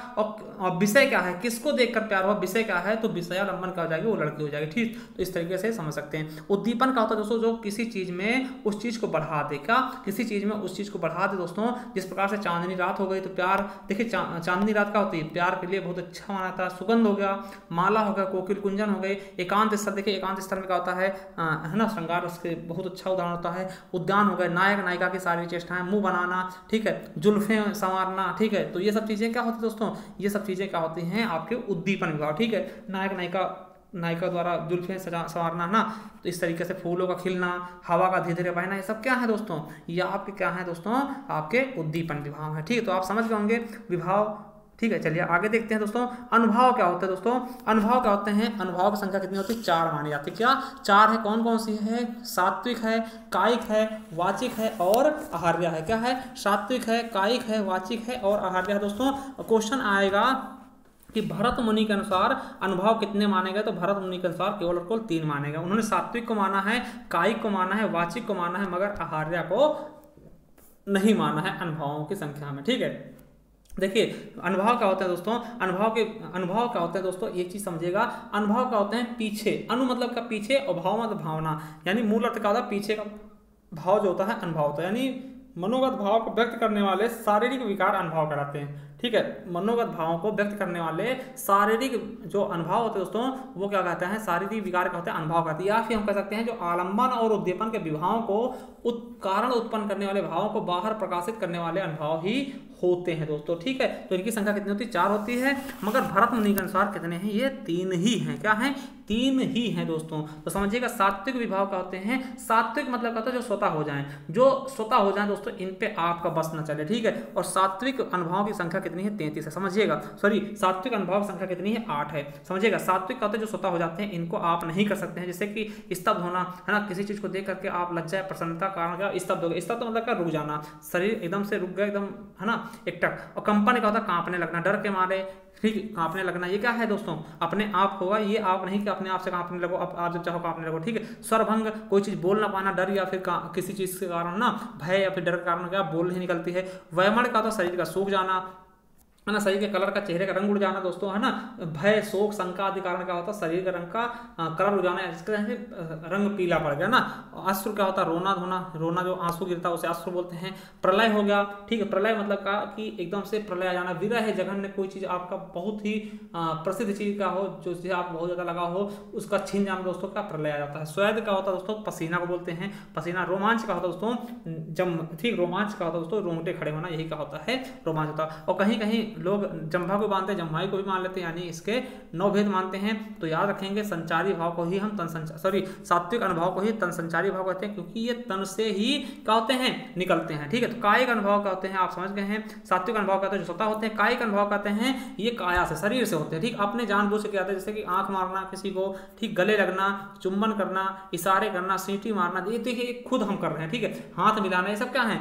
और विषय क्या है? किसको देखकर प्यार हुआ? विषय क्या है? तो विषयालंबन क्या हो जाएगी? वो लड़की हो जाएगी। ठीक, तो इस तरीके से समझ सकते हैं। उद्दीपन का होता है दोस्तों, जो किसी चीज में उस चीज को बढ़ा दे। क्या? किसी चीज में उस चीज को बढ़ा दे दोस्तों। जिस प्रकार से चांदनी रात हो गई तो प्यार, देखिए चांदनी रात का होती है प्यार के लिए बहुत अच्छा माना था। सुगंध हो गया, माला हो गया, कोकिल कुंजन हो गई। एकांत स्थल, देखिए एकांत स्थल में क्या होता है ना, श्रृंगार उसके बहुत अच्छा उदाहरण होता है। उद्यान हो गए, नायक नायिका की सारी चेष्टाएं, मुंह बनाना, ठीक है, जुल्फें संवारना। ठीक है, तो ये सब चीजें क्या होती है दोस्तों? ये सब चीजें क्या होती हैं? आपके उद्दीपन विभाव। ठीक है, नायिका द्वारा जुल्फें संवारना ना, तो इस तरीके से फूलों का खिलना, हवा का धीरे धीरे बहना, ये सब क्या है दोस्तों? ये आपके क्या है दोस्तों? आपके उद्दीपन विभाव है। ठीक है, तो आप समझ गए होंगे विभाव। ठीक है, चलिए आगे देखते हैं दोस्तों। अनुभाव क्या होता है दोस्तों? अनुभाव क्या होते हैं? अनुभाव की संख्या कितनी होती है? 4 मानी जाती है। क्या 4 है? कौन कौन सी है? सात्विक है, कायिक है, वाचिक है और आहार्य है। क्या है? सात्विक है, कायिक है, वाचिक है और आहार्य है दोस्तों। क्वेश्चन आएगा कि भरत मुनि के अनुसार अनुभाव कितने माने गए? तो भरत मुनि के अनुसार केवल और केवल 3 माने गए। उन्होंने सात्विक को माना है, कायिक को माना है, वाचिक को माना है, मगर आहार्य को नहीं माना है अनुभावों की संख्या में। ठीक है, देखिए अनुभव क्या होता है दोस्तों? अनुभव क्या होता है दोस्तों? एक चीज समझिएगा, अनुभव क्या होते हैं? पीछे। अनु मतलब का पीछे और भाव मतलब भावना, यानी मूल अर्थ क्या होता है? पीछे का भाव जो होता है अनुभव होता है, यानी मनोगत भाव को व्यक्त करने वाले शारीरिक विकार अनुभव कराते हैं। ठीक है, मनोगत भावों को व्यक्त करने वाले शारीरिक जो अनुभव होते हैं दोस्तों, वो क्या कहते हैं? शारीरिक विकार का होता है अनुभव कहते हैं। या फिर हम कह सकते हैं जो आलंबन और उद्दीपन के विभावों को कारण उत्पन्न करने वाले भावों को बाहर प्रकाशित करने वाले अनुभव ही होते हैं दोस्तों। ठीक है, तो इनकी संख्या कितनी होती है? 4 होती है, मगर भरत मुनि के अनुसार कितने हैं? ये 3 ही हैं। क्या है? 3 ही हैं दोस्तों। तो समझिएगा सात्विक विभाव क्या होते हैं? सात्विक मतलब क्या होता है? जो स्वतः हो जाएं, जो स्वतः हो जाएं दोस्तों, इन पे आपका बस न चले। ठीक है, और सात्विक अनुभव की संख्या कितनी है? 33 है। समझिएगा, सॉरी, सात्विक अनुभव की संख्या कितनी है? 8 है। समझिएगा, सात्विक का होता है जो स्वतः हो जाते हैं, इनको आप नहीं कर सकते हैं। जैसे कि स्तब्ध होना है ना, किसी चीज को देख करके आप लज्जा प्रसन्नता कारण क्या स्तब्ध हो गए। स्तब्ध मतलब क्या? रुक जाना, शरीर एकदम से रुक गया, एकदम है ना, एकटक। और कंपन क्या होता है? कांपने लगना, डर के मारे, ठीक, कांपने लगना। ये क्या है दोस्तों? अपने आप होगा, ये आप नहीं कि अपने आप से कांपने लगो, आप जब चाहो कांपने लगो। ठीक है, स्वरभंग, कोई चीज बोल ना पाना, डर या फिर किसी चीज के कारण ना, भय या फिर डर के कारण क्या बोल नहीं निकलती है। वैमण का होता है शरीर का सूख जाना, है ना, शरीर के कलर का, चेहरे का रंग उड़ जाना दोस्तों, है ना। भय, शोक, शंका आदि कारण क्या होता है? शरीर का रंग का कलर उड़ जाना, जिसके रंग पीला पड़ गया ना। अश्रु क्या होता है? रोना धोना, रोना जो आंसू गिरता है उसे अश्रु बोलते हैं। प्रलय हो गया, ठीक है, प्रलय मतलब का कि एकदम से प्रलय आ जाना। विरह, जघन्य, कोई चीज आपका बहुत ही प्रसिद्ध चीज का हो, जो चीज आपको बहुत ज्यादा लगा हो, उसका छीन जाना दोस्तों, का प्रलय आ जाता है। स्वेद का होता है दोस्तों? पसीना को बोलते हैं, पसीना। रोमांच का होता है दोस्तों? ठीक, रोमांच का होता है दोस्तों? रोंगटे खड़े होना, यही का होता है रोमांच होता है। और कहीं कहीं लोग जंभा को मानते हैं, जम्भाई को भी मान लेते हैं, यानी इसके 9 भेद मानते हैं। तो याद रखेंगे संचारी भाव को ही हम सात्विक अनुभव को ही तन संचारी भाव कहते हैं, क्योंकि ये तन से ही क्या होते हैं? निकलते हैं। ठीक है, तो कायिक अनुभव क्या होते हैं? आप समझ गए हैं। सात्विक अनुभव कहते हैं जो स्वतः होते हैं, कायिक अनुभव कहते हैं ये काया से, शरीर से होते हैं। ठीक, अपने जानबूझ से क्या होता है? जैसे कि आंख मारना किसी को, ठीक, गले लगना, चुंबन करना, इशारे करना, सीटी मारना, ये देखिए खुद हम कर रहे हैं। ठीक है, हाथ मिलाना, ये सब क्या है?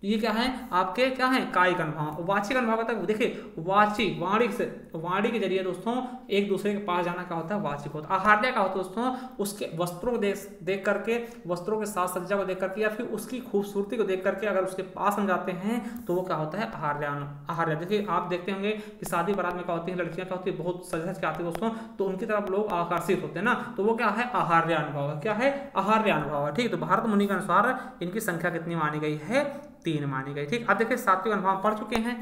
तो ये क्या है आपके क्या है कायिक अनुभाव। वाचिक अनुभाव होता है, देखिए वाची वाणी के जरिए दोस्तों एक दूसरे के पास जाना क्या होता है वाचिक होता है। आहार्य का होता है दोस्तों उसके वस्त्रों को देख करके, वस्त्रों के साज सज्जा को देख करके या फिर उसकी खूबसूरती को देख करके अगर उसके पास हम जाते हैं तो वो क्या होता है आहार्य। देखिए आप देखते होंगे कि शादी बारात में क्या होती है, लड़कियां क्या होती है बहुत सज धज के आती है दोस्तों, तो उनकी तरफ लोग आकर्षित होते हैं ना, तो वो क्या है आहार्य अनुभव है। क्या है आहार्य अनुभव है। ठीक, तो भारत मुनि के अनुसार इनकी संख्या कितनी मानी गई है 3 मानी गई। ठीक, अब देखिए सात्विक अनुभव पढ़ चुके हैं।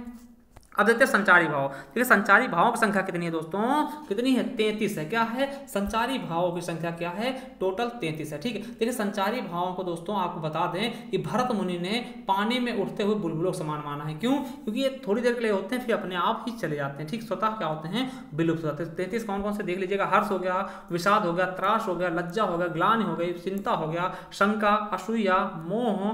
अब देखते हैं संचारी भाव। देखिए संचारी भावों की संख्या कितनी है दोस्तों, कितनी है 33 है। क्या है संचारी भावों की संख्या क्या है टोटल 33 है। ठीक है, देखिए संचारी भावों को दोस्तों आपको बता दें कि भरत मुनि ने पानी में उठते हुए बुलबुलों के समान माना है। क्यों, क्योंकि ये थोड़ी देर के लिए होते हैं फिर अपने आप ही चले जाते हैं। ठीक, स्वतः क्या होते हैं विलुप्त हो जाते हैं। 33 कौन कौन से देख लीजिएगा, हर्ष हो गया, विषाद हो गया, त्रास हो गया, लज्जा हो गया, ग्लानि हो गई, चिंता हो गया, शंका, असूया, मोह,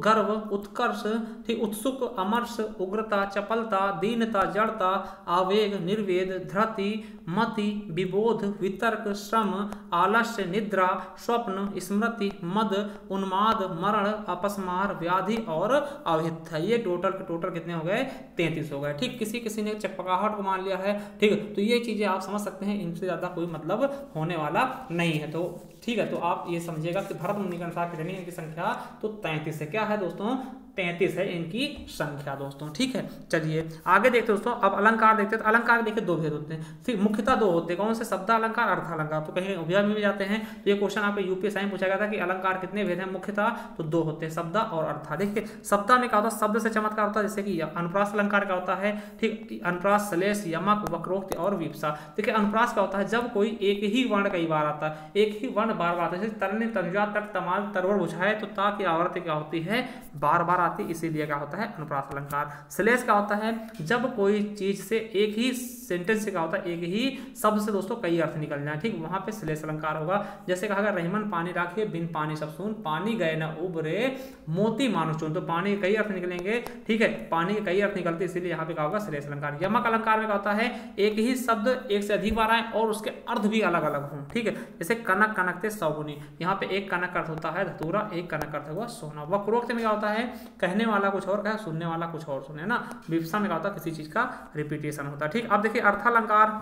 गर्व, उत्कर्ष, ठीक, उत्सुक, अमर्ष, उग्रता, चपलता, दीनता, जड़ता, आवेग, निर्वेद, धृति, मति, विबोध, वितर्क, श्रम, आलस्य, निद्रा, स्वप्न, स्मृति, मद, उन्माद, मरण, अपस्मार, व्याधि और अभिथ। ये टोटल कितने हो गए 33 हो गए। ठीक, किसी ने चकपकाहट को मान लिया है। ठीक, तो ये चीजें आप समझ सकते हैं, इनसे ज्यादा कोई मतलब होने वाला नहीं है। तो ठीक है, तो आप ये समझिएगा कि भरत मुनि के अनुसार कितनी है इनकी संख्या, तो 33 है। क्या है दोस्तों 33 है इनकी संख्या दोस्तों। ठीक है, चलिए आगे देखते हैं दोस्तों। अब अलंकार देखते हैं। तो अलंकार देखिए दो भेद होते हैं, फिर मुख्यतः दो होते हैं। कौन से, शब्द अलंकार, अर्थ अलंकार। तो कहीं अभियान में जाते हैं तो ये क्वेश्चन आपको यूपीएससी में पूछा गया था कि अलंकार कितने भेद हैं मुख्यतः, तो दो होते हैं, शब्द और अर्थ। देखिए शब्द में क्या होता है, शब्द से चमत्कार होता है, जैसे कि अनुप्रास अलंकार क्या होता है। ठीक, अनुप्रास, श्लेष, यमक, वक्रोक्ति और विप्सा। देखिए अनुप्रास क्या होता है, जब कोई एक ही वर्ण कई बार आता है, एक ही वर्ण बार बार आता है, जैसे तरने, तंजा, तट, तमाल, तरवर, बुझाए, तो ता की आवृत्ति क्या होती है बार बार आती है, इसीलिए क्या होता है अनुप्रास अलंकार। श्लेष का होता है जब कोई चीज से एक ही सेंटेंस से क्या होता है एक ही शब्द से दोस्तों कई अर्थ निकल जाए। ठीक, वहां पे श्लेष अलंकार होगा। जैसे कहा गया रहीमन पानी राखिए बिन पानी सब सून, पानी गए न उबरे मोती मानुष चून। तो पानी के कई अर्थ निकलेंगे। ठीक है, पानी के कई अर्थ निकलते इसीलिए यहाँ पे क्या होगा श्लेष अलंकार। यमक अलंकार में क्या होता है एक ही शब्द एक से अधिक बार आए और उसके अर्थ भी अलग अलग हों। ठीक है, जैसे कनक, कनकते, सौगुनी। यहाँ पे एक कनक अर्थ होता है धतूरा, एक कनक अर्थ हुआ सोना। वक्रोक्त में क्या होता है कहने वाला कुछ और कहे, सुनने वाला कुछ और सुने ना। विप्सा में क्या होता है किसी चीज का रिपीटेशन होता है। ठीक, अब देखिए अर्थालंकार।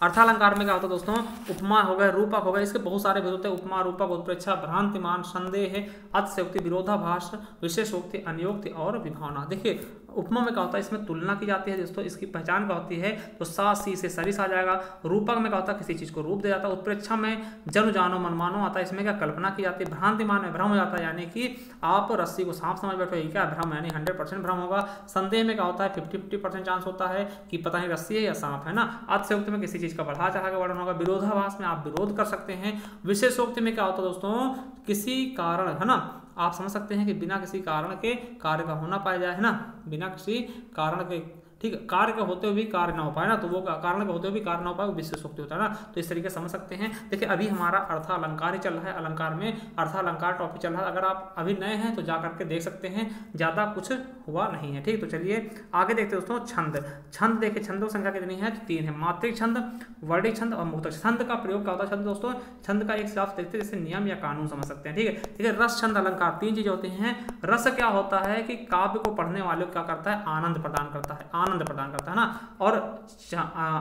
अर्थालंकार में क्या होता है दोस्तों, उपमा हो गया, रूपक हो गया, इसके बहुत सारे भेद होते हैं। उपमा, रूपक, उत्प्रेक्षा, भ्रांतिमान, संदेह, अतिशयोक्ति, विरोधाभास, विशेषोक्ति, अन्योक्ति और विभावना। देखिए उपमा में क्या होता है इसमें तुलना की जाती है दोस्तों, इसकी पहचान क्या होती है, तो सा सी से सरिस आ जाएगा। रूपक में क्या होता है किसी चीज को रूप दे जाता है। उत्प्रेक्षा में जन जानो मनमानो आता है, इसमें क्या कल्पना की जाती है। भ्रांतिमान में भ्रम हो जाता है, यानी कि आप रस्सी को सांप समझ बैठो, ये क्या भ्रम, यानी 100% भ्रम होगा। संदेह में क्या होता है 50-50% चांस होता है कि पता नहीं रस्सी है या सांप है ना। अतिशयोक्ति में किसी चीज का बढ़ा चढ़ा के वर्णन होगा। विरोधाभास में आप विरोध कर सकते हैं। विशेषोक्ति में क्या होता है दोस्तों, किसी कारण है ना, आप समझ सकते हैं कि बिना किसी कारण के कार्य का होना पाया जाए है ना, बिना किसी कारण के, ठीक है, कार्य का होते हुए भी कार्य ना हो पाए ना, तो वो कारण का होते हुए भी कार्य ना हो पाए वो विशेषोक्ति होता है ना। तो इस तरीके से समझ सकते हैं। देखिए अभी हमारा अर्थालंकार ही चल रहा है, अलंकार में अर्थालंकार टॉपिक चल रहा है। अगर आप अभी नए हैं तो जा करके देख सकते हैं, ज्यादा कुछ हुआ नहीं है। ठीक, तो चलिए आगे देखते हैं दोस्तों। छंद। छंद देखिए छंदों की संख्या कितनी है, 3 है। मात्रिक छंद, वर्णिक छंद और मुक्तक छंद का प्रयोग क्या होता है। छंद दोस्तों, छंद का एक हिसाब देखते हैं, जैसे नियम या कानून समझ सकते हैं। ठीक है, ठीक है। रस, छंद, अलंकार 3 चीजें होती हैं। रस क्या होता है कि काव्य को पढ़ने वाले को क्या करता है आनंद प्रदान करता है, आनंद प्रदान करता है ना। और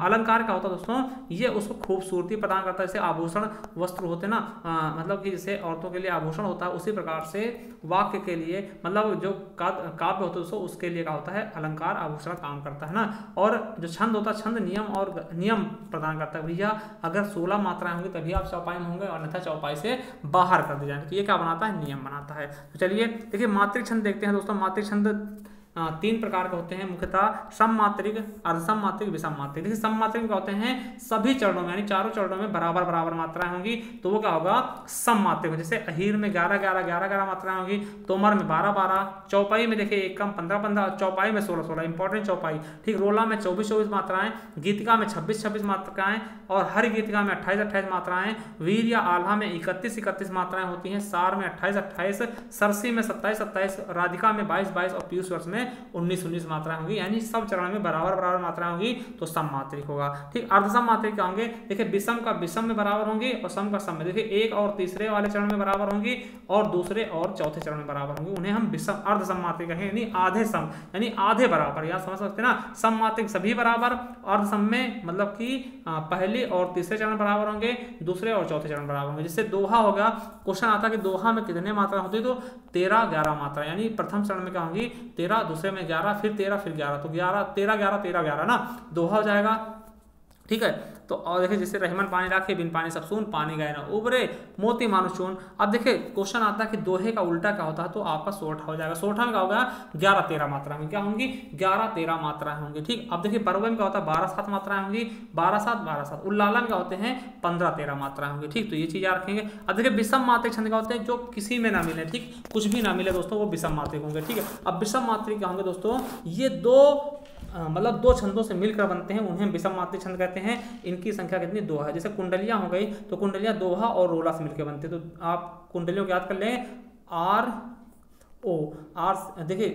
अलंकार क्या होता है दोस्तों, ये उसको खूबसूरती प्रदान करता है। जैसे आभूषण वस्त्र होते हैं ना, मतलब कि जैसे औरतों के लिए आभूषण होता है, उसी प्रकार से वाक्य के लिए मतलब जो काव्य होता है दोस्तों उसके लिए क्या होता है अलंकार आभूषण काम करता है ना। और जो छंद होता है छंद नियम प्रदान करता है। भैया अगर 16 मात्राएं होंगी तभी आप चौपाई में होंगे, अन्यथा चौपाई से बाहर कर दिए जाएंगे। तो ये क्या बनाता है नियम बनाता है। तो चलिए देखिए मात्रिक छंद देखते हैं दोस्तों। मात्रिक छंद 3 प्रकार के होते हैं मुख्यतः, सममात्रिक, अर्धसममात्रिक, विषममात्रिक। देखिए सममात्रिक क्या होते हैं सभी चरणों में यानी चारों चरणों में बराबर मात्राएं होंगी, तो वो क्या होगा सममात्रिक। जैसे अहीर में 11 मात्राएं होंगी, तोमर में 12, चौपाई में देखिए एक कम 15, चौपाई में 16, इंपॉर्टेंट चौपाई। ठीक, रोला में 24 मात्राएं, गीतिका में 26 मात्राएं और हर गीतिका में 28 मात्राएं, वीर या आल्हा में 31 मात्राएं होती हैं, सार में 28, सरसी में 27, राधिका में 22 और पीयूष वर्ष में 19-19 मात्राएं होंगी, यानी सब चरण में बराबर बराबर मात्राएं होंगी तो सममात्रिक होगा। ठीक, अर्धसम मात्रिक क्या होंगे? देखिए विषम का विषम में बराबर होंगे और सम का सम में। देखिए एक और तीसरे वाले चरण में बराबर होंगी और दूसरे और चौथे चरण में बराबर होंगी, उन्हें हम विषम अर्धसम मात्रिक कहेंगे, यानी आधे सम, यानी आधे बराबर। यहाँ समझ सकते हैं ना, सम मात्रिक सभी बराबर, अर्धसम में मतलब कि पहले और तीसरे चरण बराबर होंगे, दूसरे और चौथे चरण बराबर होंगे। जैसे दोहा होगा, क्वेश्चन आता है कि दोहा में कितने मात्रा होती है, तो 13-11 मात्रा, यानी प्रथम चरण में क्या होंगी 13, दूसरे में 11, फिर 13, फिर 11, तो 11 13 11 13 11 ना दोहा हो जाएगा। ठीक है, तो और देखिए जैसे रहीमन पानी राखे बिन पानी सब सून, पानी गए ना उबरे मोती मानुष चून। अब देखिए क्वेश्चन आता है कि दोहे का उल्टा क्या होता है, तो आपका सोठा हो जाएगा। सोठा में क्या होगा 11-13 मात्रा में क्या होंगी 11-13 मात्राएं होंगी। ठीक, अब देखिए बरवे में क्या होता है 12-7 मात्राएं होंगी, 12-7 उल्लाला में क्या होते हैं 15-13 मात्राएं होंगी। ठीक, तो ये चीज याद रखेंगे। अब देखिए विषम मात्रिक छंद क्या होते हैं, जो किसी में ना मिले, ठीक कुछ भी ना मिले दोस्तों, वो विषम मात्रिक होंगे। ठीक है, अब विषम मात्रिक क्या होंगे दोस्तों, ये मतलब दो छंदों से मिलकर बनते हैं, उन्हें विषम मात्रिक छंद कहते हैं। इनकी संख्या कितनी 2 है। जैसे कुंडलियां हो गई, तो कुंडलियां दोहा और रोला से मिलकर बनते हैं, तो आप कुंडलियों को याद कर लें आर ओ आर, देखिए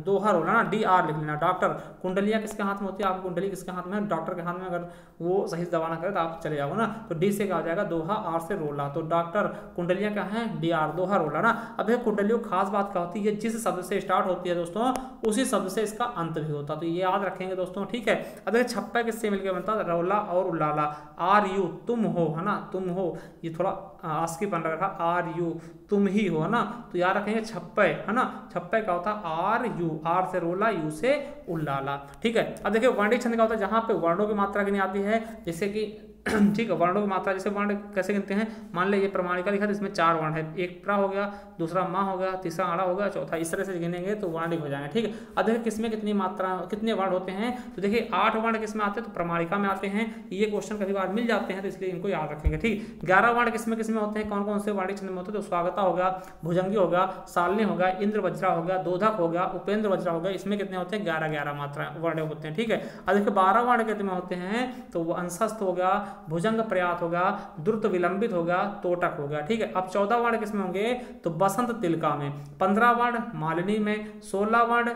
दोहा रोला ना DR लिख लेना। डॉक्टर, कुंडलियां किसके हाथ में होती है, आपकी कुंडली किसके हाथ में है, डॉक्टर के हाथ में। अगर वो सही से दबाना करे तो आप चले जाओगे ना, तो D से क्या हो जाएगा दोहा, R से रोला, तो डॉक्टर, कुंडलियां क्या है DR, दोहा रोला ना। अब देखिए कुंडलियों खास बात क्या होती है, जिस शब्द से स्टार्ट होती है दोस्तों उसी शब्द से इसका अंत भी होता है, तो ये याद रखेंगे दोस्तों। ठीक है, अब देखिए छप्पा किससे मिलकर बनता है, रोला और उल्लाला। RU तुम हो, है ना, तुम हो, ये थोड़ा आस्की बन रखा, RU तुम ही हो, है ना, तो याद रखेंगे छप्पे, है ना, छप्पे क्या होता है RU, R से रोला, U से उल्लाला। ठीक है, अब देखिए वर्णिक छंद क्या होता है, जहां पे वर्णों की मात्रा गिनी आती है, जैसे कि ठीक है वर्णों की मात्रा, जैसे वर्ण कैसे गिनते हैं, मान लीजिए प्रमाणिका लिखा था, इसमें 4 वर्ण है, एक प्रा हो गया, दूसरा माँ हो गया, तीसरा आड़ा हो गया, चौथा, इस तरह से गिनेंगे तो वर्णिक हो जाएंगे। ठीक है, अब देखिए किसमें कितनी मात्रा, कितने वर्ण होते हैं, तो देखिए 8 वर्ण किसमें आते हैं, तो प्रमाणिका में आते हैं। ये क्वेश्चन कभी बार मिल जाते हैं, तो इसलिए इनको याद रखेंगे। ठीक, 11 वर्ण किसमें किसमें होते हैं, कौन कौन से वर्णिक छंद में होते हैं, तो स्वागता हो गया, भुजंगी हो गया, सालनी हो गया, इंद्र वज्रा हो गया, दोधक हो गया, उपेंद्र वज्रा हो गया, इसमें कितने होते हैं 11-11 मात्रा वर्ण होते हैं। ठीक है, अब देखिए 12 वर्ण कितने होते हैं, तो वो अंशस्थ हो गया, भुजंग प्रयात हो गया, द्रुत विलंबित हो गया, तोटक हो गया। ठीक है, अब 14 वर्ण किसमें होंगे, तो बसंत तिलका में, 15 वर्ण मालिनी में, 16 वर्ण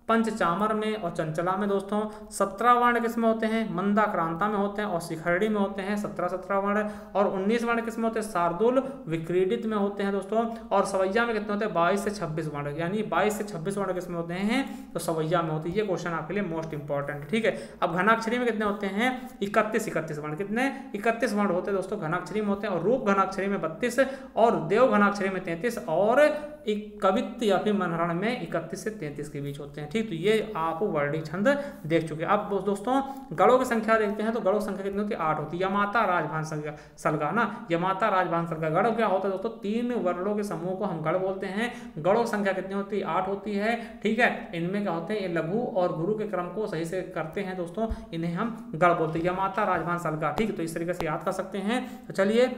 पंचचामर में और चंचला में दोस्तों, 17 वर्ण किसमें होते हैं, मंदाक्रांता में होते हैं और शिखरड़ी में होते हैं 17 वर्ण, और 19 वर्ण किसमें होते हैं, शार्दुल विक्रीडित में होते हैं दोस्तों, और सवैया में कितने होते हैं 22 से 26 वर्ण, यानी 22 से 26 वर्ण किसमें होते हैं, तो सवैया में होती है। ये क्वेश्चन आपके लिए मोस्ट इंपॉर्टेंट है। ठीक है, अब घनाक्षरी में कितने होते हैं 31 वर्ण, कितने 31 वर्ण होते हैं दोस्तों घनाक्षरी में होते हैं, और रूप घनाक्षरी में 32 और देव घनाक्षरी में 33 और एक कवित्त या फिर मनहरण में 31 से 33 के बीच होते हैं। ठीक, तो ये आप वर्णिक छंद देख चुके हैं। अब दोस्तों गणों की संख्या देखते हैं, तो गणों की संख्या कितनी होती है 8 होती है। यमाता राजभान सलगा ना, यमाता राजभान सलगा। गण क्या होता है दोस्तों, 3 वर्णों के समूह को हम गण बोलते हैं। गणों की संख्या कितनी होती है 8 होती है। ठीक है, इनमें क्या होते हैं, ये लघु और गुरु के क्रम को सही से करते हैं दोस्तों, इन्हें हम गण बोलते हैं, यमाता राजभान सलगा। ठीक है, तो इस तरीके से याद कर सकते हैं। तो चलिए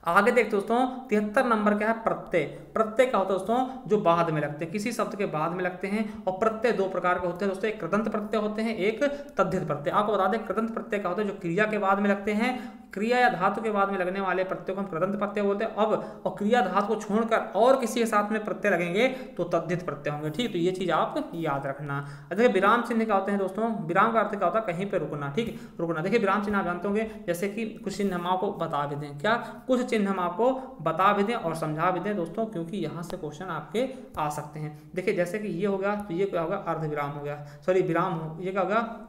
आगे देखते दोस्तों 73 नंबर क्या है, प्रत्यय। प्रत्यय क्या होता है दोस्तों, जो बाद में लगते हैं, किसी शब्द के बाद में लगते हैं। और प्रत्यय 2 प्रकार के होते हैं दोस्तों, एक कृदंत प्रत्यय होते हैं, एक तद्धित प्रत्यय। आपको बता दें कृदंत प्रत्यय क्या होता है, जो क्रिया के बाद में लगते हैं। क्रिया या धातु के बाद में लगने वाले प्रत्यय को हम कृदंत प्रत्यय बोलते हैं। अब और क्रिया धातु को छोड़कर और किसी के साथ में प्रत्यय लगेंगे तो तद्धित प्रत्यय होंगे। ठीक, तो ये चीज आप याद रखना। देखिए विराम चिन्ह क्या होते हैं दोस्तों, विराम का अर्थ क्या होता है, कहीं पे रुकना। ठीक, रुकना। देखिए विराम चिन्ह आप जानते होंगे, जैसे कि कुछ चिन्ह हम आपको बता भी दें, क्या कुछ चिन्ह हम आपको बता भी दें और समझा भी दें दोस्तों, क्योंकि यहाँ से क्वेश्चन आपके आ सकते हैं। देखिए जैसे कि ये हो गया, तो ये क्या होगा, अर्ध विराम हो गया, सॉरी विराम हो, ये क्या होगा,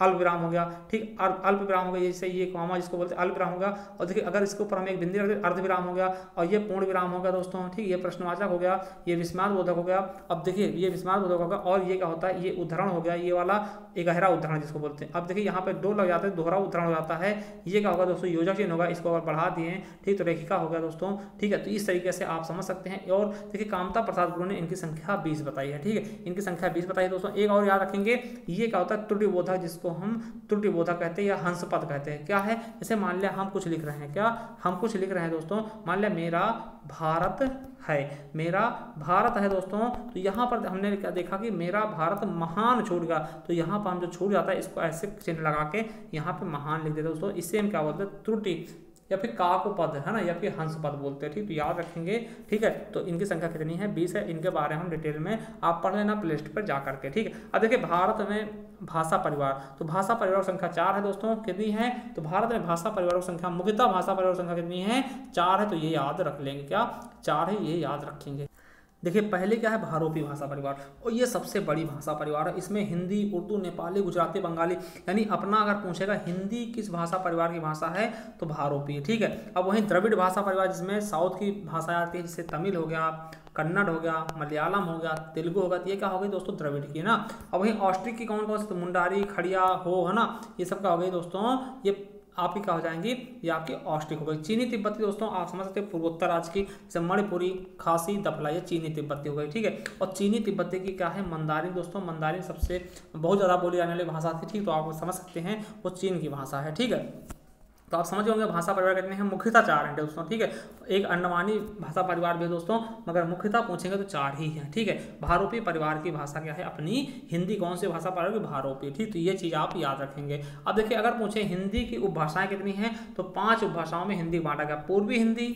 अल्प विराम हो गया। ठीक, अल्प विराम हो गया, जैसे ये कॉमा जिसको बोलते हैं अल्प विराम हो गया। और देखिए अगर इसके ऊपर हम एक बिंदी रख दें, अर्ध विराम हो गया। और ये पूर्ण विराम हो गया दोस्तों। ठीक, ये प्रश्नवाचक हो गया, ये विस्माद बोधक हो गया। अब देखिए ये विस्माद बोधक होगा, और ये क्या होता है, ये उद्धरण हो गया, ये वाला एक गहरा उद्धरण जिसको बोलते हैं। अब देखिए यहाँ पे 2 लग जाते हैं, दोहरा उद्धरण हो जाता है। ये क्या होगा दोस्तों, योजक चिन्ह होगा, इसको अगर बढ़ा दिए। ठीक, तो रेखिका हो गया दोस्तों। ठीक है, तो इस तरीके से आप समझ सकते हैं। और देखिए कामता प्रसाद गुरु ने इनकी संख्या 20 बताई है। ठीक है, इनकी संख्या 20 बताई है दोस्तों। एक और याद रखेंगे, ये क्या होता है, त्रुटि बोधक, जिसको हम त्रुटि बोधक कहते हैं या हंस पद कहते हैं। क्या है, जैसे मान लिया हम कुछ लिख रहे हैं, क्या हम कुछ लिख रहे हैं दोस्तों, मान लिया मेरा भारत है, मेरा भारत है दोस्तों। तो यहाँ पर हमने क्या देखा कि मेरा भारत महान छूट गया, तो यहाँ पर हम जो छूट जाता है इसको ऐसे चिन्ह लगा के यहाँ पे महान लिख देते हैं दोस्तों। इससे हम क्या बोलते हैं, त्रुटि या फिर काक पद है ना, या फिर हंस पद बोलते हैं। ठीक, तो याद रखेंगे। ठीक है, तो इनकी संख्या कितनी है? 20 है। इनके बारे में हम डिटेल में आप पढ़ लेना प्ले लिस्ट पर जा करके। ठीक है, अब देखिए भारत में भाषा परिवार, तो भाषा परिवार की संख्या 4 है दोस्तों। कितनी है? तो भारत में भाषा परिवारों की संख्या, मुख्यतः भाषा परिवारों की संख्या कितनी है? 4 है। तो ये याद रख लेंगे, क्या 4 है, ये याद रखेंगे। देखिए पहले क्या है? भारोपी भाषा परिवार, और ये सबसे बड़ी भाषा परिवार है। इसमें हिंदी, उर्दू, नेपाली, गुजराती, बंगाली, यानी अपना अगर पूछेगा हिंदी किस भाषा परिवार की भाषा है तो भारोपी है। ठीक है, अब वहीं द्रविड़ भाषा परिवार जिसमें साउथ की भाषाएं आती है, जैसे तमिल हो गया, कन्नड़ हो गया, मलयालम हो गया, तेलुगु हो गया, तो ये क्या हो गई दोस्तों? द्रविड़ की ना। अब वहीं ऑस्ट्रिक की कौन कौन सी? तो मुंडारी, खड़िया हो, है ना, ये सब क्या हो गई दोस्तों? ये आपकी क्या हो जाएंगी? ये आपकी ऑस्ट्रिक हो गई। चीनी तिब्बती दोस्तों आप समझ सकते हैं पूर्वोत्तर राज्य की, जैसे मणिपुरी, खासी, दफला, ये चीनी तिब्बती हो गई। ठीक है, और चीनी तिब्बती की क्या है? मंदारिन दोस्तों। मंदारिन सबसे बहुत ज़्यादा बोली जाने वाली भाषा थी। ठीक, तो आप समझ सकते हैं वो चीन की भाषा है। ठीक है, तो आप समझ होंगे भाषा परिवार कितने हैं? मुख्यतः 4 हैं दोस्तों। ठीक है, एक अंडमानी भाषा परिवार भी है दोस्तों, मगर मुख्यतः पूछेंगे तो 4 ही हैं। ठीक है, भारोपी परिवार की भाषा क्या है? अपनी हिंदी। कौन सी भाषा परिवार की? भारोपी। ठीक, तो ये चीज़ आप याद रखेंगे। अब देखिए अगर पूछे हिंदी की उपभाषाएं कितनी हैं, तो 5 उपभाषाओं में हिंदी बांटा गया। पूर्वी हिंदी,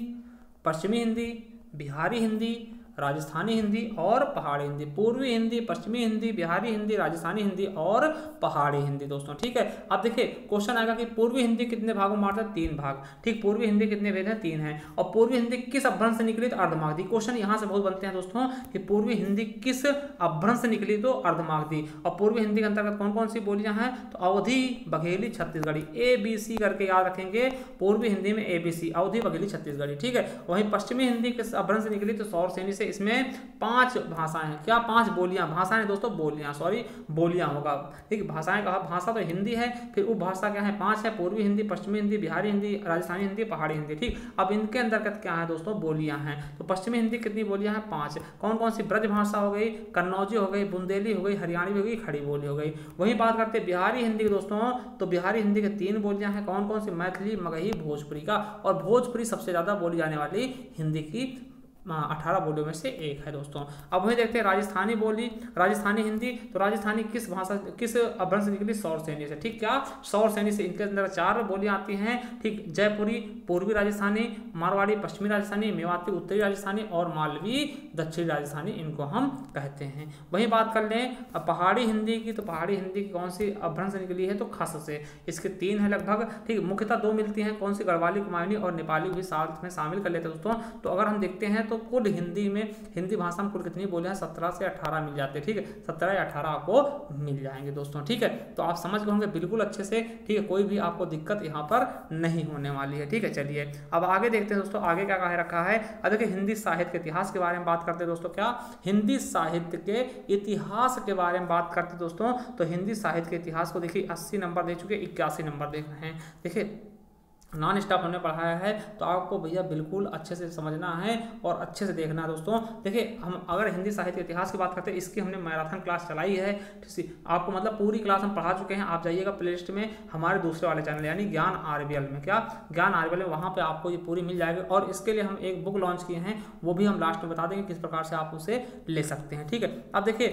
पश्चिमी हिंदी, बिहारी हिंदी, राजस्थानी हिंदी और पहाड़ी हिंदी। पूर्वी हिंदी, पश्चिमी हिंदी, बिहारी हिंदी, राजस्थानी हिंदी और पहाड़ी हिंदी दोस्तों। ठीक है, अब देखिए क्वेश्चन आएगा कि पूर्वी हिंदी कितने भागों में बांटा? 3 भाग। ठीक, पूर्वी हिंदी कितने भेद हैं? 3 हैं। और पूर्वी हिंदी किस अपभ्रंश से निकली? तो अर्धमागधी। क्वेश्चन यहाँ से बहुत बनते हैं दोस्तों कि पूर्वी हिंदी किस अपभ्रंश से निकली? तो अर्धमागधी। और पूर्वी हिंदी के अंतर्गत कौन कौन सी बोलियां हैं? तो अवधी, बघेली, छत्तीसगढ़ी, ABC करके याद रखेंगे। पूर्वी हिंदी में ABC, अवधी, बघेली, छत्तीसगढ़ी। ठीक है, वहीं पश्चिमी हिंदी किस अपभ्रंश से निकली? तो सौरसेनी से। इसमें 5 भाषाएं हैं। क्या? 5 बोलियां। भाषाएं दोस्तों बोलियां, सॉरी बोलियां होगा। ठीक, भाषाएं कहा, भाषा तो हिंदी है, फिर उपभाषा क्या है? 5 है। पूर्वी हिंदी, पश्चिमी हिंदी, बिहारी हिंदी, राजस्थानी हिंदी, पहाड़ी हिंदी। ठीक, अब इनके अंतर्गत क्या है दोस्तों? बोलियां हैं। तो पश्चिमी हिंदी कितनी बोलियां हैं? 5। कौन कौन सी? ब्रज भाषा हो गई, कन्नौजी हो गई, बुंदेली हो गई, हरियाणवी हो गई, खड़ी बोली हो गई। वहीं बात करते हैं बिहारी हिंदी दोस्तों, तो बिहारी हिंदी के 3 बोलियां हैं। कौन कौन सी? मैथिली, मगही, भोजपुरी का। और भोजपुरी सबसे ज्यादा बोली जाने वाली हिंदी की 18 बोलियों में से एक है दोस्तों। अब वही देखते हैं राजस्थानी बोली, राजस्थानी हिंदी। तो राजस्थानी किस भाषा, किस अपभ्रंश से निकली? सौरसेनी से। ठीक, क्या? सौरसेनी से। इनके अंदर 4 बोलियां आती हैं। ठीक, जयपुरी पूर्वी राजस्थानी, मारवाड़ी पश्चिमी राजस्थानी, मेवाती उत्तरी राजस्थानी और मालवी दक्षिणी राजस्थानी, इनको हम कहते हैं। वहीं बात कर लें अब पहाड़ी हिंदी की, तो पहाड़ी हिंदी की कौन सी अपभ्रंश से निकली है? तो खस से। इसके 3 है लगभग। ठीक, मुख्यतः 2 मिलती हैं। कौन सी? गढ़वाली, कुमायूनी और नेपाली भी साथ में शामिल कर लेते हैं दोस्तों। तो अगर हम देखते हैं तो कुल हिंदी में, हिंदी भाषा में कुल कितनी बोलियां? 17 से 18 मिल जाते हैं। ठीक है, 17 या 18 आपको मिल जाएंगे दोस्तों। ठीक है, तो आप समझ गए होंगे बिल्कुल अच्छे से। ठीक है, कोई भी आपको दिक्कत यहाँ पर नहीं होने वाली है। ठीक है, चलिए अब आगे देखते हैं दोस्तों, आगे क्या कह रखा है। अब देखिए हिंदी साहित्य के इतिहास के बारे में बात करते हैं दोस्तों। क्या? हिंदी साहित्य के इतिहास के बारे में बात करते हैं दोस्तों। तो हिंदी साहित्य के इतिहास को देखिए 80 नंबर दे चुके, 81 नंबर देख रहे हैं। देखिए नॉन स्टॉप हमने पढ़ाया है, तो आपको भैया बिल्कुल अच्छे से समझना है और अच्छे से देखना है दोस्तों। देखिए हम अगर हिंदी साहित्य इतिहास की बात करते हैं, इसकी हमने मैराथन क्लास चलाई है। आपको मतलब पूरी क्लास हम पढ़ा चुके हैं। आप जाइएगा प्लेलिस्ट में हमारे दूसरे वाले चैनल यानी ज्ञान RBL में। क्या? ज्ञान RBL में, वहाँ पर आपको ये पूरी मिल जाएगी। और इसके लिए हम एक बुक लॉन्च किए हैं, वो भी हम लास्ट में बता देंगे किस प्रकार से आप उसे ले सकते हैं। ठीक है, अब देखिए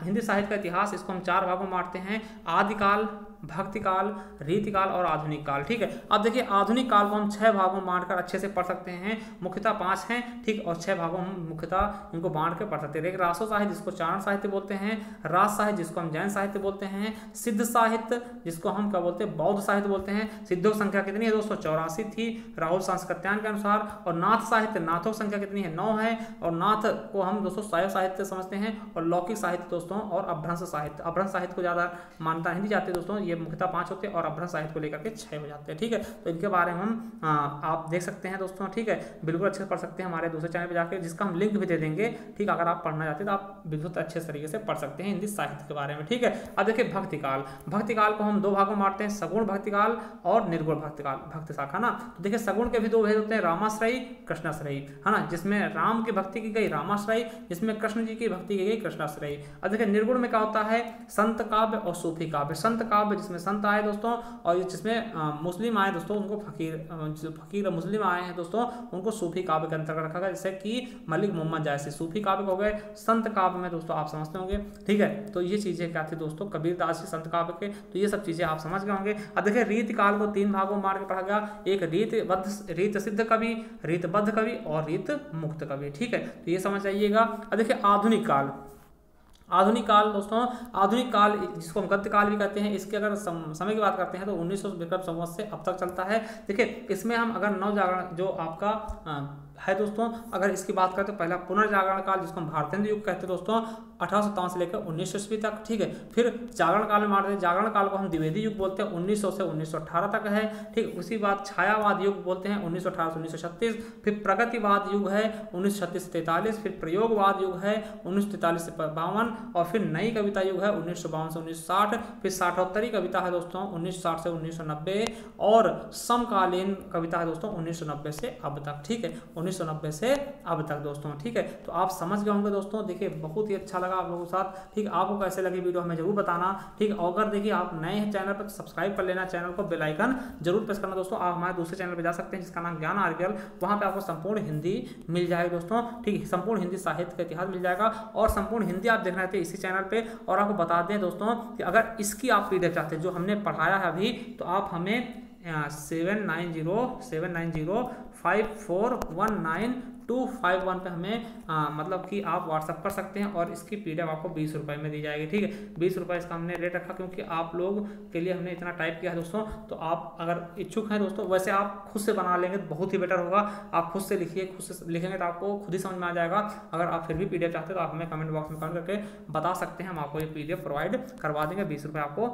हिंदी साहित्य का इतिहास, इसको हम 4 भागों में बांटते हैं। आदिकाल, भक्तिकाल, रीतिकाल और आधुनिक काल। ठीक है, अब देखिए आधुनिक काल को हम 6 भागों में बांटकर अच्छे से पढ़ सकते हैं। मुख्यतः 5 हैं। ठीक, और 6 भागों में मुख्यतः इनको बांट के पढ़ सकते हैं। रासो साहित्य जिसको चारण साहित्य बोलते हैं, राज साहित्य जिसको हम जैन साहित्य बोलते हैं, सिद्ध साहित्य जिसको हम क्या बोलते हैं? बौद्ध साहित्य बोलते हैं। सिद्धों की संख्या कितनी है दोस्तों? 84 थी राहुल सांस्कृत्यायन के अनुसार। और नाथ साहित्य, नाथों की संख्या कितनी है? 9 है। और नाथ को हम दोस्तों शैव साहित्य समझते हैं। और लौकिक साहित्य दोस्तों और अपभ्रंश साहित्य, अपभ्रंश साहित्य को ज्यादा मान्यता नहीं दी जाती दोस्तों। ये मुख्यतः 5 होते हैं और अपभ्रंश साहित्य को लेकर के 6 हो जाते हैं। ठीक है, तो इनके बारे में हम आप देख सकते हैं दोस्तों। ठीक है, बिल्कुल अच्छे से पढ़ सकते हैं हमारे दूसरे चैनल पे जाकर, जिसका हम लिंक भी दे देंगे। ठीक, अगर आप पढ़ना चाहते हैं तो आप बिल्कुल अच्छे तरीके से पढ़ सकते हैं हिंदी साहित्य के बारे में। ठीक है, अब देखिए भक्तिकाल, भक्तिकाल को हम 2 भागों में बांटते हैं, सगुण भक्तिकाल और निर्गुण भक्तिकाल, भक्ति शाखा ना। तो देखिए सगुण के भी 2 भेद होते हैं, रामाश्रयी, कृष्णाश्रयी, है ना, जिसमें राम की भक्ति की गई रामाश्रयी, जिसमें कृष्ण जी की भक्ति की गई कृष्णाश्रयी। अब देखिए निर्गुण में क्या होता है? संत काव्य और सूफी काव्य। संत काव्य है जिसमें संत आए दोस्तों, और जिसमें मुस्लिम आए दोस्तों उनको फकीर मुस्लिम आए हैं दोस्तों उनको सूफी काव्य के अंतर्गत रखा गया, जैसे कि मलिक मोहम्मद जायसी सूफी काव्य हो गए। संत काव्य में दोस्तों आप समझते होंगे, ठीक है। तो ये चीजें क्या थी दोस्तों, कबीरदास जी संत काव्य के, तो ये सब चीजें आप समझ गए होंगे। अब देखिए रीत काल को 3 भागों में बांट के पढ़ा गया, एक रीत सिद्ध कवि, रीतबद्ध कवि और रीत मुक्त कवि, ठीक है। तो ये समझ आइएगा। अब देखिए आधुनिक काल दोस्तों, आधुनिक काल जिसको हम गद्य काल भी कहते हैं, इसके अगर समय की बात करते हैं तो 1900 विक्रम संवत से अब तक चलता है। देखिए इसमें हम अगर नवजागरण जो आपका है दोस्तों, अगर इसकी बात करें तो पहला पुनर्जागरण काल जिसको हम भारतेंद्र युग कहते हैं दोस्तों 1857 से लेकर 1900 ईस्वी तक, ठीक है। फिर जागरण काल में मानते हैं, जागरण काल को हम द्विवेदी युग बोलते हैं 1900 से 1918 तक है, ठीक। उसी बात छायावाद युग बोलते हैं 1918 से 1936। फिर प्रगतिवाद युग है 1936 से 43। फिर प्रयोगवाद युग है 1943 से 52। और फिर नई कविता युग है 1952 से 1960। फिर साठोत्तरी कविता है दोस्तों 1960 से 1990। और समकालीन कविता है दोस्तों 1990 से अब तक, ठीक है, 1990 से अब तक दोस्तों, ठीक है। तो आप समझ गए होंगे दोस्तों। देखिए बहुत ही अच्छा लगा आप लोगों के साथ, ठीक। आपको कैसे लगी वीडियो हमें जरूर बताना, ठीक। और अगर देखिए आप नए हैं चैनल पर सब्सक्राइब कर लेना, चैनल को बेल आइकन जरूर प्रेस करना दोस्तों। आप हमारे दूसरे चैनल पर जा सकते हैं जिसका नाम ज्ञान आरबीएल, वहाँ पे आपको संपूर्ण हिंदी मिल जाएगी दोस्तों, ठीक। संपूर्ण हिंदी साहित्य का इतिहास मिल जाएगा और संपूर्ण हिंदी आप देखना चाहते हैं इसी चैनल पे। और आपको बता दें दोस्तों कि अगर इसकी आप पीडीएफ चाहते हैं जो हमने पढ़ाया है अभी, तो आप हमें 7905419251 पे हमें मतलब कि आप व्हाट्सअप कर सकते हैं और इसकी पीडीएफ आपको 20 रुपये में दी जाएगी, ठीक है। 20 रुपये इसका हमने रेट रखा क्योंकि आप लोग के लिए हमने इतना टाइप किया है दोस्तों। तो आप अगर इच्छुक हैं दोस्तों, वैसे आप खुद से बना लेंगे तो बहुत ही बेटर होगा। आप खुद से लिखिए, खुद से लिखेंगे तो आपको खुद ही समझ में आ जाएगा। अगर आप फिर भी पीडीएफ चाहते हैं तो आप हमें कमेंट बॉक्स में कमेंट करके बता सकते हैं, हम आपको ये पीडीएफ प्रोवाइड करवा देंगे। 20 रुपये आपको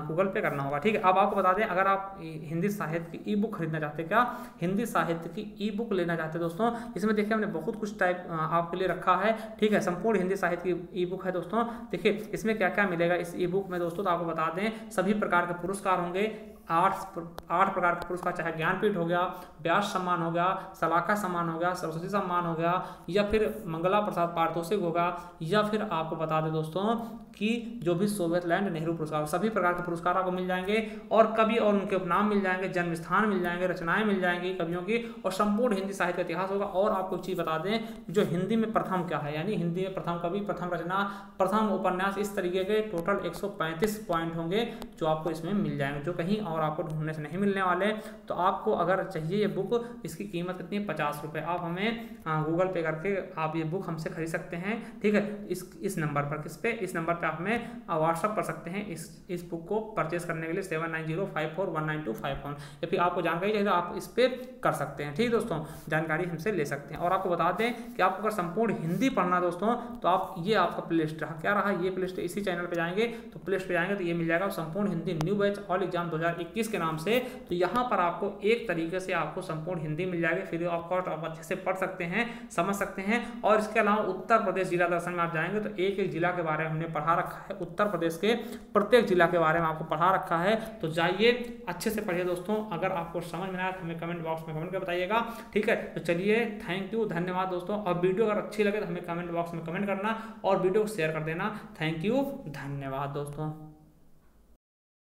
गूगल पे करना होगा, ठीक है। अब आपको बता दें अगर आप हिंदी साहित्य की ई बुक खरीदना चाहते हैं, क्या हिंदी साहित्य की ई बुक लेना चाहते हैं दोस्तों, इसमें देखिए हमने बहुत कुछ टाइप आपके लिए रखा है, ठीक है। संपूर्ण हिंदी साहित्य की ई बुक है दोस्तों। देखिए इसमें क्या क्या मिलेगा इस ई बुक में दोस्तों, तो आपको बता दें सभी प्रकार के पुरस्कार होंगे, 8 प्रकार के पुरस्कार, चाहे ज्ञानपीठ हो गया, व्यास सम्मान हो गया, सलाका सम्मान हो गया, सरस्वती सम्मान हो गया, या फिर मंगला प्रसाद पारितोषिक होगा, या फिर आपको बता दें दोस्तों कि जो भी सोवियत लैंड नेहरू पुरस्कार, सभी प्रकार के पुरस्कार आपको मिल जाएंगे। और कवि और उनके उपनाम मिल जाएंगे, जन्म स्थान मिल जाएंगे, रचनाएं मिल जाएंगी कवियों की, और संपूर्ण हिंदी साहित्य का इतिहास होगा। और आपको एक चीज बता दें जो हिंदी में प्रथम क्या है, यानी हिंदी में प्रथम कवि, प्रथम रचना, प्रथम उपन्यास, इस तरीके के टोटल 135 पॉइंट होंगे जो आपको इसमें मिल जाएंगे, जो कहीं और आपको ढूंढने से नहीं मिलने वाले। तो आपको अगर चाहिए ये बुक, इसकी कीमत कितनी है, 50 रुपये। आप हमें गूगल पे करके आप ये बुक हमसे खरीद सकते हैं, ठीक है। इस नंबर पर, किस पे, इस नंबर पे आप हमें व्हाट्सअप कर सकते हैं इस बुक को परचेस करने के लिए 7905419251, या फिर आपको जानकारी चाहिए तो आप इस पे कर सकते हैं, ठीक दोस्तों, जानकारी हमसे ले सकते हैं। और आपको बता दें कि आपको अगर संपूर्ण हिंदी पढ़ना दोस्तों, तो आप ये आपका प्ले लिस्ट रहा, क्या रहा ये प्ले लिस्ट, इसी चैनल पे जाएंगे तो प्ले लिस्ट पे जाएंगे तो ये मिल जाएगा संपूर्ण Hindi new batch all exam 2021 के नाम से। तो यहाँ पर आपको एक तरीके से आपको संपूर्ण हिंदी मिल जाएगी, फिर आप अच्छे से पढ़ सकते हैं, समझ सकते हैं। और इसके अलावा उत्तर प्रदेश जिला दर्शन में आप जाएंगे तो एक एक जिला के बारे में हमने पढ़ा रखा है, उत्तर प्रदेश के प्रत्येक जिला के बारे में आपको पढ़ा रखा है। तो जाइए अच्छे से पढ़िए दोस्तों। अगर आपको समझ में आया तो हमें कमेंट बॉक्स में कमेंट कर बताइएगा, ठीक है। तो चलिए थैंक यू, धन्यवाद दोस्तों। और वीडियो अगर अच्छी लगे तो हमें कमेंट बॉक्स में कमेंट करना और वीडियो को शेयर कर देना। थैंक यू, धन्यवाद दोस्तों।